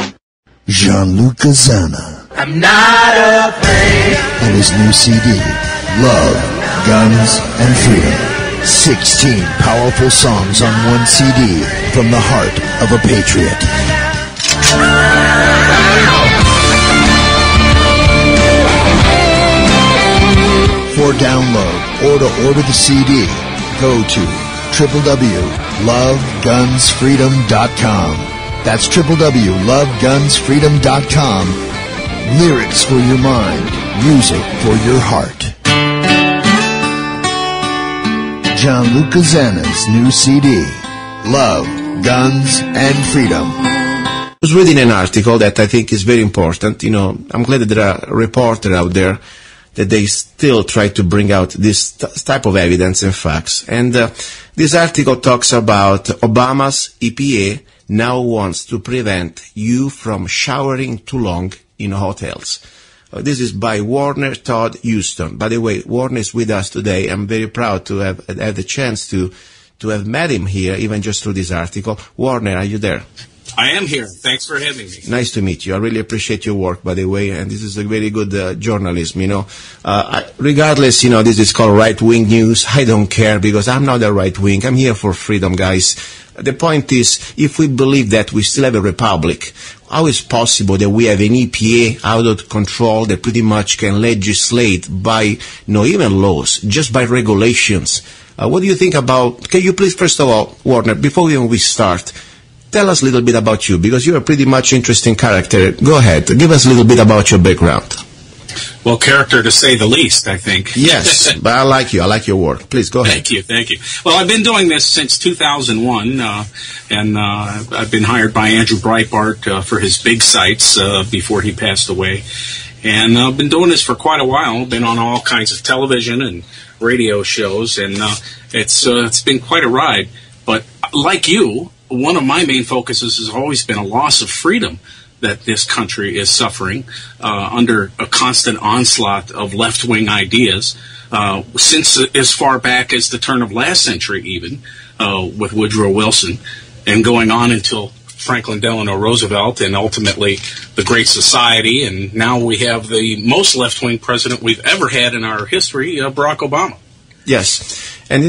Gianluca Zanna. I'm not afraid. And his new CD, Love, Guns, and Freedom. 16 powerful songs on one CD from the heart of a patriot. For download or to order the CD, go to www.lovegunsfreedom.com. That's www.lovegunsfreedom.com. Lyrics for your mind, music for your heart. Gianluca Zanna's new CD, Love, Guns, and Freedom. I was reading an article that I think is very important. I'm glad that there are reporters out there that they still try to bring out this type of evidence and facts. And this article talks about Obama's EPA now wants to prevent you from showering too long in hotels. This is by Warner Todd Houston. By the way, Warner is with us today. I'm very proud to have had the chance to have met him here, even just through this article. Warner, are you there? I am here. Thanks for having me. Nice to meet you. I really appreciate your work, by the way, and this is a very good journalism, regardless, this is called right-wing news. I don't care, because I'm not a right-wing. I'm here for freedom, guys. The point is, if we believe that we still have a republic, how is it possible that we have an EPA out of control that pretty much can legislate by, even laws, just by regulations? What do you think about, can you please, first of all, Warner, before we start, tell us a little bit about you, because you're a pretty much interesting character. Go ahead, give us a little bit about your background. Well, character to say the least, I think. Yes, but I like you. I like your work. Please, go ahead. Thank you. Well, I've been doing this since 2001, and I've been hired by Andrew Breitbart for his big sites before he passed away. And I've been doing this for quite a while. Been on all kinds of television and radio shows, and it's been quite a ride. But like you, one of my main focuses has always been a loss of freedom that this country is suffering under a constant onslaught of left-wing ideas since as far back as the turn of last century, even with Woodrow Wilson, and going on until Franklin Delano Roosevelt and ultimately the Great Society, and now we have the most left-wing president we've ever had in our history, Barack Obama. Yes. And,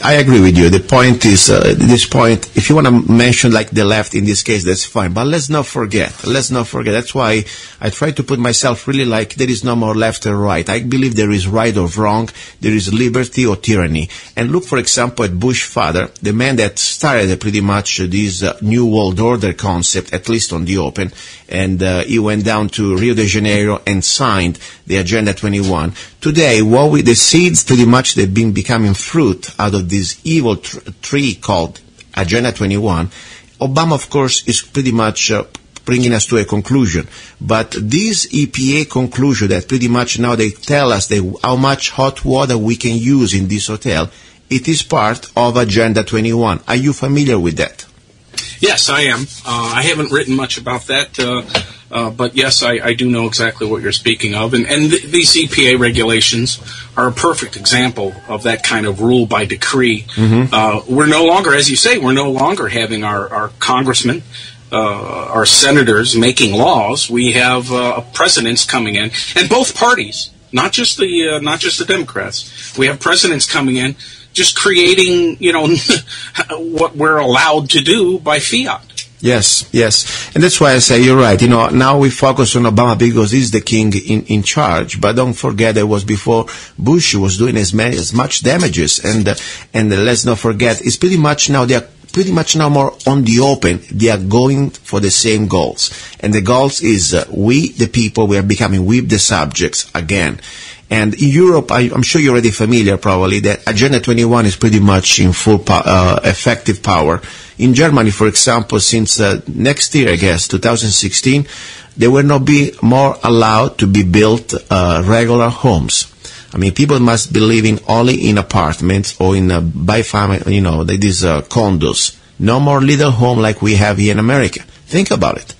I agree with you. The point is, if you want to mention like the left in this case, that's fine. But let's not forget. That's why I try to put myself really like there is no more left or right. I believe there is right or wrong. There is liberty or tyranny. And look, for example, at Bush father, the man that started pretty much this New World Order concept, at least on the open. And he went down to Rio de Janeiro and signed the Agenda 21. Today, the seeds pretty much they've been becoming fruit out of this evil tree called Agenda 21, Obama, of course, is pretty much bringing us to a conclusion. But this EPA conclusion that pretty much now they tell us how much hot water we can use in this hotel, it is part of Agenda 21. Are you familiar with that? Yes, I am. I haven't written much about that, but yes, I do know exactly what you're speaking of. And these EPA regulations are a perfect example of that kind of rule by decree. Mm-hmm. We're no longer, as you say, we're no longer having our congressmen, our senators making laws. We have presidents coming in, and both parties, not just the Democrats. We have presidents coming in, just creating, what we're allowed to do by fiat. Yes. And that's why I say you're right. Now we focus on Obama because he's the king in charge. But don't forget it was before Bush was doing as much damages. And let's not forget, it's pretty much now, they are pretty much now more on the open. They are going for the same goals. And the goals is we, the people, we are becoming we, the subjects again. And in Europe, I'm sure you're already familiar probably that Agenda 21 is pretty much in full effective power. In Germany, for example, since next year, I guess, 2016, there will not be more allowed to be built regular homes. I mean, people must be living only in apartments or in by family, these condos. No more little home like we have here in America. Think about it.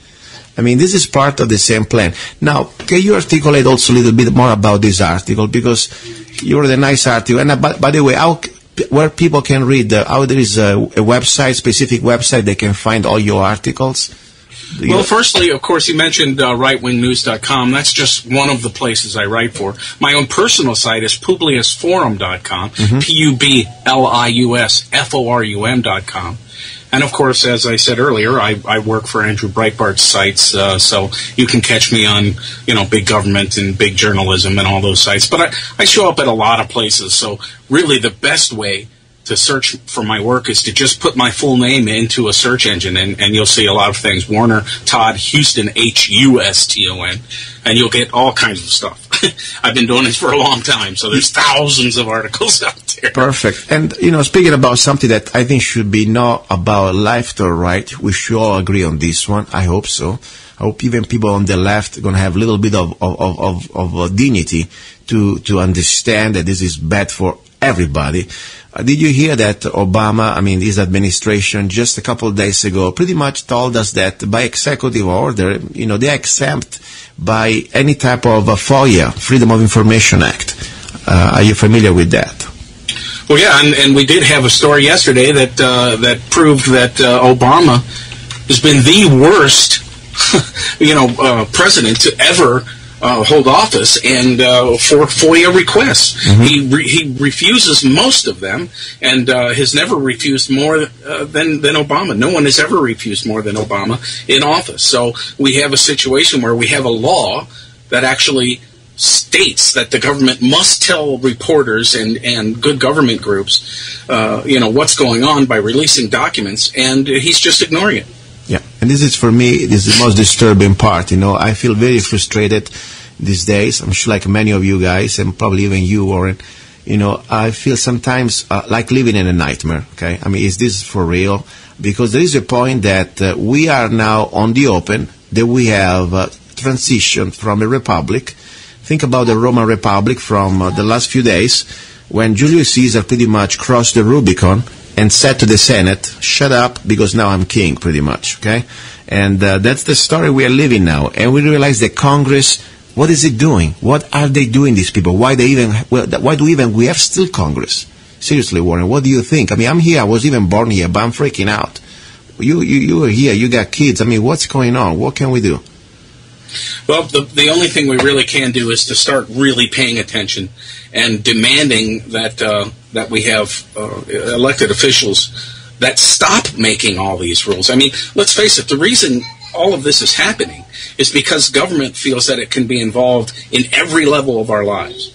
I mean, this is part of the same plan. Now, can you articulate also a little bit more about this article? Because you wrote a nice article. And by the way, where people can read, how there is a website, specific website, they can find all your articles? Well, firstly, of course, you mentioned rightwingnews.com. That's just one of the places I write for. My own personal site is publiusforum.com, PUBLIUSFORUM.com. And, of course, as I said earlier, I work for Andrew Breitbart's sites, so you can catch me on, big government and big journalism and all those sites. But I show up at a lot of places, so really the best way to search for my work is to just put my full name into a search engine, and you'll see a lot of things. Warner Todd Huston, HUSTON, and you'll get all kinds of stuff. I've been doing this for a long time, so there's thousands of articles out there. Perfect. And, speaking about something that I think should be not about left or right, we should all agree on this one. I hope so. I hope even people on the left are going to have a little bit of dignity to understand that this is bad for everybody. Did you hear that Obama, his administration, just a couple of days ago, pretty much told us that by executive order, they are exempt by any type of FOIA, Freedom of Information Act. Are you familiar with that? Well, yeah, and we did have a story yesterday that proved that Obama has been the worst, president to ever hold office, and for FOIA requests. Mm-hmm. He refuses most of them, and has never refused more than Obama. No one has ever refused more than Obama in office. So we have a situation where we have a law that actually states that the government must tell reporters and good government groups, what's going on by releasing documents, and he's just ignoring it. Yeah, and this is, for me, this is the most disturbing part. I feel very frustrated these days. I'm sure like many of you guys, and probably even you, Warren, I feel sometimes like living in a nightmare, okay? Is this for real? Because there is a point that we are now on the open, that we have transitioned from a republic. Think about the Roman Republic from the last few days, when Julius Caesar pretty much crossed the Rubicon and said to the Senate, shut up, because now I'm king, pretty much, okay? And that's the story we are living now. And we realize that Congress, what is it doing? What are they doing, these people? Why do we have still Congress? Seriously, Warren, what do you think? I'm here, I was even born here, but I'm freaking out. You are here, you got kids. What's going on? What can we do? Well, the only thing we really can do is to start really paying attention and demanding that we have elected officials that stop making all these rules. Let's face it, the reason all of this is happening is because government feels that it can be involved in every level of our lives.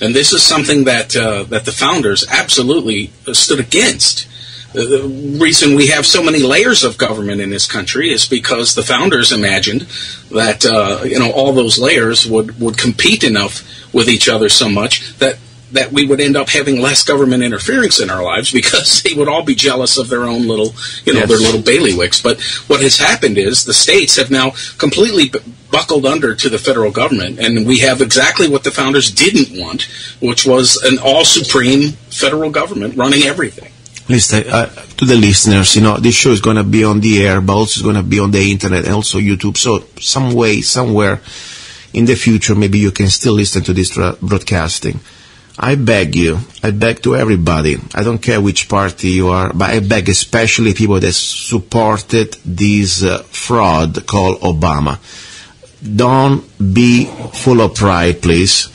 And this is something that the founders absolutely stood against. The reason we have so many layers of government in this country is because the founders imagined that all those layers would compete enough with each other so much that that we would end up having less government interference in our lives because they would all be jealous of their own little, their little bailiwicks. But what has happened is the states have now completely buckled under to the federal government, and we have exactly what the founders didn't want, which was an all-supreme federal government running everything. Listen, to the listeners, this show is going to be on the air, but also it's going to be on the internet and also YouTube. So some way, somewhere in the future, maybe you can still listen to this broadcasting. I beg to everybody, I don't care which party you are, but I beg especially people that supported this fraud called Obama. Don't be full of pride, please.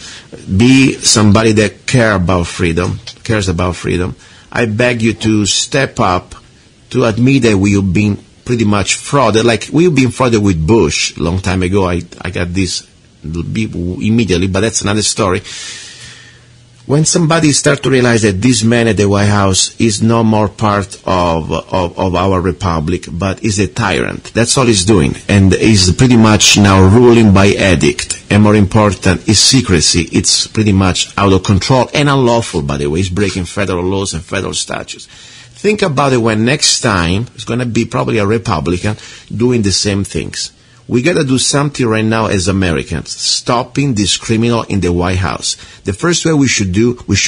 Be somebody that cares about freedom. I beg you to step up, to admit that we've been pretty much frauded. Like, we've been frauded with Bush a long time ago. I got this immediately, but that's another story. When somebody starts to realize that this man at the White House is no more part of our republic, but is a tyrant. That's all he's doing. And is pretty much now ruling by edict. And more important, is secrecy. It's pretty much out of control and unlawful, by the way. He's breaking federal laws and federal statutes. Think about it when next time it's going to be probably a Republican doing the same things. We got to do something right now as Americans, stopping this criminal in the White House. The first way we should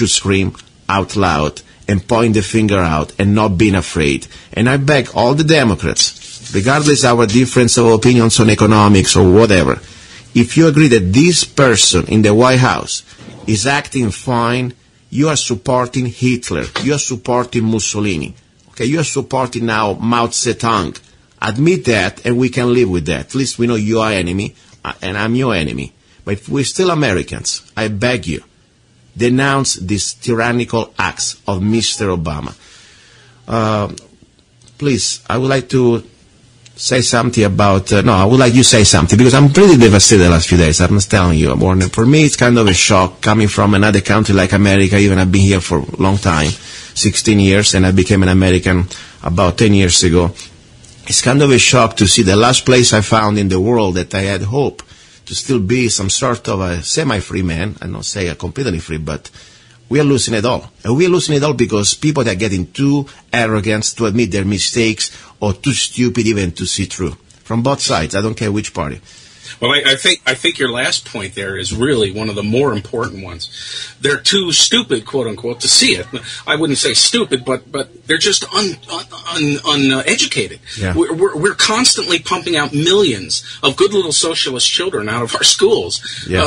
scream out loud and point the finger out and not being afraid. And I beg all the Democrats, regardless of our difference of opinions on economics or whatever, if you agree that this person in the White House is acting fine, you are supporting Hitler, you are supporting Mussolini, okay? You are supporting now Mao Zedong. Admit that, and we can live with that. At least we know you are enemy, and I'm your enemy. But if we're still Americans, I beg you, denounce these tyrannical acts of Mr. Obama. Please, I would like to say something about... I would like you to say something, because I'm pretty devastated the last few days. I'm just telling you, Warner. For me, it's kind of a shock coming from another country like America. Even I've been here for a long time, 16 years, and I became an American about 10 years ago. It's kind of a shock to see the last place I found in the world that I had hope to still be some sort of a semi-free man. I don't say a completely free, but we are losing it all. And we are losing it all because people that are getting too arrogant to admit their mistakes or too stupid even to see through. From both sides. I don't care which party. Well, I think your last point there is really one of the more important ones. They're too stupid, quote unquote, to see it. I wouldn't say stupid, but they're just uneducated. Yeah. We're constantly pumping out millions of good little socialist children out of our schools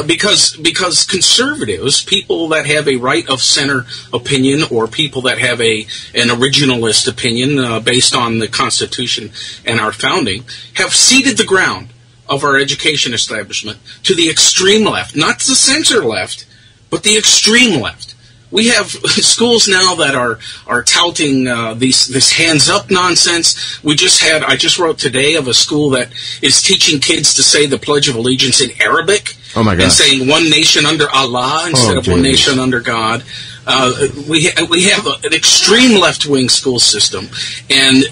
because conservatives, people that have a right of center opinion or people that have an originalist opinion based on the Constitution and our founding, have ceded the ground of our education establishment to the extreme left, not the center left, but the extreme left. We have schools now that are touting this hands-up nonsense. I just wrote today of a school that is teaching kids to say the Pledge of Allegiance in Arabic. Oh my God. And saying one nation under Allah instead of one nation under God. We have an extreme left-wing school system, and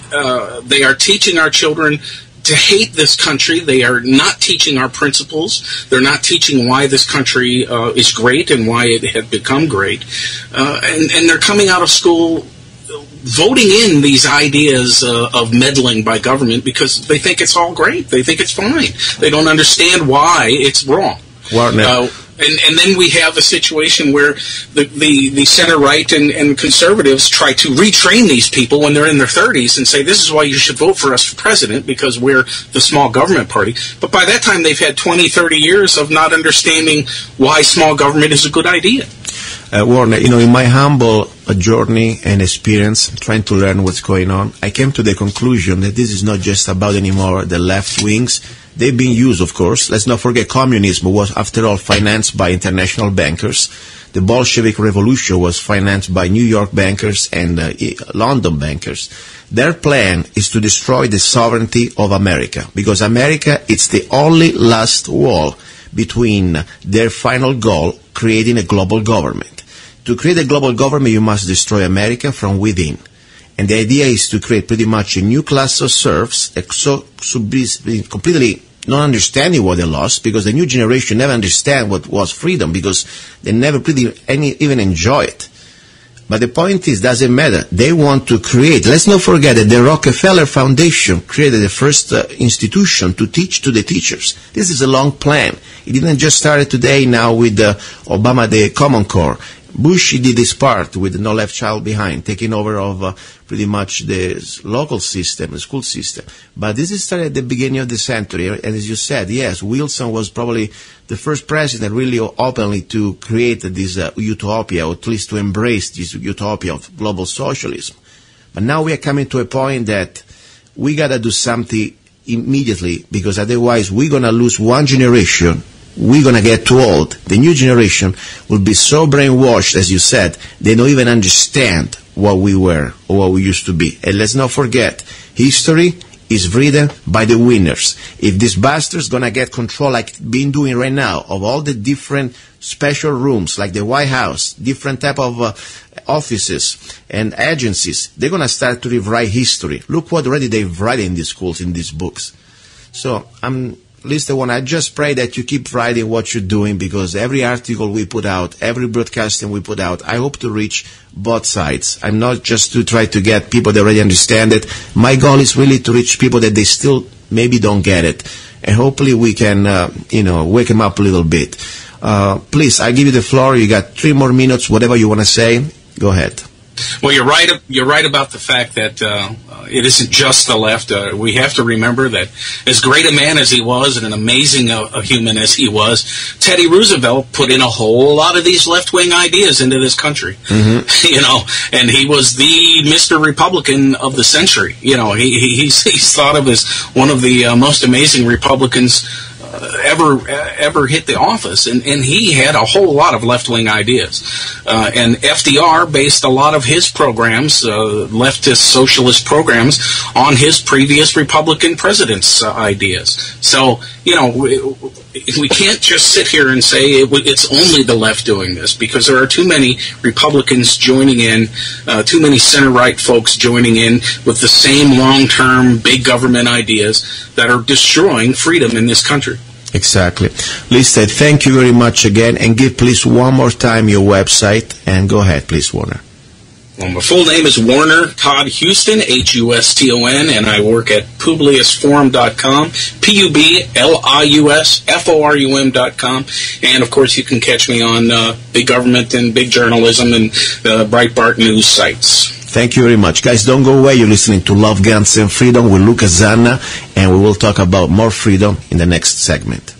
they are teaching our children to hate this country. They are not teaching our principles. They're not teaching why this country is great and why it had become great. And they're coming out of school voting in these ideas of meddling by government because they think it's all great. They think it's fine. They don't understand why it's wrong. And then we have a situation where the center-right and conservatives try to retrain these people when they're in their 30s and say, this is why you should vote for us for president, because we're the small government party. But by that time, they've had 20, 30 years of not understanding why small government is a good idea. Warner, in my humble journey and experience, trying to learn what's going on, I came to the conclusion that this is not just about anymore the left wings. They've been used, of course. Let's not forget communism was, after all, financed by international bankers. The Bolshevik Revolution was financed by New York bankers and London bankers. Their plan is to destroy the sovereignty of America, because America is the only last wall between their final goal, creating a global government. To create a global government, you must destroy America from within. And the idea is to create pretty much a new class of serfs that should be completely not understanding what they lost, because the new generation never understand what was freedom, because they never really even enjoy it. But the point is, doesn't matter. They want to create. Let's not forget that the Rockefeller Foundation created the first institution to teach to the teachers. This is a long plan. It didn't just start today now with Obama, the Common Core. Bush did his part with No Left Child Behind, taking over of pretty much the local system, the school system. But this is started at the beginning of the century. And as you said, yes, Wilson was probably the first president really openly to create this utopia, or at least to embrace this utopia of global socialism. But now we are coming to a point that we got to do something immediately, because otherwise we're going to lose one generation. We're going to get too old. The new generation will be so brainwashed, as you said, they don't even understand what we were or what we used to be. And let's not forget, history is written by the winners. If this bastard's going to get control, like been doing right now, of all the different special rooms, like the White House, different type of offices and agencies, they're going to start to rewrite history. Look what already they've written in these schools, in these books. So I just pray that you keep writing what you're doing, because every article we put out, every broadcasting we put out, I hope to reach both sides. I'm not just to try to get people that already understand it. My goal is really to reach people that they still maybe don't get it. And hopefully we can, wake them up a little bit. Please, I give you the floor. You got 3 more minutes, whatever you want to say. Go ahead. Well, you're right. You're right about the fact that it isn't just the left. We have to remember that, as great a man as he was and an amazing a human as he was, Teddy Roosevelt put in a whole lot of these left-wing ideas into this country. Mm-hmm. And he was the Mr. Republican of the century. He's thought of as one of the most amazing Republicans ever hit the office, and he had a whole lot of left-wing ideas, and FDR based a lot of his programs, leftist socialist programs, on his previous Republican president's ideas. So we can't just sit here and say it's only the left doing this, because there are too many Republicans joining in, too many center-right folks joining in with the same long-term big government ideas that are destroying freedom in this country. Exactly. Lisa, thank you very much again, and give please one more time your website, and go ahead please, Warner. Well, my full name is Warner Todd Houston, Huston, and I work at PubliusForum.com, PubliusForum.com, and of course you can catch me on big government and big journalism and Breitbart news sites. Thank you very much. Guys, don't go away. You're listening to Love, Guns, and Freedom with Luca, Zanna, and we will talk about more freedom in the next segment.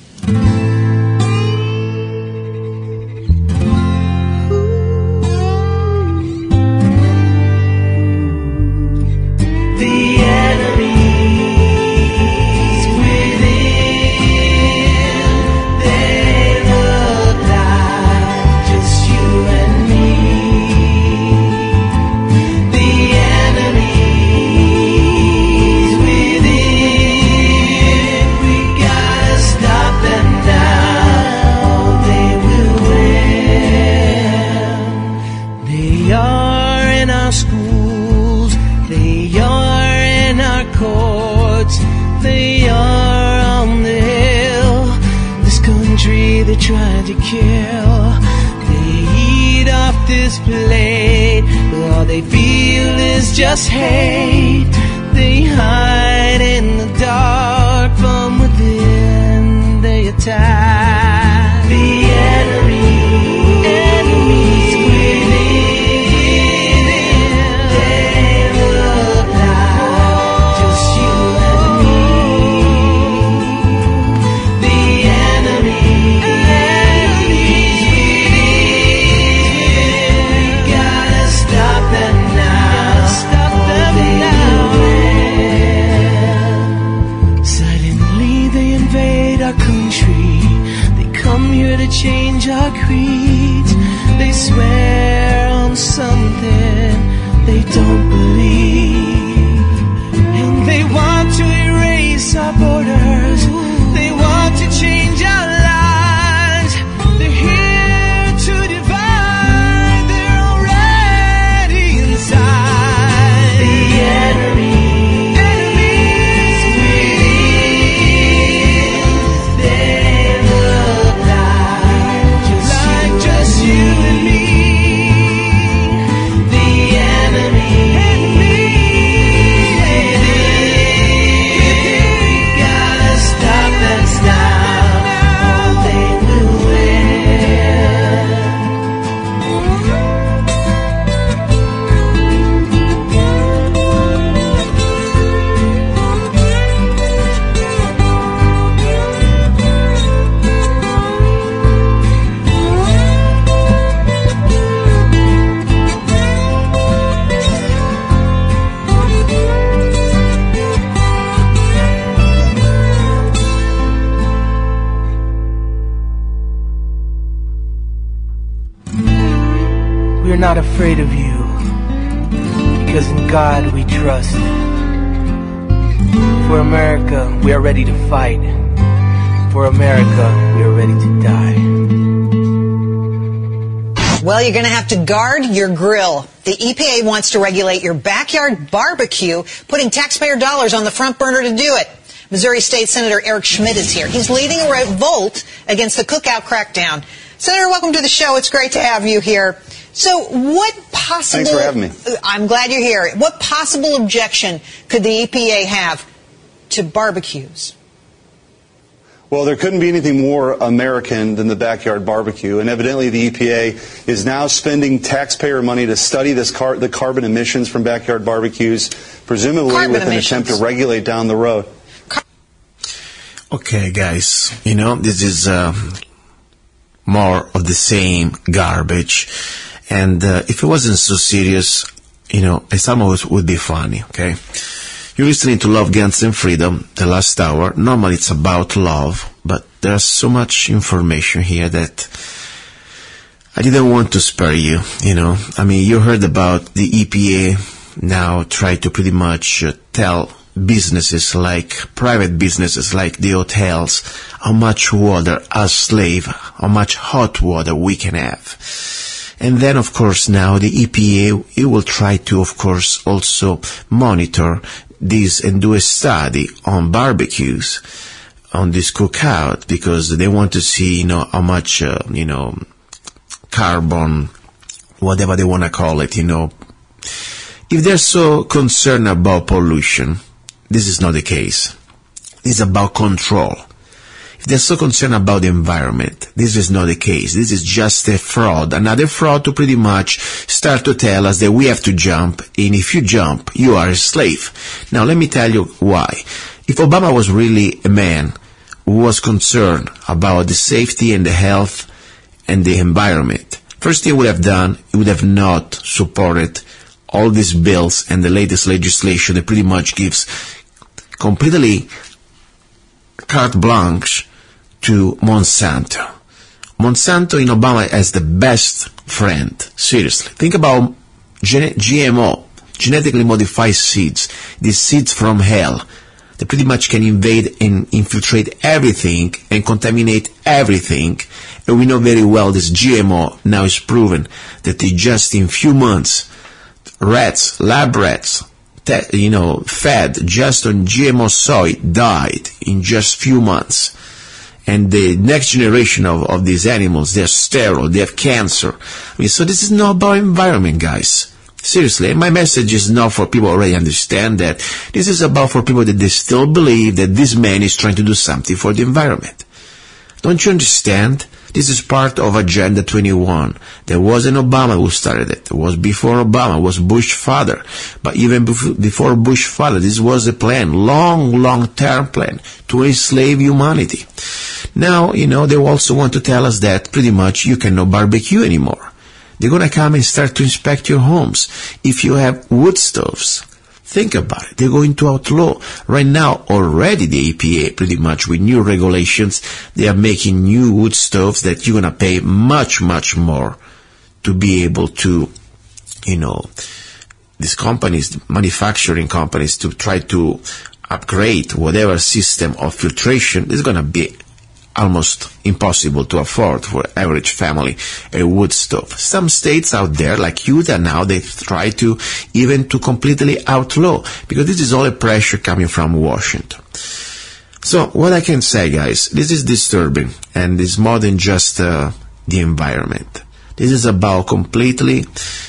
Trying to kill, they eat off this plate, but all they feel is just hate. They hide in the dark, from within they attack. The enemies within, they look like just you and me. The enemies. Change our creeds. They swear on something they don't believe, and they want to erase our borders. They want to change our lives. They're here to divide. They're already inside. The enemies within. not afraid of you, because in God we trust. For America, we are ready to fight. For America, we are ready to die. Well, you're going to have to guard your grill. The EPA wants to regulate your backyard barbecue, putting taxpayer dollars on the front burner to do it. Missouri State Senator Eric Schmidt is here. He's leading a revolt against the cookout crackdown. Senator, welcome to the show. It's great to have you here. So what possible... Thanks for having me. I'm glad you're here. What possible objection could the EPA have to barbecues? Well, there couldn't be anything more American than the backyard barbecue, and evidently the EPA is now spending taxpayer money to study the carbon emissions from backyard barbecues, presumably with an attempt to regulate down the road. Okay, guys, this is more of the same garbage, and if it wasn't so serious, it almost would be funny, okay? You're listening to Love, Guns, and Freedom, the last hour. Normally it's about love, but there's so much information here that I didn't want to spare you, you heard about the EPA now try to pretty much tell businesses private businesses like the hotels, how much water as slave, how much hot water we can have. And then, of course, now the EPA, it will try to, of course, also monitor this and do a study on barbecues, on this cookout, because they want to see, how much, carbon, whatever they want to call it, If they're so concerned about pollution, this is not the case. This is about control. If they're so concerned about the environment, this is not the case. This is just a fraud, another fraud to pretty much start to tell us that we have to jump, and if you jump, you are a slave. Now, let me tell you why. If Obama was really a man who was concerned about the safety and the health and the environment, first thing he would have done, he would have not supported all these bills and the latest legislation that pretty much gives completely carte blanche to Monsanto. Monsanto in Obama as the best friend. Seriously. Think about GMO, genetically modified seeds. These seeds from hell. They pretty much can invade and infiltrate everything and contaminate everything. And we know very well this GMO now is proven that it just in few months, rats, lab rats, fed just on GMO soy died in just few months. And the next generation of these animals, they're sterile, they have cancer. So this is not about environment, guys. Seriously, and my message is not for people who already understand that. This is about for people that they still believe that this man is trying to do something for the environment. Don't you understand? This is part of Agenda 21. There wasn't Obama who started it. It was before Obama. It was Bush father. But even before Bush father, this was a plan, long-term plan to enslave humanity. Now, they also want to tell us that pretty much you cannot barbecue anymore. They're going to come and start to inspect your homes. If you have wood stoves, think about it. They're going to outlaw. Right now, already the EPA, pretty much with new regulations, they are making new wood stoves that you're going to pay much, much more to be able to, these companies, manufacturing companies, to try to upgrade whatever system of filtration is going to be almost impossible to afford for average family, a wood stove. Some states out there, like Utah now, they try to even to completely outlaw, because this is all a pressure coming from Washington. So what I can say, guys, this is disturbing, and it's more than just the environment. This is about completely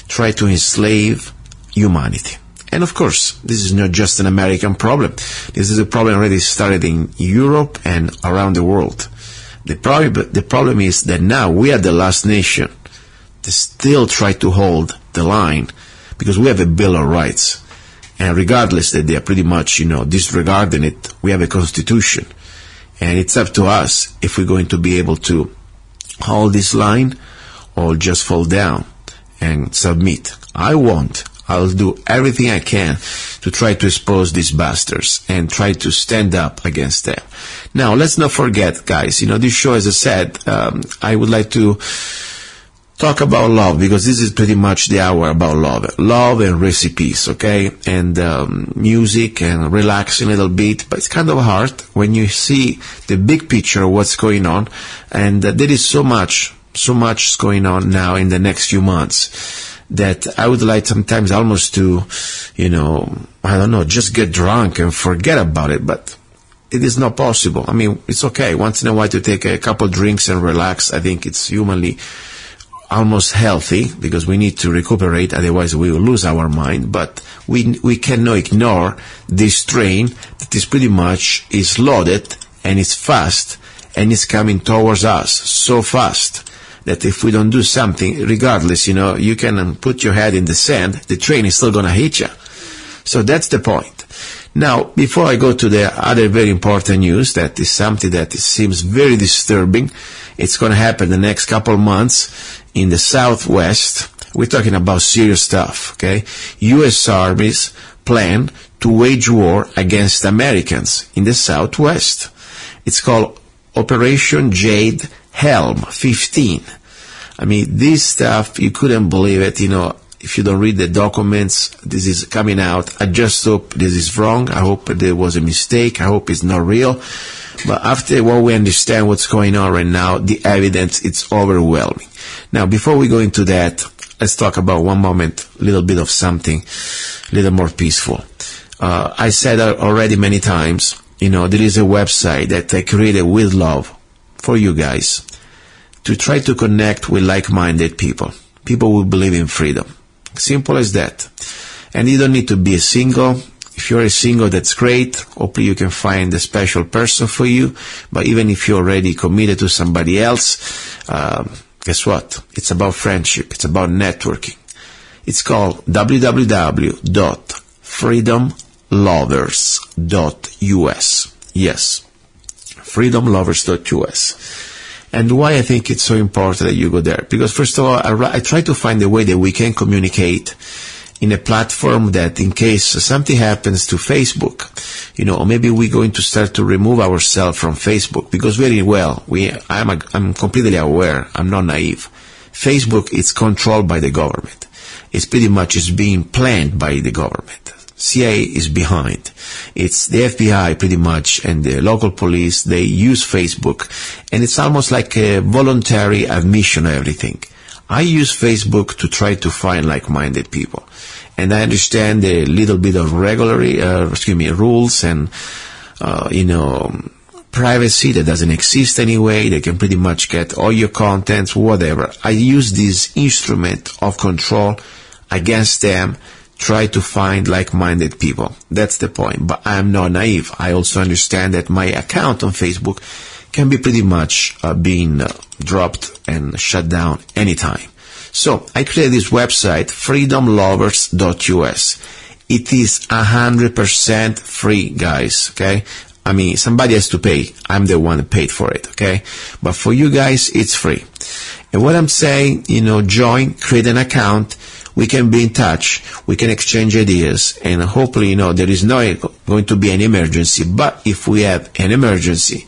try to enslave humanity. And of course, this is not just an American problem. This is a problem already started in Europe and around the world. The problem is that now we are the last nation to still try to hold the line, because we have a Bill of Rights. And regardless that they are pretty much, disregarding it, we have a Constitution. And it's up to us if we're going to be able to hold this line or just fall down and submit. I'll do everything I can to try to expose these bastards and try to stand up against them. Now, let's not forget, guys, this show, as I said, I would like to talk about love, because this is pretty much the hour about love and recipes, okay, and music and relaxing a little bit. But it's kind of hard when you see the big picture of what's going on, and there is so much going on now in the next few months that I would like sometimes almost to, I don't know, just get drunk and forget about it, but it is not possible. I mean, it's okay once in a while to take a couple drinks and relax. I think it's humanly almost healthy, because we need to recuperate, otherwise we will lose our mind. But we cannot ignore this train that is pretty much is loaded and it's fast and it's coming towards us so fast that if we don't do something, regardless, you can put your head in the sand, the train is still going to hit you. So that's the point. Now, before I go to the other very important news, that is something that seems very disturbing. It's going to happen the next couple of months in the Southwest. We're talking about serious stuff, okay? U.S. Army's plan to wage war against Americans in the Southwest. It's called Operation Jade Helm 15. I mean, this stuff, you couldn't believe it, if you don't read the documents, this is coming out. I just hope this is wrong. I hope there was a mistake. I hope it's not real. But after what we understand what's going on right now, the evidence, it's overwhelming. Now, before we go into that, let's talk about one moment, a little bit of something a little more peaceful. I said already many times, there is a website that I created with love for you guys to try to connect with like-minded people who believe in freedom. Simple as that. And you don't need to be a single. If you're a single, that's great. Hopefully you can find a special person for you. But even if you're already committed to somebody else, guess what? It's about friendship. It's about networking. It's called www.freedomlovers.us. Yes, freedomlovers.us. And why I think it's so important that you go there? Because first of all, I try to find a way that we can communicate in a platform that in case something happens to Facebook, or maybe we're going to start to remove ourselves from Facebook, because very well, I'm completely aware, I'm not naive. Facebook is controlled by the government. It's pretty much is being planned by the government. CIA is behind. It's the FBI pretty much and the local police, they use Facebook, and it's almost like a voluntary admission of everything. I use Facebook to try to find like-minded people, and I understand a little bit of rules and privacy that doesn't exist anyway. They can pretty much get all your contents, whatever. I use this instrument of control against them, try to find like-minded people. That's the point. But I'm not naive. I also understand that my account on Facebook can be pretty much being dropped and shut down anytime. So I created this website, freedomlovers.us. It is 100% free, guys, okay? I mean, somebody has to pay. I'm the one that paid for it, okay? But for you guys, it's free. And what I'm saying, join, create an account. We can be in touch, we can exchange ideas, and hopefully, there is not going to be an emergency, but if we have an emergency,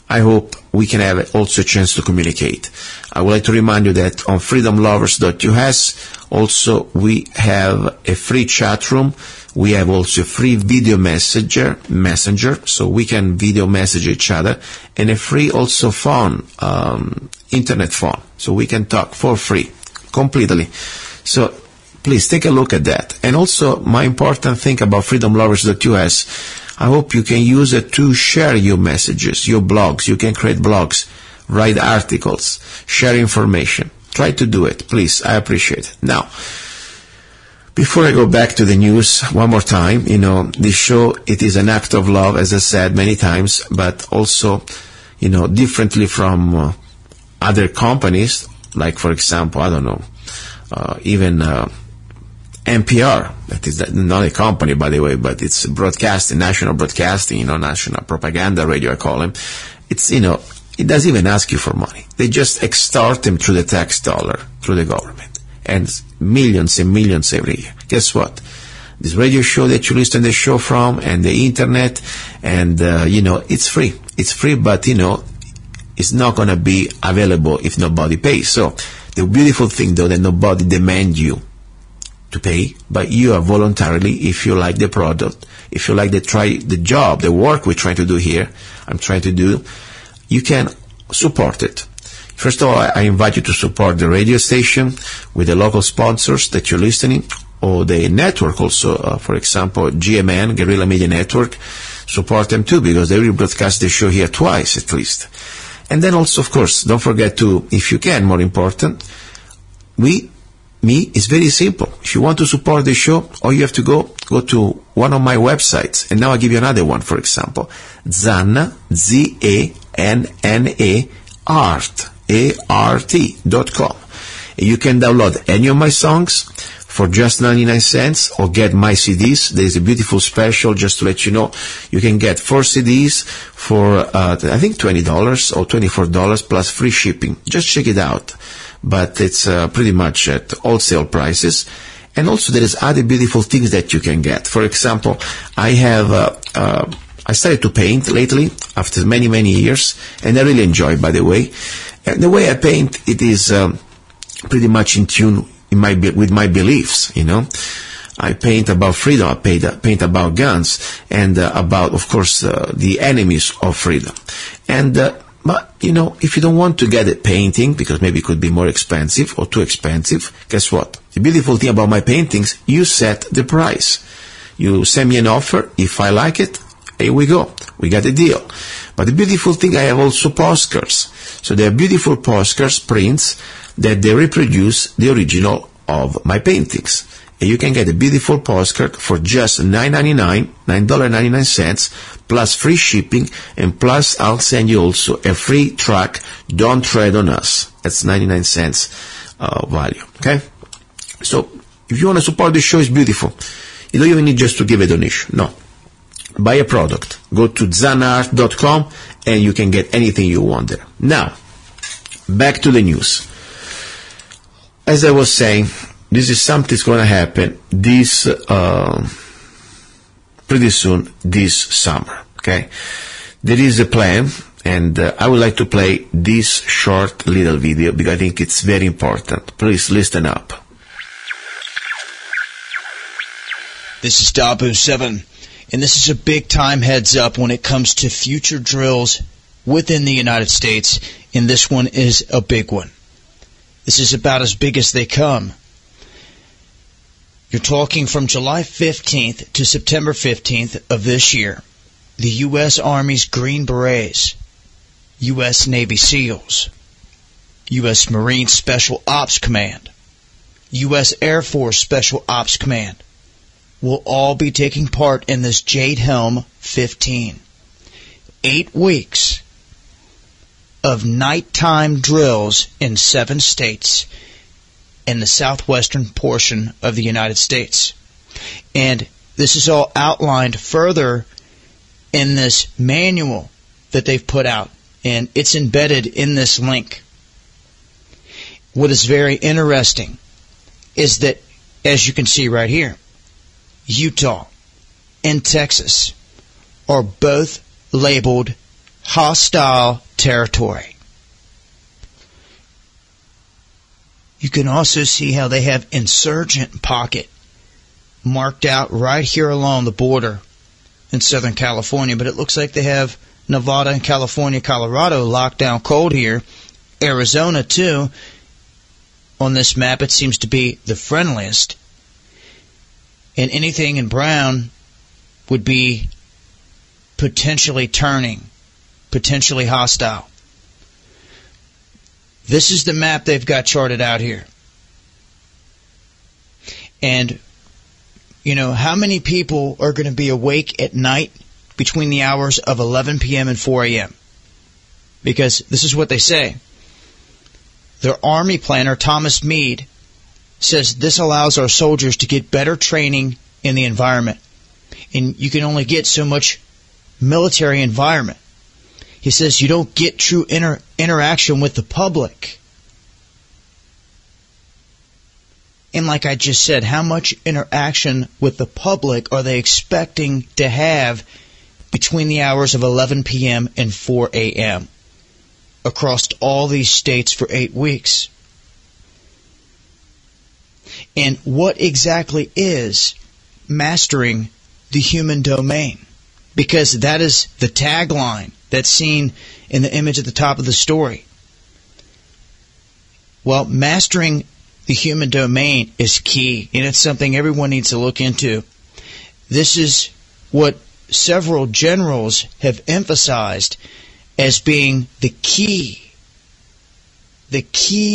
I hope we can have also a chance to communicate. I would like to remind you that on freedomlovers.us, also we have a free chat room, we have also a free video messenger, so we can video message each other, and a free also phone, internet phone, so we can talk for free, completely. So please take a look at that. And also, my important thing about freedomlovers.us, I hope you can use it to share your messages, your blogs. You can create blogs, write articles, share information. Try to do it, please. I appreciate it. Now, before I go back to the news, one more time, this show, it is an act of love, as I said many times, but also, differently from other companies, like, for example, I don't know, even NPR, that is not a company, by the way, but it's broadcasting, national broadcasting, national propaganda radio, I call them. It's, it doesn't even ask you for money. They just extort them through the tax dollar, through the government, and millions and millions every year. Guess what? This radio show that you listen to the show from, and the internet, and, it's free. It's free, but, it's not going to be available if nobody pays. So The beautiful thing, though, that nobody demand you to pay, but you are voluntarily, if you like the product, if you like the job, the work we're trying to do here, I'm trying to do, you can support it. First of all, I invite you to support the radio station with the local sponsors that you're listening, or the network also, for example, GMN, Guerrilla Media Network, support them too, because they will broadcast the show here twice at least. And then also, of course, don't forget to, if you can, more important, it's very simple. If you want to support the show, all you have to go to one of my websites. And now I'll give you another one, for example. Zanna, ZANNA, art.com. You can download any of my songs for just 99 cents or get my CDs. There's a beautiful special, just to let you know. You can get 4 CDs for, I think $20 or $24 plus free shipping. Just check it out. But it's pretty much at wholesale prices. And also there is other beautiful things that you can get. For example, I started to paint lately after many, many years, and I really enjoy it, by the way. And the way I paint, it is pretty much in tune with my beliefs, you know. I paint about freedom, I paint about guns, and about, of course, the enemies of freedom. And but, you know, if you don't want to get a painting, because maybe it could be more expensive or too expensive, guess what? The beautiful thing about my paintings, you set the price. You send me an offer. If I like it, here we go. We got a deal. But the beautiful thing, I have also postcards. So they are beautiful postcards, prints, that they reproduce the original of my paintings. And you can get a beautiful postcard for just $9.99, plus free shipping, and plus I'll send you also a free track, Don't Tread on Us. That's 99 cents value. Okay? So if you want to support the show, it's beautiful. You don't even need just to give a donation. No. Buy a product. Go to zanart.com and you can get anything you want there. Now, back to the news. As I was saying, this is something that's going to happen pretty soon this summer. Okay, there is a plan, and I would like to play this short little video because I think it's very important. Please listen up. This is Dabu 7, and this is a big time heads up when it comes to future drills within the United States, and this one is a big one. This is about as big as they come. You're talking from July 15th to September 15th of this year. The U.S. Army's Green Berets, U.S. Navy SEALs, U.S. Marine Special Ops Command, U.S. Air Force Special Ops Command will all be taking part in this Jade Helm 15. 8 weeks of nighttime drills in 7 states in the southwestern portion of the United States. And this is all outlined further in this manual that they've put out, and it's embedded in this link. What is very interesting is that, as you can see right here, Utah and Texas are both labeled hostile territory. You can also see how they have insurgent pocket marked out right here along the border in Southern California, but it looks like they have Nevada and California, Colorado locked down cold here. Arizona too. On this map it seems to be the friendliest. And anything in brown would be potentially turning, potentially hostile. This is the map they've got charted out here. And, you know, how many people are going to be awake at night between the hours of 11 p.m. and 4 a.m.? Because this is what they say. Their Army planner, Thomas Meade, says this allows our soldiers to get better training in the environment. And you can only get so much military environment. He says you don't get true interaction with the public. And like I just said, how much interaction with the public are they expecting to have between the hours of 11 p.m. and 4 a.m. across all these states for 8 weeks? And what exactly is mastering the human domain? Because that is the tagline that's seen in the image at the top of the story. Well, mastering the human domain is key, and it's something everyone needs to look into. This is what several generals have emphasized as being the key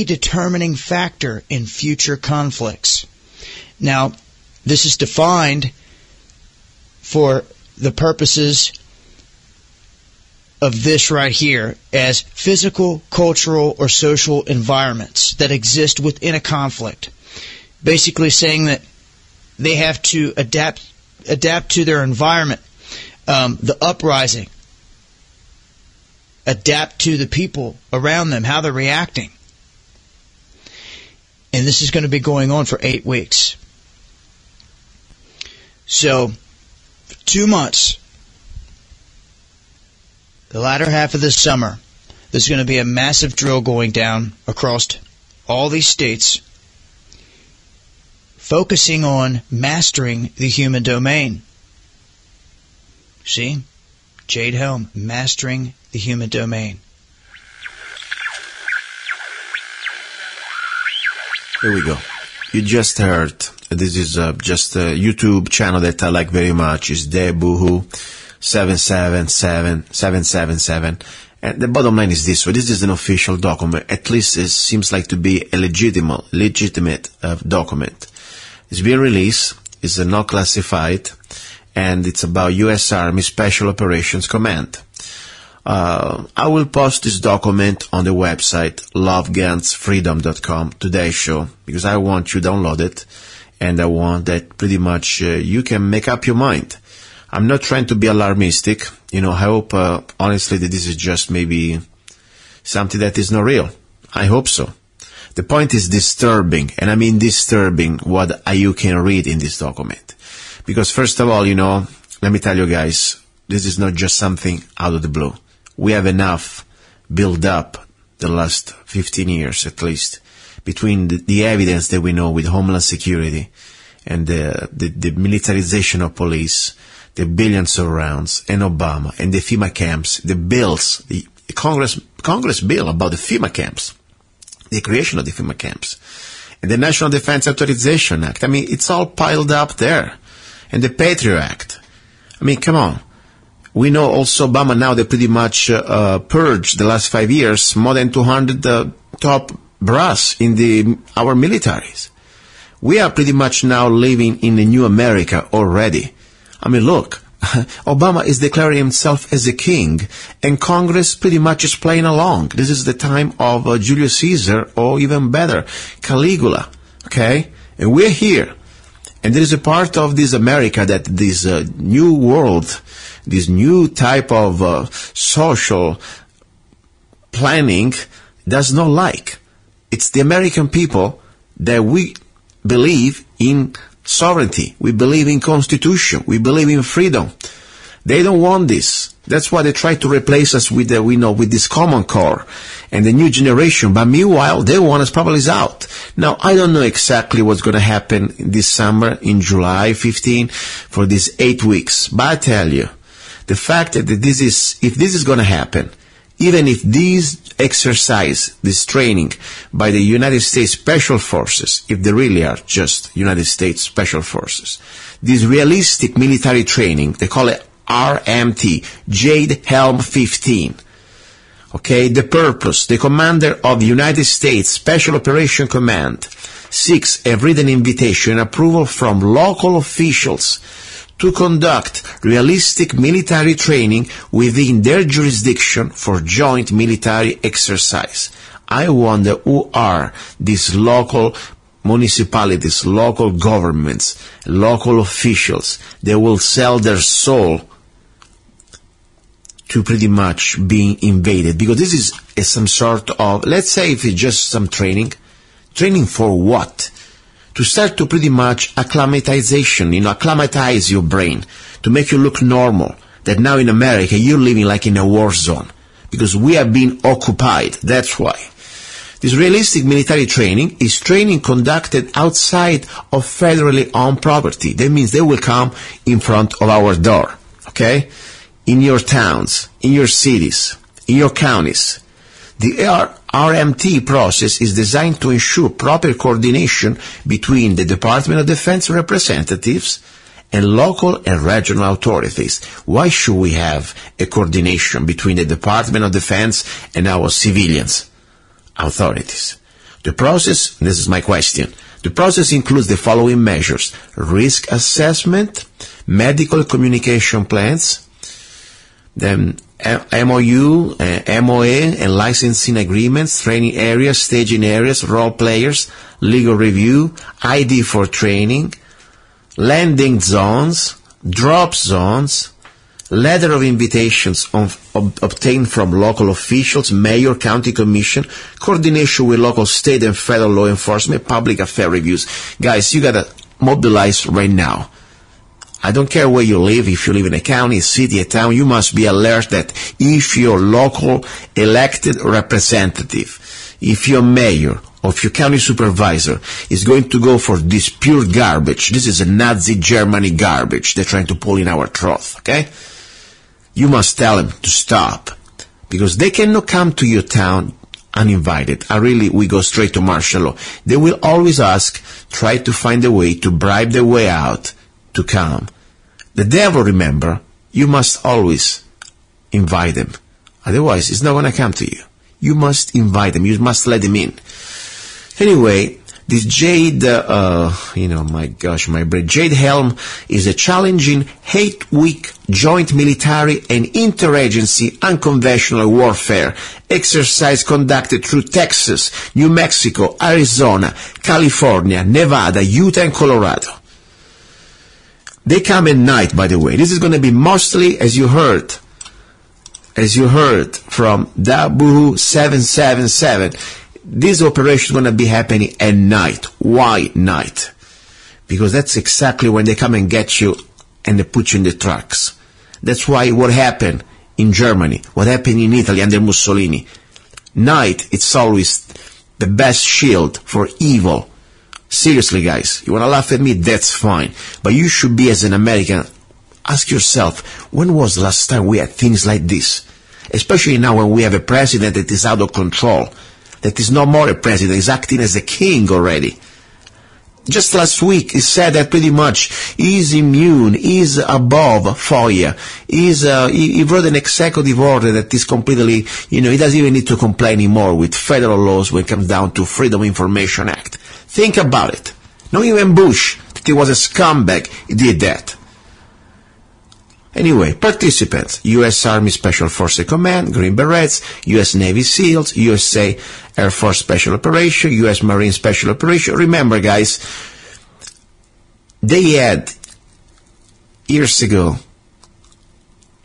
determining factor in future conflicts. Now, this is defined for the purposes of this right here as physical, cultural, or social environments that exist within a conflict. Basically saying that they have to adapt to their environment, the uprising, adapt to the people around them, how they're reacting. And this is going to be going on for 8 weeks. So, 2 months, the latter half of this summer, there's going to be a massive drill going down across all these states, focusing on mastering the human domain. See? Jade Helm, mastering the human domain. Here we go. You just heard, this is just a YouTube channel that I like very much, is Debuhu777. And the bottom line is this, so this is an official document, at least it seems like to be a legitimate document. It's been released, it's not classified, and it's about U.S. Army Special Operations Command. I will post this document on the website lovegunsfreedom.com, today's show, because I want you to download it, and I want that pretty much you can make up your mind. I'm not trying to be alarmistic, I hope honestly that this is just maybe something that is not real. I hope so. The point is disturbing, and I mean disturbing what you can read in this document. Because first of all, let me tell you guys, this is not just something out of the blue. We have enough built up the last 15 years at least between the evidence that we know with Homeland Security and the militarization of police, the billions of rounds, and Obama, and the FEMA camps, the bills, the Congress bill about the FEMA camps, the creation of the FEMA camps, and the National Defense Authorization Act. I mean, it's all piled up there. And the Patriot Act. I mean, come on. We know also Obama now, they pretty much purged the last 5 years more than 200 top brass in our militaries. We are pretty much now living in a new America already. I mean, look, Obama is declaring himself as a king, and Congress pretty much is playing along. This is the time of Julius Caesar, or even better, Caligula, okay? And we're here. And there is a part of this America that this new world, this new type of social planning does not like. It's the American people that we believe in sovereignty. We believe in constitution. We believe in freedom. They don't want this. That's why they try to replace us with with this common core and the new generation. But meanwhile, they want us probably out. Now, I don't know exactly what's going to happen this summer in July 15 for these 8 weeks. But I tell you, the fact that if this is going to happen, even if these exercise, this training by the United States Special Forces, if they really are just United States Special Forces, this realistic military training, they call it RMT, Jade Helm 15. Okay, the purpose, the commander of the United States Special Operation Command seeks a written invitation and approval from local officials to conduct realistic military training within their jurisdiction for joint military exercise. I wonder who are these local municipalities, local governments, local officials that will sell their soul to pretty much being invaded, because this is some sort of, let's say if it's just some training for what? To start to pretty much acclimatize your brain, to make you look normal, that now in America you're living like in a war zone, because we are being occupied, that's why. This realistic military training is training conducted outside of federally owned property. That means they will come in front of our door, okay? In your towns, in your cities, in your counties. The RMT process is designed to ensure proper coordination between the Department of Defense representatives and local and regional authorities. Why should we have a coordination between the Department of Defense and our civilians authorities? The process, this is my question, the process includes the following measures: risk assessment, medical communication plans, then MOU, MOA, and licensing agreements, training areas, staging areas, role players, legal review, ID for training, landing zones, drop zones, letter of invitations obtained from local officials, mayor, county commission, coordination with local, state, and federal law enforcement, public affair reviews. Guys, you gotta mobilize right now. I don't care where you live, if you live in a county, a city, a town, you must be alert that if your local elected representative, if your mayor, or if your county supervisor is going to go for this pure garbage, this is a Nazi Germany garbage they're trying to pull in our throat, okay? You must tell them to stop, because they cannot come to your town uninvited. We go straight to martial law. They will always ask, try to find a way to bribe their way out to come. The devil, remember, you must always invite them. Otherwise, it's not going to come to you. You must invite them. You must let them in. Anyway, this Jade, Jade Helm is a challenging 8-week joint military and interagency unconventional warfare exercise conducted through Texas, New Mexico, Arizona, California, Nevada, Utah, and Colorado. They come at night, by the way. This is going to be mostly, as you heard from Dabu 777, this operation is going to be happening at night. Why night? Because that's exactly when they come and get you and they put you in the trucks. That's why what happened in Germany, what happened in Italy under Mussolini. Night, it's always the best shield for evil. Seriously, guys, you want to laugh at me? That's fine. But you should be, as an American, ask yourself, when was the last time we had things like this? Especially now when we have a president that is out of control, that is no more a president, is acting as a king already. Just last week, he said that pretty much he's immune, he's above FOIA, he wrote an executive order that is completely, he doesn't even need to comply anymore with federal laws when it comes down to Freedom of Information Act. Think about it. Not even Bush, that he was a scumbag, he did that. Anyway, participants: U.S. Army Special Forces Command, Green Berets, U.S. Navy SEALs, USA Air Force Special Operation, U.S. Marine Special Operation. Remember, guys, they had, years ago,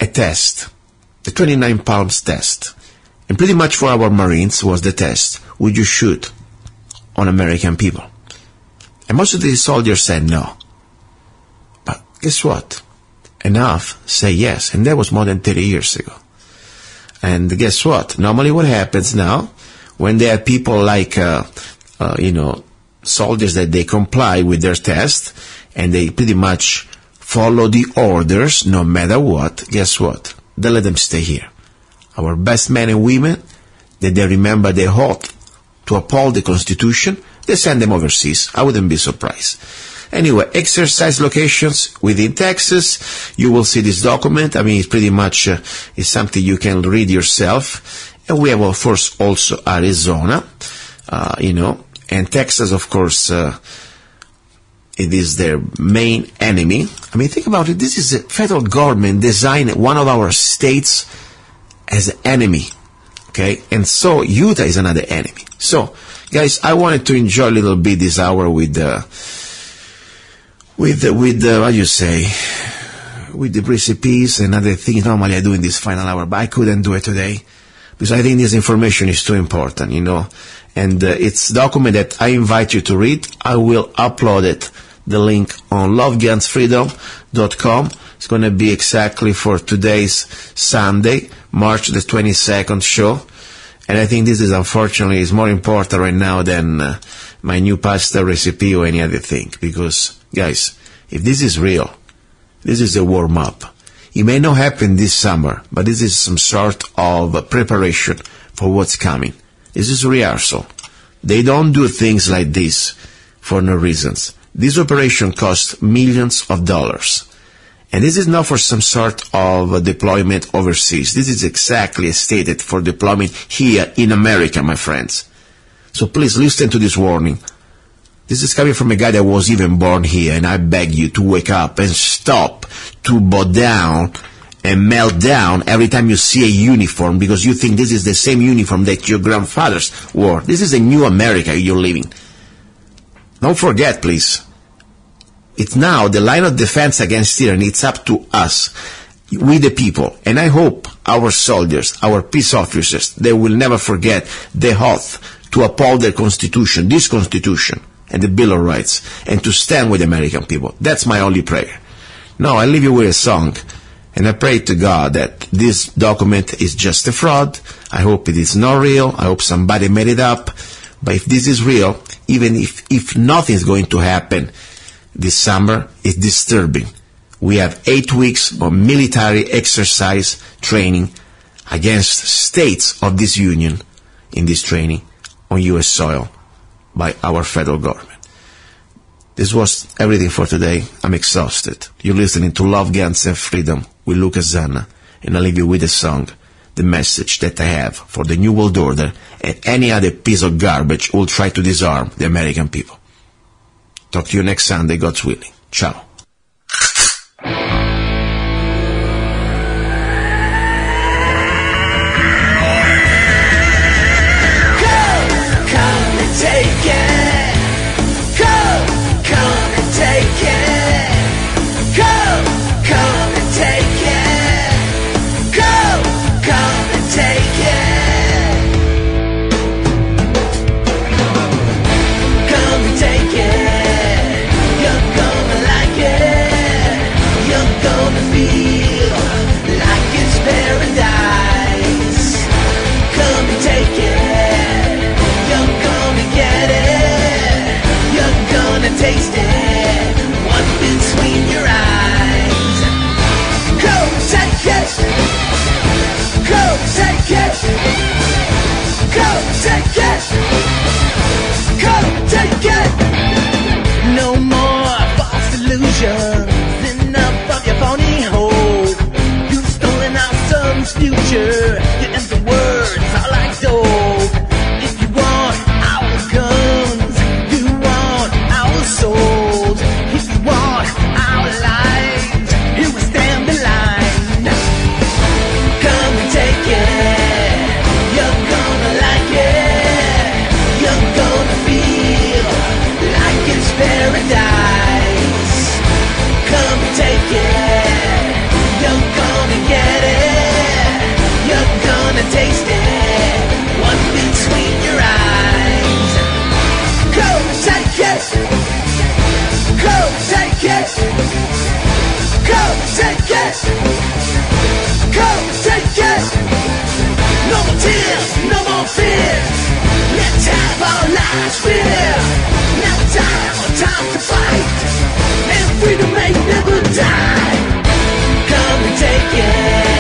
a test, the 29 Palms test. And pretty much for our Marines was the test: would you shoot on American people? And most of the soldiers said no. But guess what? Enough say yes, and that was more than 30 years ago. And guess what? Normally what happens now, when there are people like, soldiers that they comply with their test, and they pretty much follow the orders no matter what, guess what? They let them stay here. Our best men and women, that they remember their oath to uphold the Constitution, they send them overseas. I wouldn't be surprised. Anyway, exercise locations within Texas. You will see this document. I mean, it's pretty much it's something you can read yourself. And we have, of course, also Arizona, and Texas, of course, it is their main enemy. I mean, think about it. This is the federal government designed one of our states as an enemy. Okay? And so Utah is another enemy. So, guys, I wanted to enjoy a little bit this hour with what do you say, with the recipes and other things. Normally I do in this final hour, but I couldn't do it today because I think this information is too important, and it's a document that I invite you to read. I will upload it, the link, on lovegunsfreedom.com. It's going to be exactly for today's Sunday, March the 22nd show. And I think this is, unfortunately, is more important right now than my new pasta recipe or any other thing. Because, guys, if this is real, this is a warm-up. It may not happen this summer, but this is some sort of preparation for what's coming. This is rehearsal. They don't do things like this for no reasons. This operation costs millions of dollars. And this is not for some sort of deployment overseas. This is exactly stated for deployment here in America, my friends. So please listen to this warning. This is coming from a guy that was even born here, and I beg you to wake up and stop to bow down and melt down every time you see a uniform because you think this is the same uniform that your grandfathers wore. This is a new America you're living. Don't forget, please. It's now the line of defense against tyranny. It's up to us, we the people. And I hope our soldiers, our peace officers, they will never forget the oath to uphold their Constitution, this Constitution, and the Bill of Rights, and to stand with the American people. That's my only prayer. Now, I leave you with a song, and I pray to God that this document is just a fraud. I hope it is not real. I hope somebody made it up. But if this is real, even if nothing is going to happen this summer, it's disturbing. We have 8 weeks of military exercise training against states of this union in this training on U.S. soil by our federal government. This was everything for today. I'm exhausted. You're listening to Love, Guns, and Freedom with Luca, Zanna, and I'll leave you with a song, the message that I have for the New World Order and any other piece of garbage who will try to disarm the American people. Talk to you next Sunday, God's willing. Ciao. Taste it, what's between your eyes? Go take it, go take it, go take it, go take it. No more false illusions, enough of your phony hope. You've stolen our son's future, your empty words are like dope. If you want our guns, you want our souls. If you want our lives, you will stand in line. Come and take it, you're gonna like it. You're gonna feel like it's paradise. Come and take it, you're gonna get it. You're gonna taste it, what's between your eyes. Go take it, go take it, go take it, go take it. No more tears, no more fears. Let's have our lives fair. Now time to fight, and freedom may never die. Come and take it.